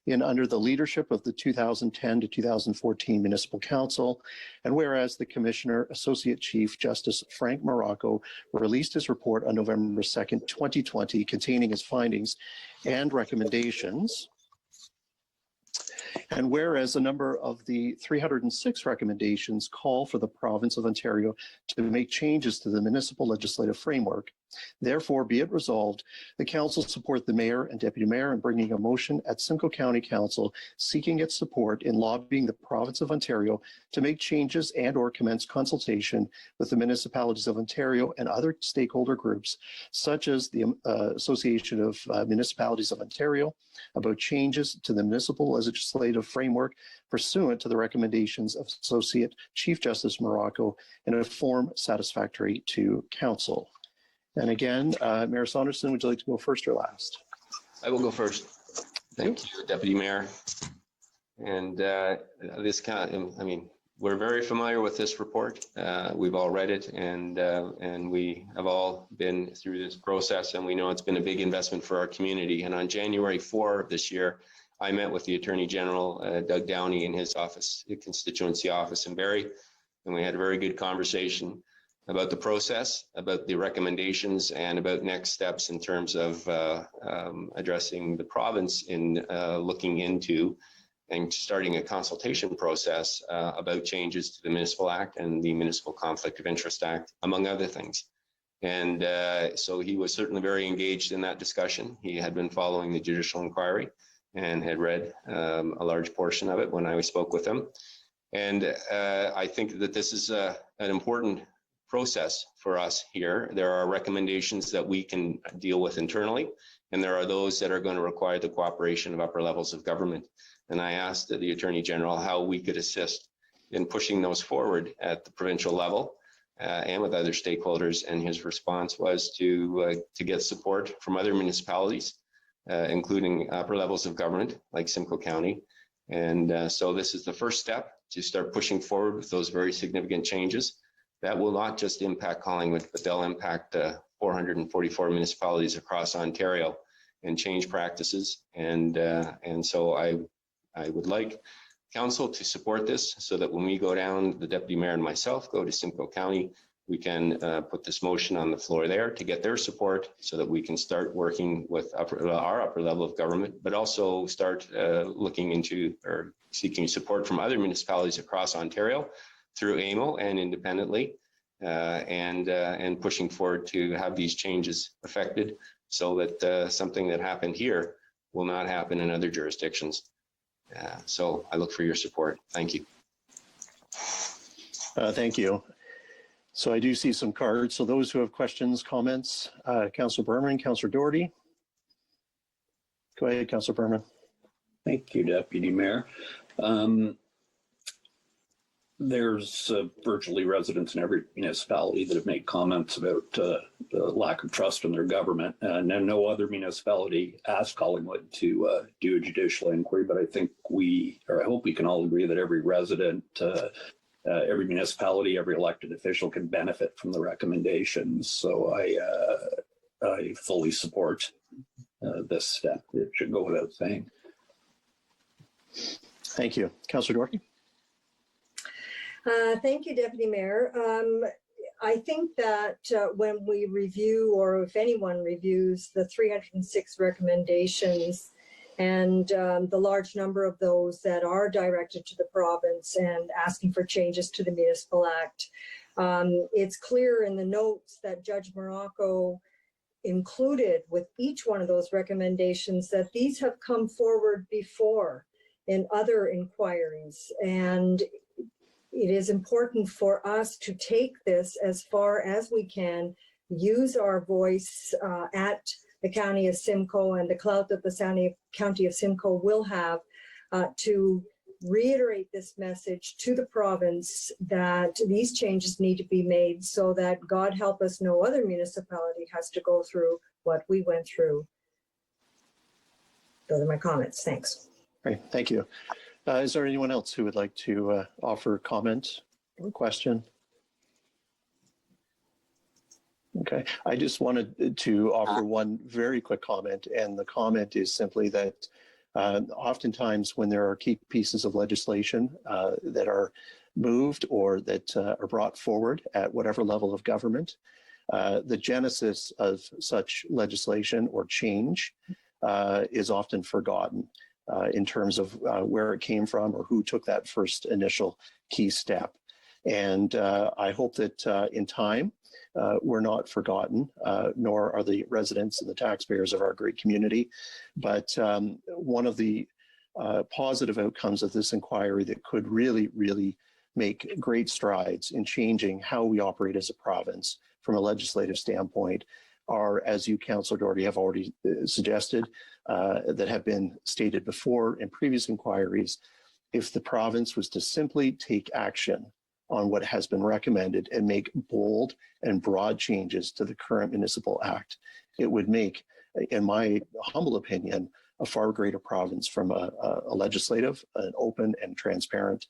Speaker 10: in under the leadership of the 2010 to 2014 Municipal Council, and whereas the Commissioner, Associate Chief Justice Frank Morocco, released his report on November 2nd, 2020, containing his findings and recommendations. And whereas a number of the 306 recommendations call for the province of Ontario to make changes to the municipal legislative framework, therefore be it resolved, the council support the mayor and deputy mayor in bringing a motion at Simcoe County Council seeking its support in lobbying the province of Ontario to make changes and or commence consultation with the municipalities of Ontario and other stakeholder groups, such as the Association of Municipalities of Ontario, about changes to the municipal legislative framework pursuant to the recommendations of Associate Chief Justice Morocco in a form satisfactory to council. And again, Mayor Saunderson, would you like to go first or last?
Speaker 1: I will go first. Thank you, Deputy Mayor. And we're very familiar with this report. We've all read it, and we have all been through this process, and we know it's been a big investment for our community. And on January 4 of this year, I met with the Attorney General, Doug Downey, in his office, the constituency office in Barrie, and we had a very good conversation about the process, about the recommendations, and about next steps in terms of addressing the province in looking into and starting a consultation process about changes to the Municipal Act and the Municipal Conflict of Interest Act, among other things. And so he was certainly very engaged in that discussion. He had been following the judicial inquiry and had read a large portion of it when I spoke with him. And I think that this is an important process for us here. There are recommendations that we can deal with internally, and there are those that are going to require the cooperation of upper levels of government. And I asked the Attorney General how we could assist in pushing those forward at the provincial level and with other stakeholders. And his response was to get support from other municipalities, including upper levels of government like Simcoe County. And so this is the first step to start pushing forward with those very significant changes that will not just impact Collingwood, but they'll impact 444 municipalities across Ontario and change practices. And so I would like council to support this so that when we go down, the deputy mayor and myself go to Simcoe County, we can put this motion on the floor there to get their support so that we can start working with our upper level of government, but also start looking into or seeking support from other municipalities across Ontario through AMO and independently, and pushing forward to have these changes affected so that something that happened here will not happen in other jurisdictions. So I look for your support. Thank you.
Speaker 10: Thank you. So I do see some cards. So those who have questions, comments, Councillor Berman, Councillor Doherty. Go ahead, Councillor Berman.
Speaker 8: Thank you, Deputy Mayor. There's virtually residents in every municipality that have made comments about the lack of trust in their government. And no other municipality asked Collingwood to do a judicial inquiry, but I think I hope we can all agree that every resident, every municipality, every elected official can benefit from the recommendations. So I fully support this step. It should go without saying.
Speaker 10: Thank you. Councillor Doherty.
Speaker 3: Thank you, Deputy Mayor. I think that when we review, or if anyone reviews, the 306 recommendations and the large number of those that are directed to the province and asking for changes to the Municipal Act, it's clear in the notes that Judge Morocco included with each one of those recommendations that these have come forward before in other inquiries. And it is important for us to take this as far as we can, use our voice at the County of Simcoe and the clout that the County of Simcoe will have to reiterate this message to the province that these changes need to be made so that, God help us, no other municipality has to go through what we went through. Those are my comments. Thanks.
Speaker 10: Great, thank you. Is there anyone else who would like to offer comment or question? Okay, I just wanted to offer one very quick comment, and the comment is simply that oftentimes when there are key pieces of legislation that are moved or that are brought forward at whatever level of government, the genesis of such legislation or change is often forgotten. In terms of where it came from or who took that first initial key step. And I hope that in time, we're not forgotten, nor are the residents and the taxpayers of our great community. But one of the positive outcomes of this inquiry that could really, really make great strides in changing how we operate as a province from a legislative standpoint are, as you, Councillor Doherty, have already suggested, that have been stated before in previous inquiries. If the province was to simply take action on what has been recommended and make bold and broad changes to the current Municipal Act, it would make, in my humble opinion, a far greater province from a legislative, an open and transparent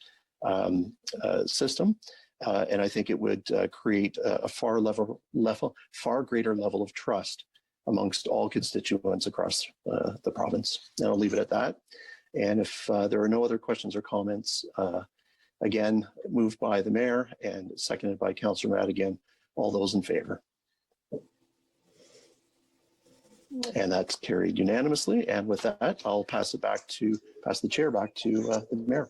Speaker 10: system. And I think it would create a far greater level of trust amongst all constituents across the province. And I'll leave it at that. And if there are no other questions or comments, again, moved by the Mayor and seconded by Councillor Madigan, all those in favor. And that's carried unanimously. And with that, I'll pass the chair back to the Mayor.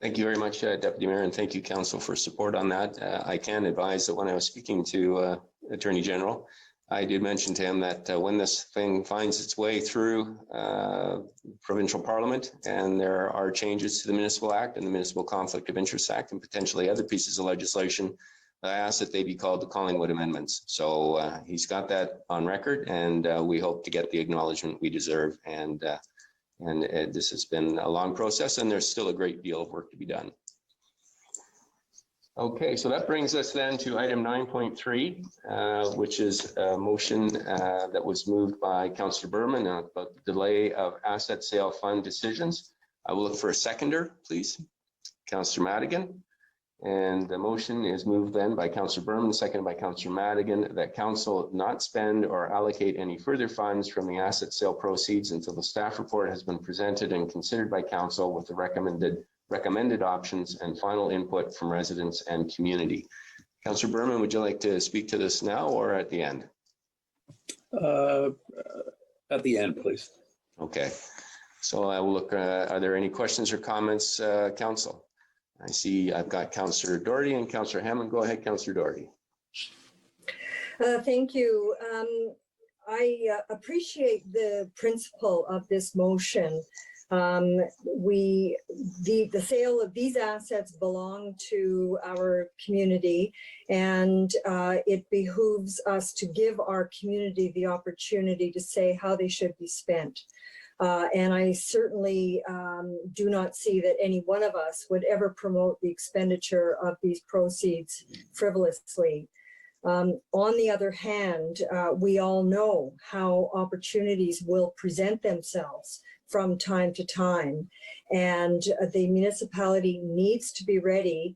Speaker 1: Thank you very much, Deputy Mayor, and thank you, Council, for support on that. I can advise that when I was speaking to Attorney General, I did mention to him that when this thing finds its way through provincial parliament and there are changes to the Municipal Act and the Municipal Conflict of Interest Act and potentially other pieces of legislation, I asked that they be called the Collingwood Amendments. So he's got that on record, and we hope to get the acknowledgement we deserve. And this has been a long process, and there's still a great deal of work to be done. Okay, so that brings us then to item 9.3, which is a motion that was moved by Councillor Berman about the delay of asset sale fund decisions. I will look for a seconder, please. Councillor Madigan. And the motion is moved then by Councillor Berman, seconded by Councillor Madigan, that Council not spend or allocate any further funds from the asset sale proceeds until the staff report has been presented and considered by Council with the recommended options and final input from residents and community. Councillor Berman, would you like to speak to this now or at the end?
Speaker 8: At the end, please.
Speaker 1: Okay. So I will look, are there any questions or comments, Council? I see I've got Councillor Doherty and Councillor Hammond. Go ahead, Councillor Doherty.
Speaker 3: Thank you. I appreciate the principle of this motion.
Speaker 23: The sale of these assets belong to our community, and it behooves us to give our community the opportunity to say how they should be spent. And I certainly do not see that any one of us would ever promote the expenditure of these proceeds frivolously. On the other hand, we all know how opportunities will present themselves from time to time, and the municipality needs to be ready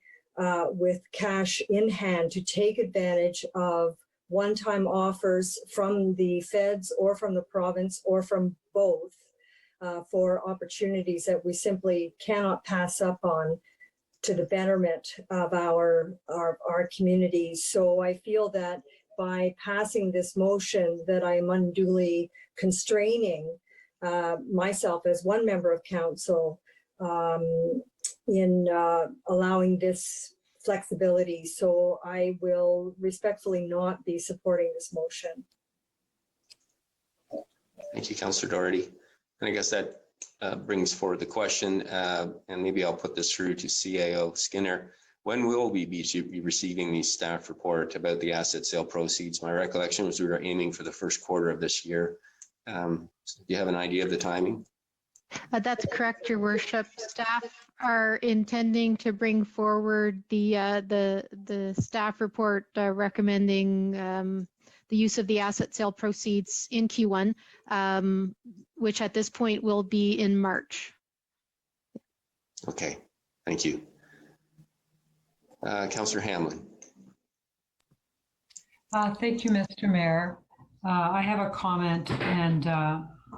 Speaker 23: with cash in hand to take advantage of one-time offers from the feds or from the province or from both for opportunities that we simply cannot pass up on to the betterment of our communities. So I feel that by passing this motion that I am unduly constraining myself as one member of council in allowing this flexibility. So I will respectfully not be supporting this motion.
Speaker 1: Thank you, Councillor Doherty. And I guess that brings forward the question, and maybe I'll put this through to CAO Skinner. When will we be receiving the staff report about the asset sale proceeds? My recollection was we were aiming for the first quarter of this year. Do you have an idea of the timing?
Speaker 11: That's correct, Your Worship. Staff are intending to bring forward the staff report recommending the use of the asset sale proceeds in Q1, which at this point will be in March.
Speaker 1: Okay, thank you. Councillor Hamlin.
Speaker 14: Thank you, Mr. Mayor. I have a comment, and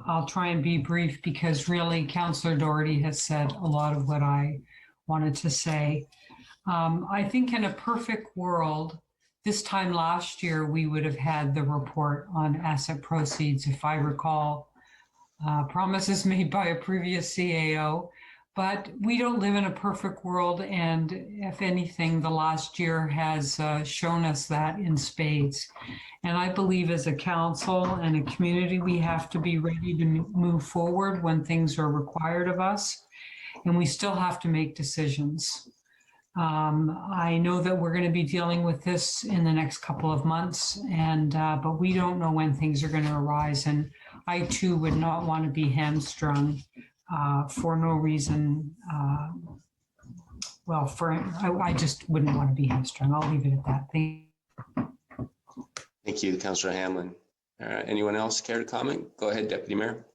Speaker 14: I'll try and be brief because really Councillor Doherty has said a lot of what I wanted to say. I think in a perfect world, this time last year, we would have had the report on asset proceeds, if I recall, promises made by a previous CAO. But we don't live in a perfect world, and if anything, the last year has shown us that in spades. And I believe as a council and a community, we have to be ready to move forward when things are required of us, and we still have to make decisions. I know that we're going to be dealing with this in the next couple of months, and but we don't know when things are going to arise, and I too would not want to be hamstrung for no reason. I just wouldn't want to be hamstrung. I'll leave it at that.
Speaker 1: Thank you, Councillor Hamlin. Anyone else care to comment? Go ahead, Deputy Mayor.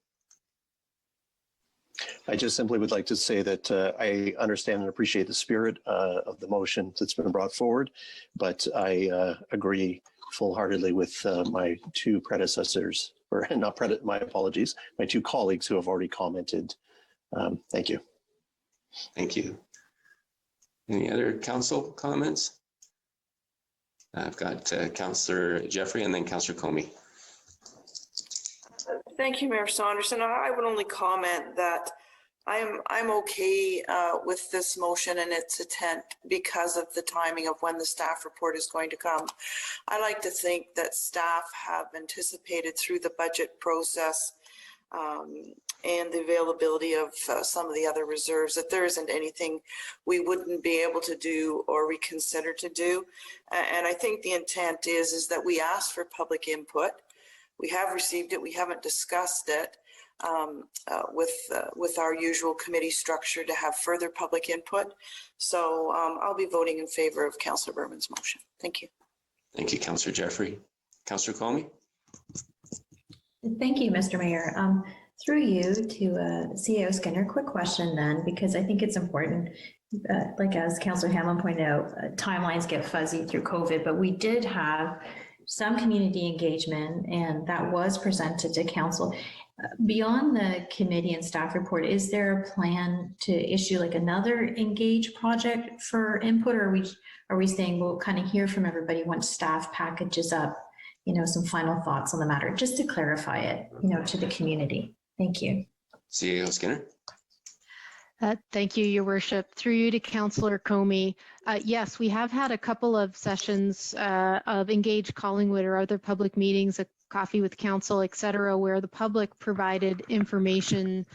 Speaker 10: I just simply would like to say that I understand and appreciate the spirit of the motion that's been brought forward, but I agree full-heartedly with my two predecessors, or not my apologies, my two colleagues who have already commented. Thank you.
Speaker 1: Thank you. Any other council comments? I've got Councillor Jeffrey and then Councillor Comey.
Speaker 15: Thank you, Mayor Saunderson. I would only comment that I'm okay with this motion and its intent because of the timing of when the staff report is going to come. I like to think that staff have anticipated through the budget process and the availability of some of the other reserves that there isn't anything we wouldn't be able to do or reconsider to do. And I think the intent is that we ask for public input. We have received it. We haven't discussed it with our usual committee structure to have further public input. So I'll be voting in favor of Councillor Berman's motion. Thank you.
Speaker 1: Thank you, Councillor Jeffrey. Councillor Comey.
Speaker 16: Thank you, Mr. Mayor. Through you to CEO Skinner, quick question then, because I think it's important. Like as Councillor Hamlin pointed out, timelines get fuzzy through COVID, but we did have some community engagement and that was presented to council. Beyond the committee and staff report, is there a plan to issue like another engage project for input, or are we saying we'll kind of hear from everybody once staff packages up, some final thoughts on the matter, just to clarify it, to the community? Thank you.
Speaker 1: CEO Skinner.
Speaker 11: Thank you, Your Worship. Through you to Councillor Comey. Yes, we have had a couple of sessions of Engage Collingwood or other public meetings, a coffee with council, etc., where the public provided information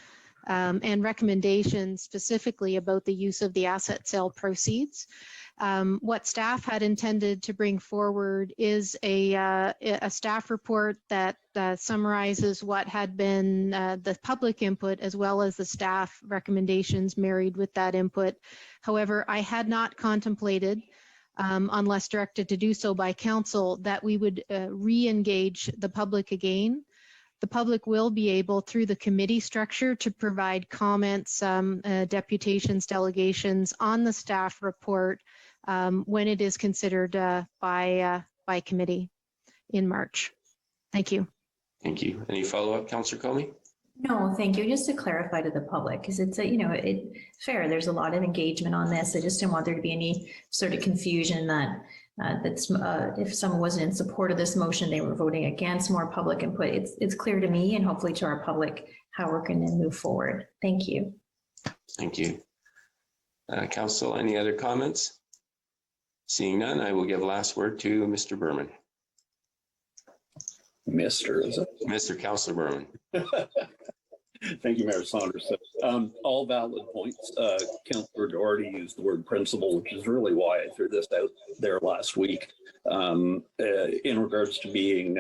Speaker 11: and recommendations specifically about the use of the asset sale proceeds. What staff had intended to bring forward is a staff report that summarizes what had been the public input as well as the staff recommendations married with that input. However, I had not contemplated, unless directed to do so by council, that we would re-engage the public again. The public will be able, through the committee structure, to provide comments, deputations, delegations on the staff report when it is considered by committee in March. Thank you.
Speaker 1: Thank you. Any follow-up, Councillor Comey?
Speaker 16: No, thank you. Just to clarify to the public, because it's fair. There's a lot of engagement on this. I just didn't want there to be any sort of confusion that if someone wasn't in support of this motion, they were voting against more public input. It's clear to me and hopefully to our public how we're going to move forward. Thank you. Thank you.
Speaker 1: Council, any other comments? Seeing none, I will give last word to Mr. Berman.
Speaker 8: Mr. Is it?
Speaker 1: Mr. Councillor Berman.
Speaker 8: Thank you, Mayor Saunders. All valid points. Councillor Doherty used the word principle, which is really why I threw this out there last week. In regards to being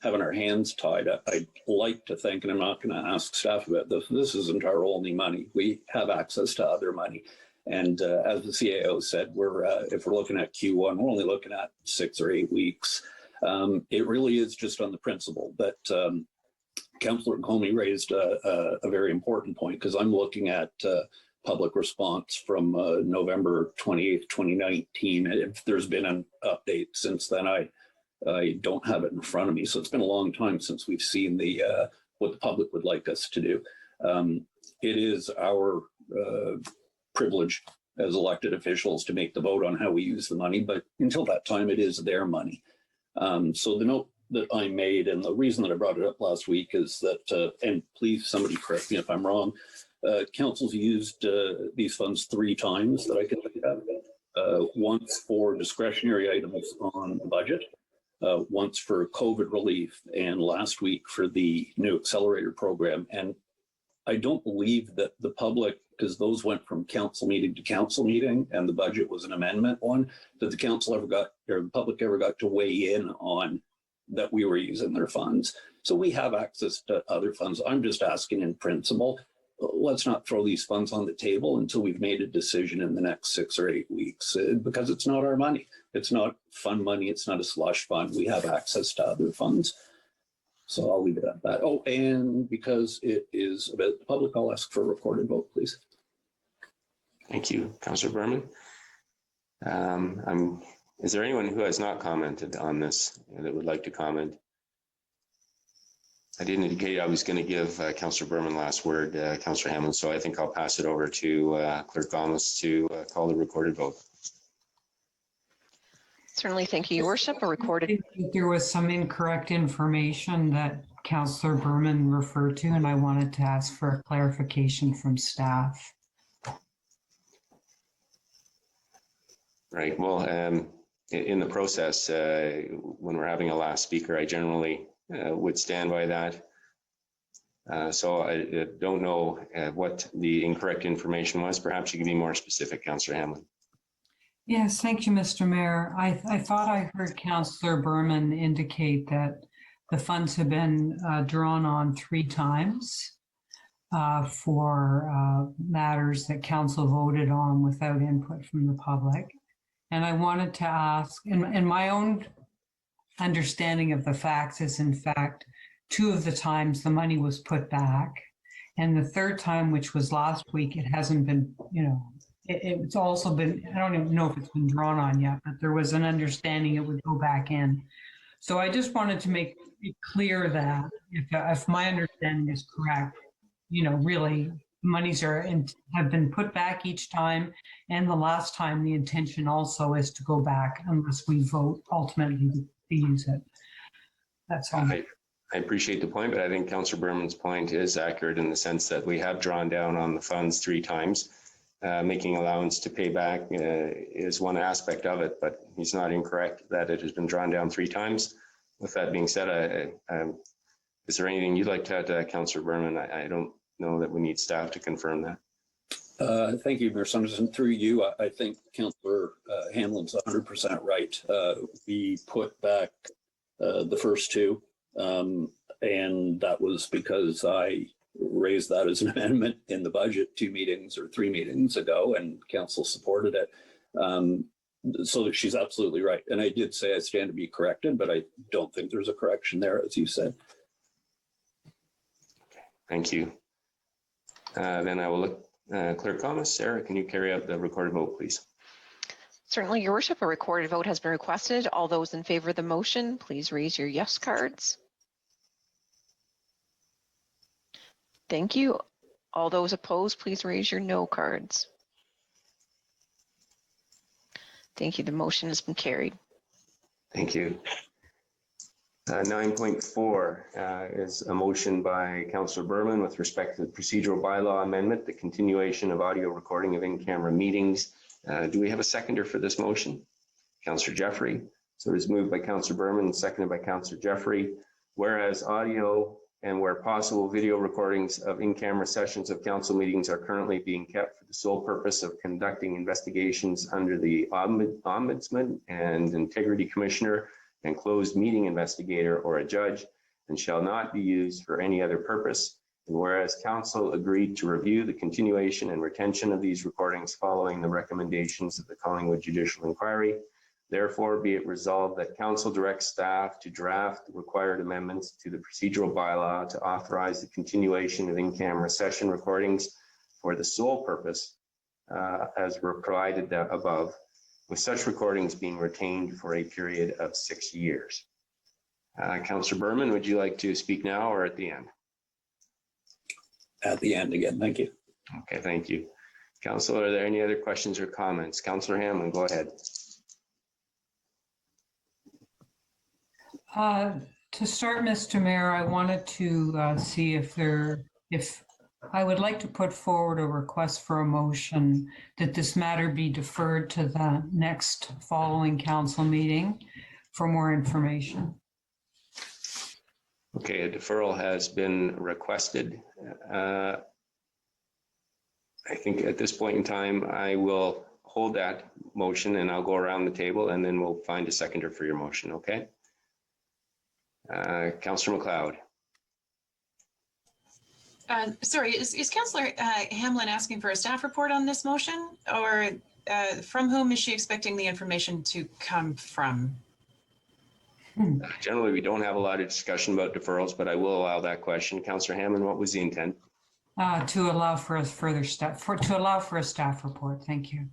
Speaker 8: having our hands tied, I'd like to think, and I'm not going to ask staff about this, this isn't our only money. We have access to other money. And as the CAO said, if we're looking at Q1, we're only looking at 6 or 8 weeks. It really is just on the principle, but Councillor Comey raised a very important point, because I'm looking at public response from November 28th, 2019. If there's been an update since then, I don't have it in front of me. So it's been a long time since we've seen what the public would like us to do. It is our privilege as elected officials to make the vote on how we use the money, but until that time, it is their money. So the note that I made, and the reason that I brought it up last week is that, and please somebody correct me if I'm wrong, council's used these funds 3 times that I can think of. Once for discretionary items on the budget, once for COVID relief, and last week for the new accelerator program. And I don't believe that the public, because those went from council meeting to council meeting, and the budget was an amendment one, that the council ever got, or the public ever got to weigh in on that we were using their funds. So we have access to other funds. I'm just asking in principle, let's not throw these funds on the table until we've made a decision in the next 6 or 8 weeks, because it's not our money. It's not fund money. It's not a slush fund. We have access to other funds. So I'll leave it at that. Oh, and because it is about the public, I'll ask for a recorded vote, please.
Speaker 1: Thank you, Councillor Berman. Is there anyone who has not commented on this that would like to comment? I did indicate I was going to give Councillor Berman last word, Councillor Hammond, so I think I'll pass it over to Clerk Gomes to call the recorded vote.
Speaker 13: Certainly, thank you, Your Worship. A recorded.
Speaker 14: There was some incorrect information that Councillor Berman referred to, and I wanted to ask for a clarification from staff.
Speaker 1: Right. Well, in the process, when we're having a last speaker, I generally would stand by that. So I don't know what the incorrect information was. Perhaps you can be more specific, Councillor Hamlin.
Speaker 14: Yes, thank you, Mr. Mayor. I thought I heard Councillor Berman indicate that the funds have been drawn on 3 times for matters that council voted on without input from the public. And I wanted to ask, and my own understanding of the facts is, in fact, 2 of the times the money was put back. And the 3rd time, which was last week, it hasn't been, it's also been, I don't even know if it's been drawn on yet, but there was an understanding it would go back in. So I just wanted to make it clear that if my understanding is correct, really monies have been put back each time, and the last time the intention also is to go back unless we vote ultimately to use it. That's all.
Speaker 1: I appreciate the point, but I think Councillor Berman's point is accurate in the sense that we have drawn down on the funds 3 times. Making allowance to pay back is one aspect of it, but he's not incorrect that it has been drawn down 3 times. With that being said, is there anything you'd like to add to that, Councillor Berman? I don't know that we need staff to confirm that.
Speaker 8: Thank you, Mayor Saunderson. Through you, I think Councillor Hamlin's 100% right. We put back the first two, and that was because I raised that as an amendment in the budget 2 meetings or 3 meetings ago, and council supported it. So she's absolutely right. And I did say I stand to be corrected, but I don't think there's a correction there, as you said.
Speaker 1: Okay, thank you. Then I will look. Clerk Thomas, Sarah, can you carry out the recorded vote, please?
Speaker 13: Certainly, Your Worship. A recorded vote has been requested. All those in favor of the motion, please raise your yes cards. Thank you. All those opposed, please raise your no cards. Thank you. The motion has been carried.
Speaker 1: Thank you. 9.4 is a motion by Councillor Berman with respect to the procedural bylaw amendment, the continuation of audio recording of in-camera meetings. Do we have a seconder for this motion? Councillor Jeffrey. So it is moved by Councillor Berman and seconded by Councillor Jeffrey. Whereas audio and where possible video recordings of in-camera sessions of council meetings are currently being kept for the sole purpose of conducting investigations under the Ombudsman and Integrity Commissioner and closed meeting investigator or a judge, and shall not be used for any other purpose. And whereas council agreed to review the continuation and retention of these recordings following the recommendations of the Collingwood Judicial Inquiry, therefore be it resolved that council directs staff to draft the required amendments to the procedural bylaw to authorize the continuation of in-camera session recordings for the sole purpose as were provided above, with such recordings being retained for a period of 6 years. Councillor Berman, would you like to speak now or at the end?
Speaker 8: At the end again, thank you.
Speaker 1: Okay, thank you. Councillor, are there any other questions or comments? Councillor Hamlin, go ahead.
Speaker 14: To start, Mr. Mayor, I wanted to see if I would like to put forward a request for a motion that this matter be deferred to the next following council meeting for more information.
Speaker 1: Okay, a deferral has been requested. I think at this point in time, I will hold that motion and I'll go around the table and then we'll find a seconder for your motion, okay? Councillor McLeod.
Speaker 7: Sorry, is Councillor Hamlin asking for a staff report on this motion, or from whom is she expecting the information to come from?
Speaker 1: Generally, we don't have a lot of discussion about deferrals, but I will allow that question. Councillor Hammond, what was the intent?
Speaker 14: To allow for a further step, to allow for a staff report. Thank you.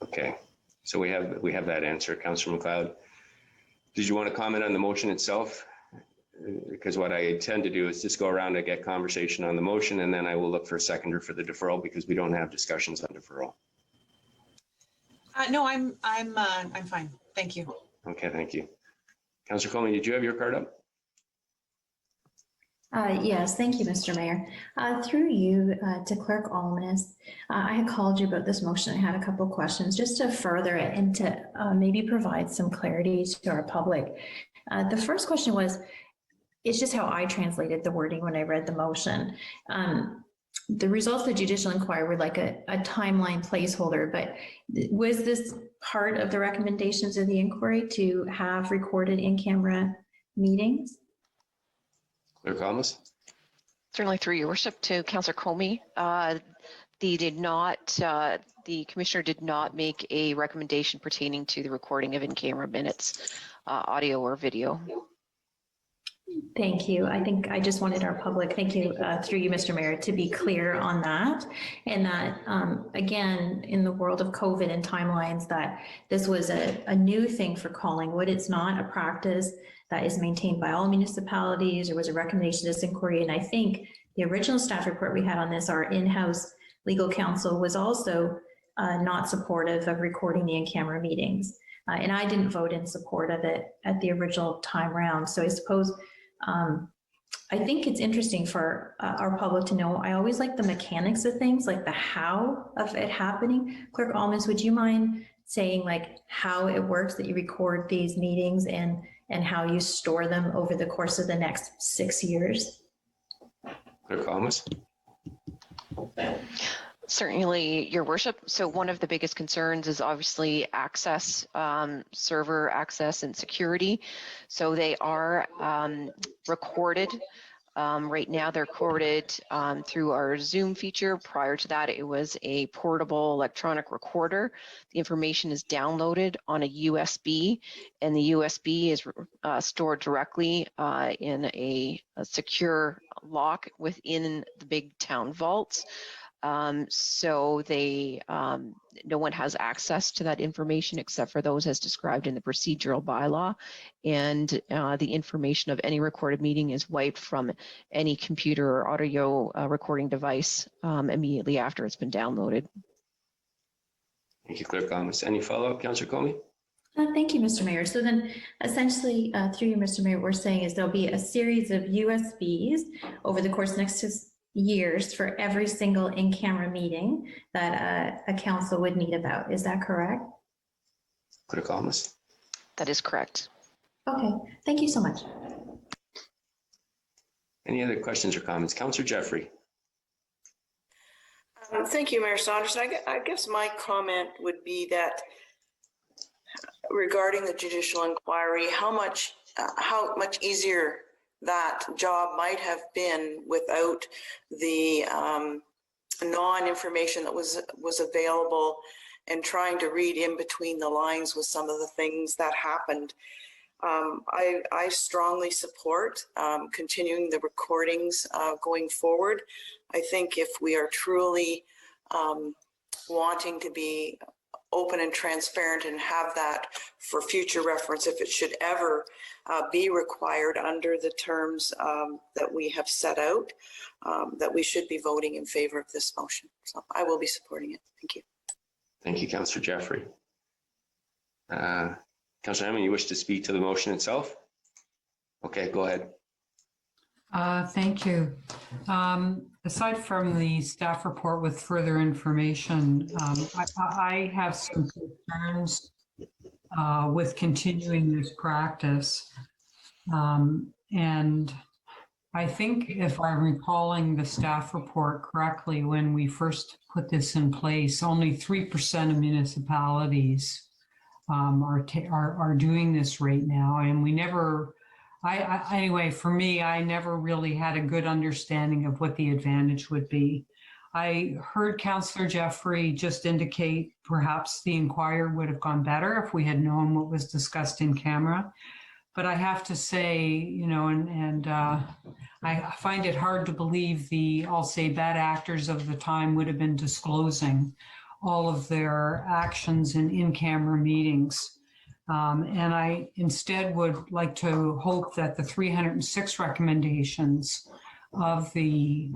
Speaker 1: Okay, so we have that answer, Councillor McLeod. Did you want to comment on the motion itself? Because what I intend to do is just go around and get conversation on the motion, and then I will look for a seconder for the deferral because we don't have discussions on deferral.
Speaker 7: No, I'm fine. Thank you.
Speaker 1: Okay, thank you. Councillor Coleman, did you have your card up?
Speaker 16: Yes, thank you, Mr. Mayor. Through you to Clerk Almanis, I had called you about this motion. I had a couple of questions just to further it and to maybe provide some clarity to our public. The first question was, it's just how I translated the wording when I read the motion. The results of the judicial inquiry were like a timeline placeholder, but was this part of the recommendations of the inquiry to have recorded in-camera meetings?
Speaker 1: Clerk Almanis?
Speaker 13: Certainly, through your worship, to Councillor Comey. The commissioner did not make a recommendation pertaining to the recording of in-camera minutes, audio or video.
Speaker 16: Thank you. I think I just wanted our public, thank you, through you, Mr. Mayor, to be clear on that. And that, again, in the world of COVID and timelines, that this was a new thing for Collingwood. It's not a practice that is maintained by all municipalities. There was a recommendation of this inquiry. And I think the original staff report we had on this, our in-house legal counsel was also not supportive of recording the in-camera meetings. And I didn't vote in support of it at the original time round. So I suppose, I think it's interesting for our public to know. I always like the mechanics of things, like the how of it happening. Clerk Almans, would you mind saying like how it works that you record these meetings and how you store them over the course of the next 6 years?
Speaker 1: Clerk Thomas.
Speaker 13: Certainly, Your Worship. So one of the biggest concerns is obviously access, server access and security. So they are recorded. Right now they're recorded through our Zoom feature. Prior to that, it was a portable electronic recorder. The information is downloaded on a USB, and the USB is stored directly in a secure lock within the big town vaults. So they, no one has access to that information except for those as described in the procedural bylaw. And the information of any recorded meeting is wiped from any computer or audio recording device immediately after it's been downloaded.
Speaker 1: Thank you, Clerk Thomas. Any follow-up, Councillor Comey?
Speaker 16: Thank you, Mr. Mayor. So then essentially, through you, Mr. Mayor, what we're saying is there'll be a series of USBs over the course of next years for every single in-camera meeting that a council would need about. Is that correct?
Speaker 1: Clerk Thomas.
Speaker 13: That is correct.
Speaker 16: Okay, thank you so much.
Speaker 1: Any other questions or comments? Councillor Jeffrey.
Speaker 15: Thank you, Mayor Saunderson. I guess my comment would be that regarding the judicial inquiry, how much easier that job might have been without the non-information that was available, and trying to read in between the lines with some of the things that happened. I strongly support continuing the recordings going forward. I think if we are truly wanting to be open and transparent and have that for future reference, if it should ever be required under the terms that we have set out, that we should be voting in favor of this motion. So I will be supporting it. Thank you.
Speaker 1: Thank you, Councillor Jeffrey. Councillor Hammond, you wish to speak to the motion itself? Okay, go ahead.
Speaker 14: Thank you. Aside from the staff report with further information, I have some concerns with continuing this practice. And I think if I'm recalling the staff report correctly, when we first put this in place, only 3% of municipalities are doing this right now. And we never, anyway, for me, I never really had a good understanding of what the advantage would be. I heard Councillor Jeffrey just indicate perhaps the inquiry would have gone better if we had known what was discussed in camera. But I have to say, you know, I find it hard to believe I'll say bad actors of the time would have been disclosing all of their actions in camera meetings. And I instead would like to hope that the 306 recommendations of the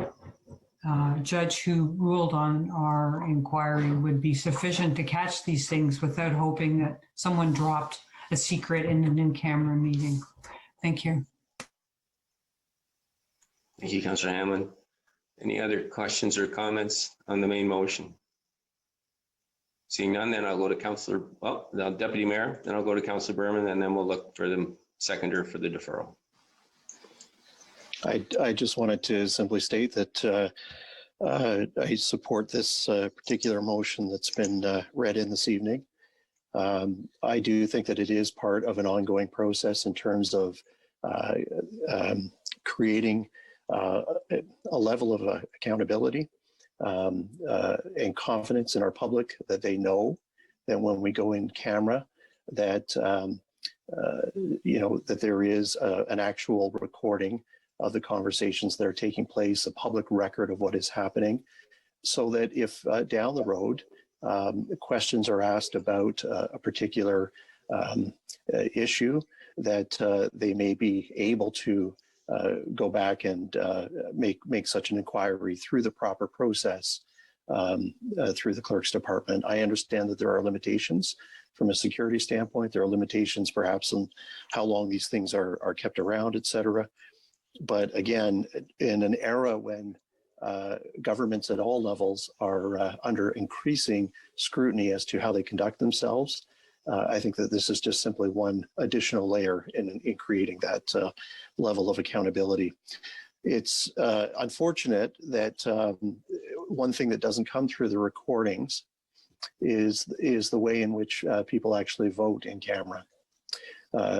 Speaker 14: judge who ruled on our inquiry would be sufficient to catch these things without hoping that someone dropped a secret in an in-camera meeting. Thank you.
Speaker 1: Thank you, Councillor Hamlin. Any other questions or comments on the main motion? Seeing none, then I'll go to Councillor, well, the Deputy Mayor, then I'll go to Councillor Berman, and then we'll look for the seconder for the deferral.
Speaker 10: I just wanted to simply state that I support this particular motion that's been read in this evening. I do think that it is part of an ongoing process in terms of creating a level of accountability and confidence in our public that they know that when we go in camera that you know that there is an actual recording of the conversations that are taking place, a public record of what is happening, so that if down the road questions are asked about a particular issue, that they may be able to go back and make such an inquiry through the proper process through the clerk's department. I understand that there are limitations from a security standpoint. There are limitations perhaps on how long these things are kept around, et cetera. But again, in an era when governments at all levels are under increasing scrutiny as to how they conduct themselves, I think that this is just simply one additional layer in creating that level of accountability. It's unfortunate that one thing that doesn't come through the recordings is the way in which people actually vote in camera.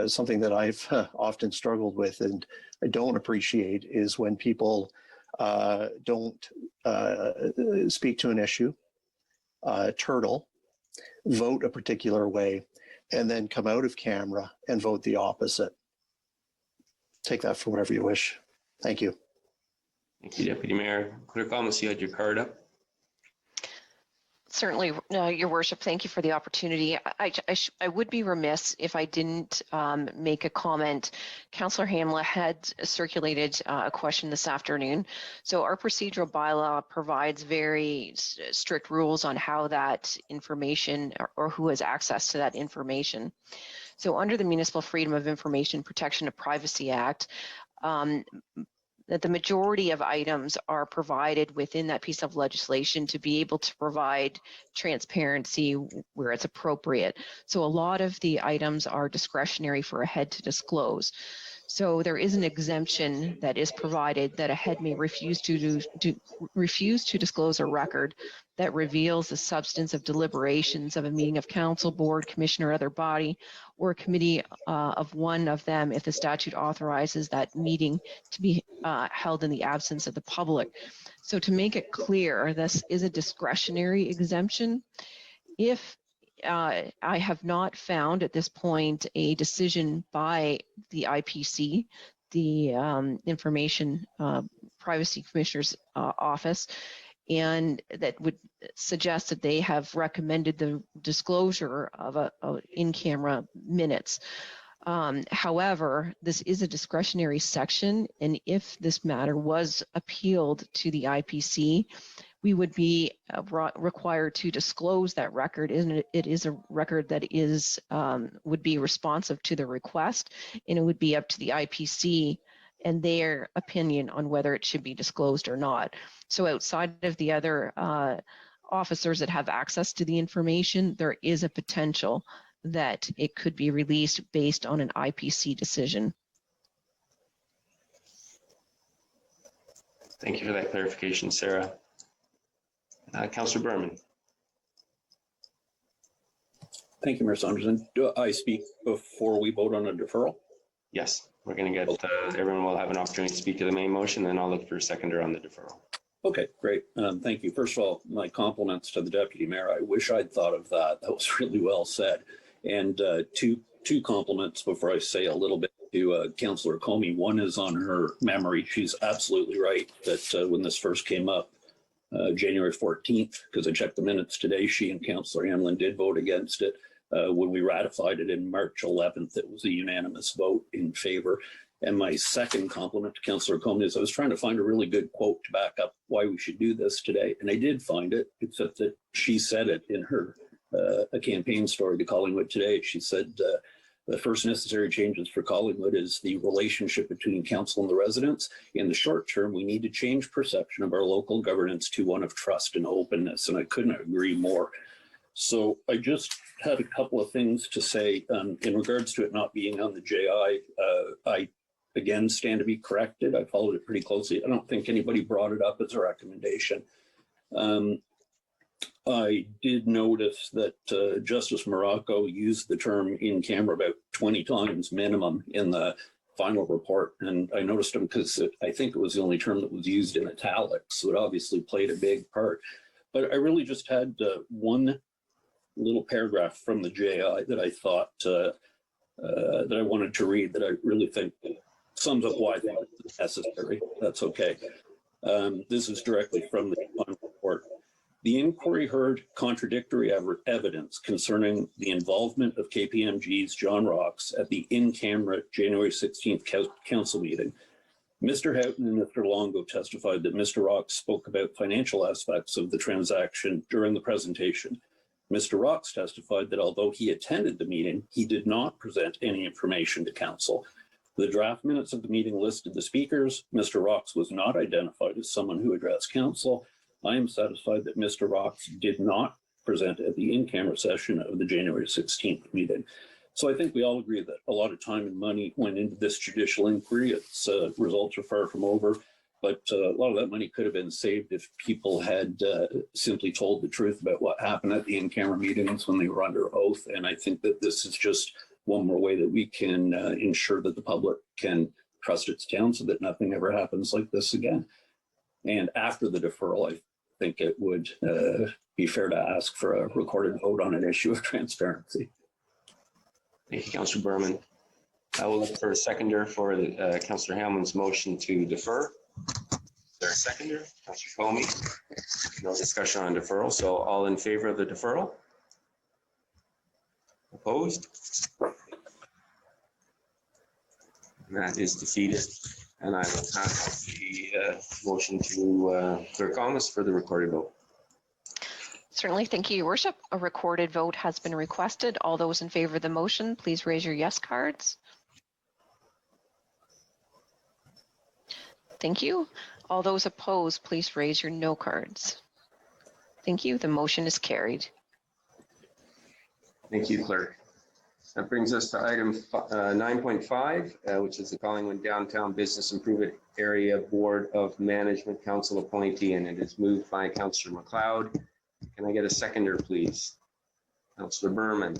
Speaker 10: Something that I've often struggled with and I don't appreciate is when people don't speak to an issue, turtle, vote a particular way, and then come out of camera and vote the opposite. Take that for whatever you wish. Thank you.
Speaker 1: Thank you, Deputy Mayor. Clerk Almus, you had your card up.
Speaker 13: Certainly, Your Worship, thank you for the opportunity. I would be remiss if I didn't make a comment. Councillor Hamla had circulated a question this afternoon. So our procedural bylaw provides very strict rules on how that information or who has access to that information. So under the Municipal Freedom of Information Protection of Privacy Act, that the majority of items are provided within that piece of legislation to be able to provide transparency where it's appropriate. So a lot of the items are discretionary for a head to disclose. So there is an exemption that is provided that a head may refuse to disclose a record that reveals the substance of deliberations of a meeting of council, board, commission, or other body, or a committee of one of them if the statute authorizes that meeting to be held in the absence of the public. So to make it clear, this is a discretionary exemption. If I have not found at this point a decision by the IPC, the Information Privacy Commissioner's Office, and that would suggest that they have recommended the disclosure of in-camera minutes. However, this is a discretionary section, and if this matter was appealed to the IPC, we would be required to disclose that record. And it is a record that is would be responsive to the request, and it would be up to the IPC and their opinion on whether it should be disclosed or not. So outside of the other officers that have access to the information, there is a potential that it could be released based on an IPC decision.
Speaker 1: Thank you for that clarification, Sarah. Councillor Berman.
Speaker 8: Thank you, Mayor Saunderson. Do I speak before we vote on a deferral?
Speaker 1: Yes, we're going to get, everyone will have an opportunity to speak to the main motion, then I'll look for a seconder on the deferral.
Speaker 8: Okay, great. Thank you. First of all, my compliments to the Deputy Mayor. I wish I'd thought of that. That was really well said. And two compliments before I say a little bit to Councillor Comey. One is on her memory. She's absolutely right that when this first came up, January 14th, because I checked the minutes today, she and Councillor Hamlin did vote against it. When we ratified it in March 11th, it was a unanimous vote in favor. And my second compliment to Councillor Comey is I was trying to find a really good quote to back up why we should do this today. And I did find it, except that she said it in her a campaign story to Collingwood Today. She said, the first necessary changes for Collingwood is the relationship between council and the residents. In the short term, we need to change perception of our local governance to one of trust and openness. And I couldn't agree more. So I just had a couple of things to say in regards to it not being on the JI. I again stand to be corrected. I followed it pretty closely. I don't think anybody brought it up as a recommendation. I did notice that Justice Morocco used the term in camera about 20 times minimum in the final report. And I noticed him because I think it was the only term that was used in italics. So it obviously played a big part. But I really just had one little paragraph from the JI that I thought that I wanted to read that I really think sums up why I think it's necessary. That's okay. This is directly from the final report. The inquiry heard contradictory evidence concerning the involvement of KPMG's John Rocks at the in-camera January 16th council meeting. Mr. Houghton and Mr. Longo testified that Mr. Rocks spoke about financial aspects of the transaction during the presentation. Mr. Rocks testified that although he attended the meeting, he did not present any information to council. The draft minutes of the meeting listed the speakers. Mr. Rocks was not identified as someone who addressed council. I am satisfied that Mr. Rocks did not present at the in-camera session of the January 16th meeting. So I think we all agree that a lot of time and money went into this judicial inquiry. Its results are far from over. But a lot of that money could have been saved if people had simply told the truth about what happened at the in-camera meetings when they were under oath. And I think that this is just one more way that we can ensure that the public can trust its town so that nothing ever happens like this again. And after the deferral, I think it would be fair to ask for a recorded vote on an issue of transparency.
Speaker 1: Thank you, Councillor Berman. I will look for a seconder for Councillor Hamlin's motion to defer. Is there a seconder? Councillor Comey. No discussion on deferral. So all in favor of the deferral? Opposed? And that is defeated. And I will pass the motion to Clerk Thomas for the recorded vote.
Speaker 13: Certainly, thank you, Your Worship. A recorded vote has been requested. All those in favor of the motion, please raise your yes cards. Thank you. All those opposed, please raise your no cards. Thank you. The motion is carried.
Speaker 1: Thank you, Clerk. That brings us to item 9.5, which is the Collingwood Downtown Business Improvement Area Board of Management Council appointee, and it is moved by Councillor MacLeod. Can I get a seconder, please? Councillor Berman.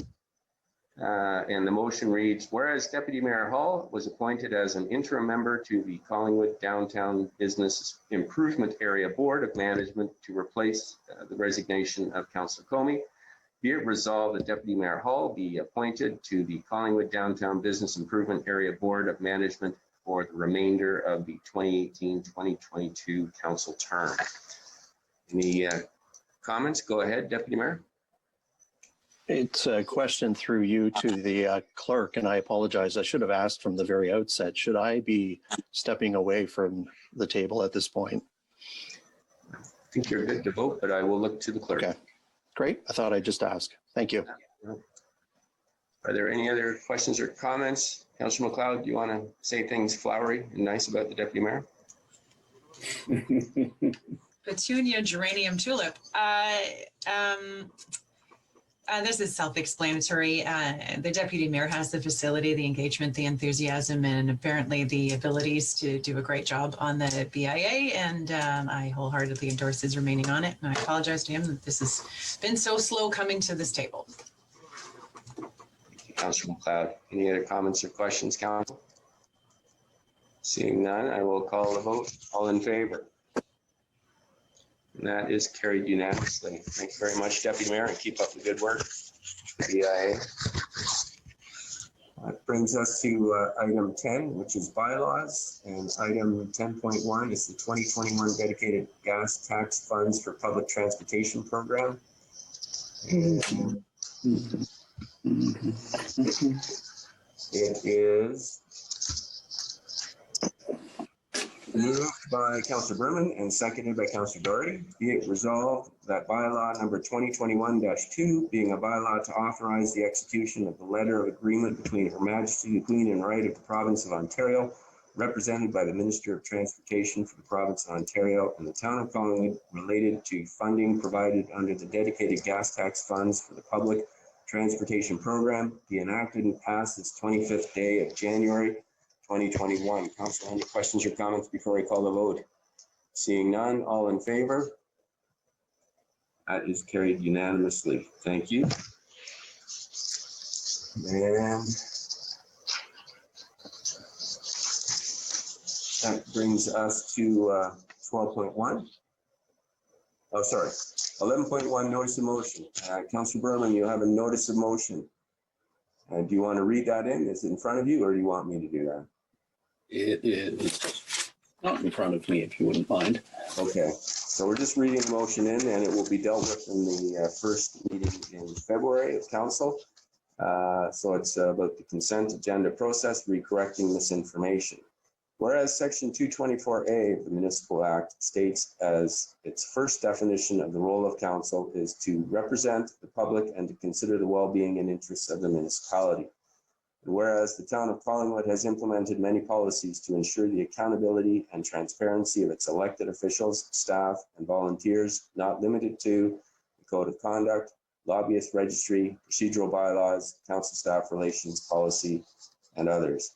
Speaker 1: And the motion reads, whereas Deputy Mayor Hall was appointed as an interim member to the Collingwood Downtown Business Improvement Area Board of Management to replace the resignation of Councillor Comey, be it resolved that Deputy Mayor Hall be appointed to the Collingwood Downtown Business Improvement Area Board of Management for the remainder of the 2018-2022 council term. Any comments? Go ahead, Deputy Mayor.
Speaker 10: It's a question through you to the clerk, and I apologize. I should have asked from the very outset. Should I be stepping away from the table at this point?
Speaker 1: I think you're good to vote, but I will look to the clerk.
Speaker 10: Okay, great. I thought I'd just ask. Thank you.
Speaker 1: Are there any other questions or comments? Councillor MacLeod, do you want to say things flowery and nice about the Deputy Mayor?
Speaker 7: Petunia, geranium, tulip. This is self-explanatory. The deputy mayor has the facility, the engagement, the enthusiasm, and apparently the abilities to do a great job on the BIA. And I wholeheartedly endorse his remaining on it. And I apologize to him that this has been so slow coming to this table.
Speaker 1: Thank you, Councillor MacLeod. Any other comments or questions, Council? Seeing none, I will call the vote. All in favor? And that is carried unanimously. Thank you very much, Deputy Mayor, and keep up the good work. BIA. That brings us to item 10, which is bylaws, and item 10.1 is the 2021 dedicated gas tax funds for public transportation program. And it is moved by Councillor Berman and seconded by Councillor Doherty. Be it resolved that bylaw number 2021-2, being a bylaw to authorize the execution of the letter of agreement between Her Majesty the Queen and Right of the Province of Ontario, represented by the Minister of Transportation for the Province of Ontario and the Town of Collingwood, related to funding provided under the dedicated gas tax funds for the public transportation program, be enacted and passed this 25th day of January 2021. Council, any questions or comments before I call the vote? Seeing none, all in favor? That is carried unanimously. Thank you. And that brings us to 12.1. Oh, sorry. 11.1, notice of motion. Councillor Berman, you have a notice of motion. Do you want to read that in? Is it in front of you, or do you want me to do that?
Speaker 8: It is not in front of me, if you wouldn't mind.
Speaker 1: Okay, so we're just reading the motion in, and it will be dealt with in the first meeting in February of council. So it's about the consent agenda process, recorrecting misinformation. Whereas Section 224A of the Municipal Act states as its first definition of the role of council is to represent the public and to consider the well-being and interests of the municipality. And whereas the Town of Collingwood has implemented many policies to ensure the accountability and transparency of its elected officials, staff, and volunteers, not limited to the Code of Conduct, Lobbyist Registry, procedural bylaws, council staff relations policy, and others.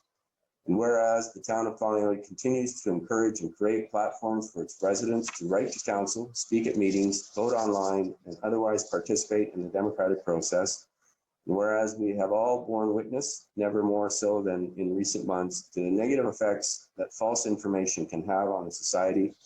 Speaker 1: And whereas the town of Collingwood continues to encourage and create platforms for its residents to write to council, speak at meetings, vote online, and otherwise participate in the democratic process. And whereas we have all borne witness, never more so than in recent months, to the negative effects that false information can have on a society.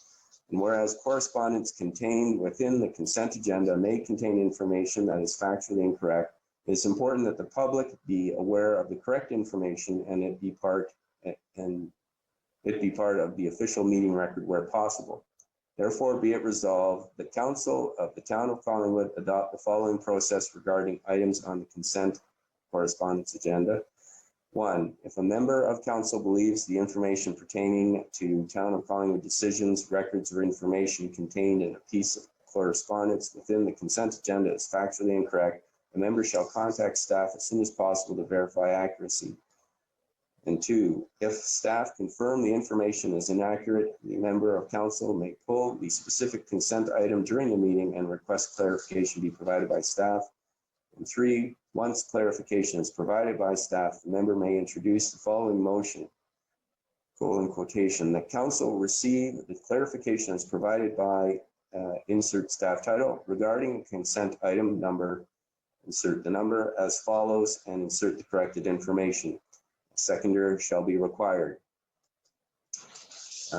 Speaker 1: And whereas correspondence contained within the consent agenda may contain information that is factually incorrect, it is important that the public be aware of the correct information and it be part of the official meeting record where possible. Therefore, be it resolved, the Council of the Town of Collingwood adopt the following process regarding items on the consent correspondence agenda. 1, if a member of council believes the information pertaining to Town of Collingwood decisions, records, or information contained in a piece of correspondence within the consent agenda is factually incorrect, the member shall contact staff as soon as possible to verify accuracy. And 2, if staff confirm the information is inaccurate, the member of council may pull the specific consent item during the meeting and request clarification be provided by staff. And 3, once clarification is provided by staff, the member may introduce the following motion, quote quotation, the council receive the clarification as provided by insert staff title regarding consent item number, insert the number as follows and insert the corrected information. Seconder shall be required.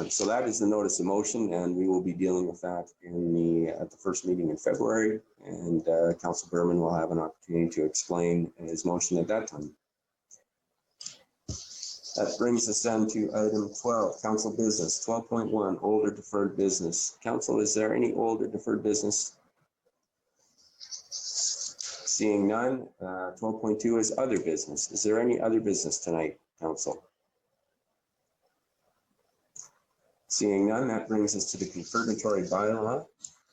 Speaker 1: So that is the notice of motion, and we will be dealing with that at the first meeting in February, and Councillor Berman will have an opportunity to explain his motion at that time. That brings us then to item 12, council business. 12.1, old or deferred business. Council, is there any old or deferred business? Seeing none, 12.2 is other business. Is there any other business tonight, council? Seeing none, that brings us to the confirmatory bylaw,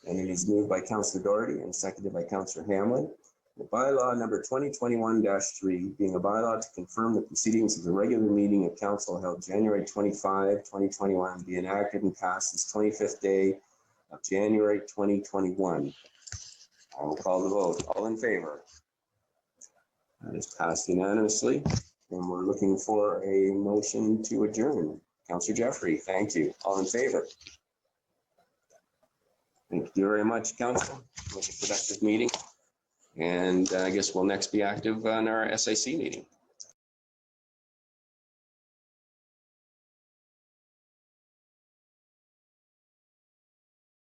Speaker 1: and it is moved by Councillor Doherty and seconded by Councillor Hamlin. The bylaw number 2021-3, being a bylaw to confirm the proceedings of the regular meeting of council held January 25, 2021, be enacted and passed this 25th day of January 2021. I will call the vote. All in favor? That is passed unanimously. And we're looking for a motion to adjourn. Councillor Jeffrey, thank you. All in favor? Thank you very much, council. It was a productive meeting. And I guess we'll next be active on our SIC meeting.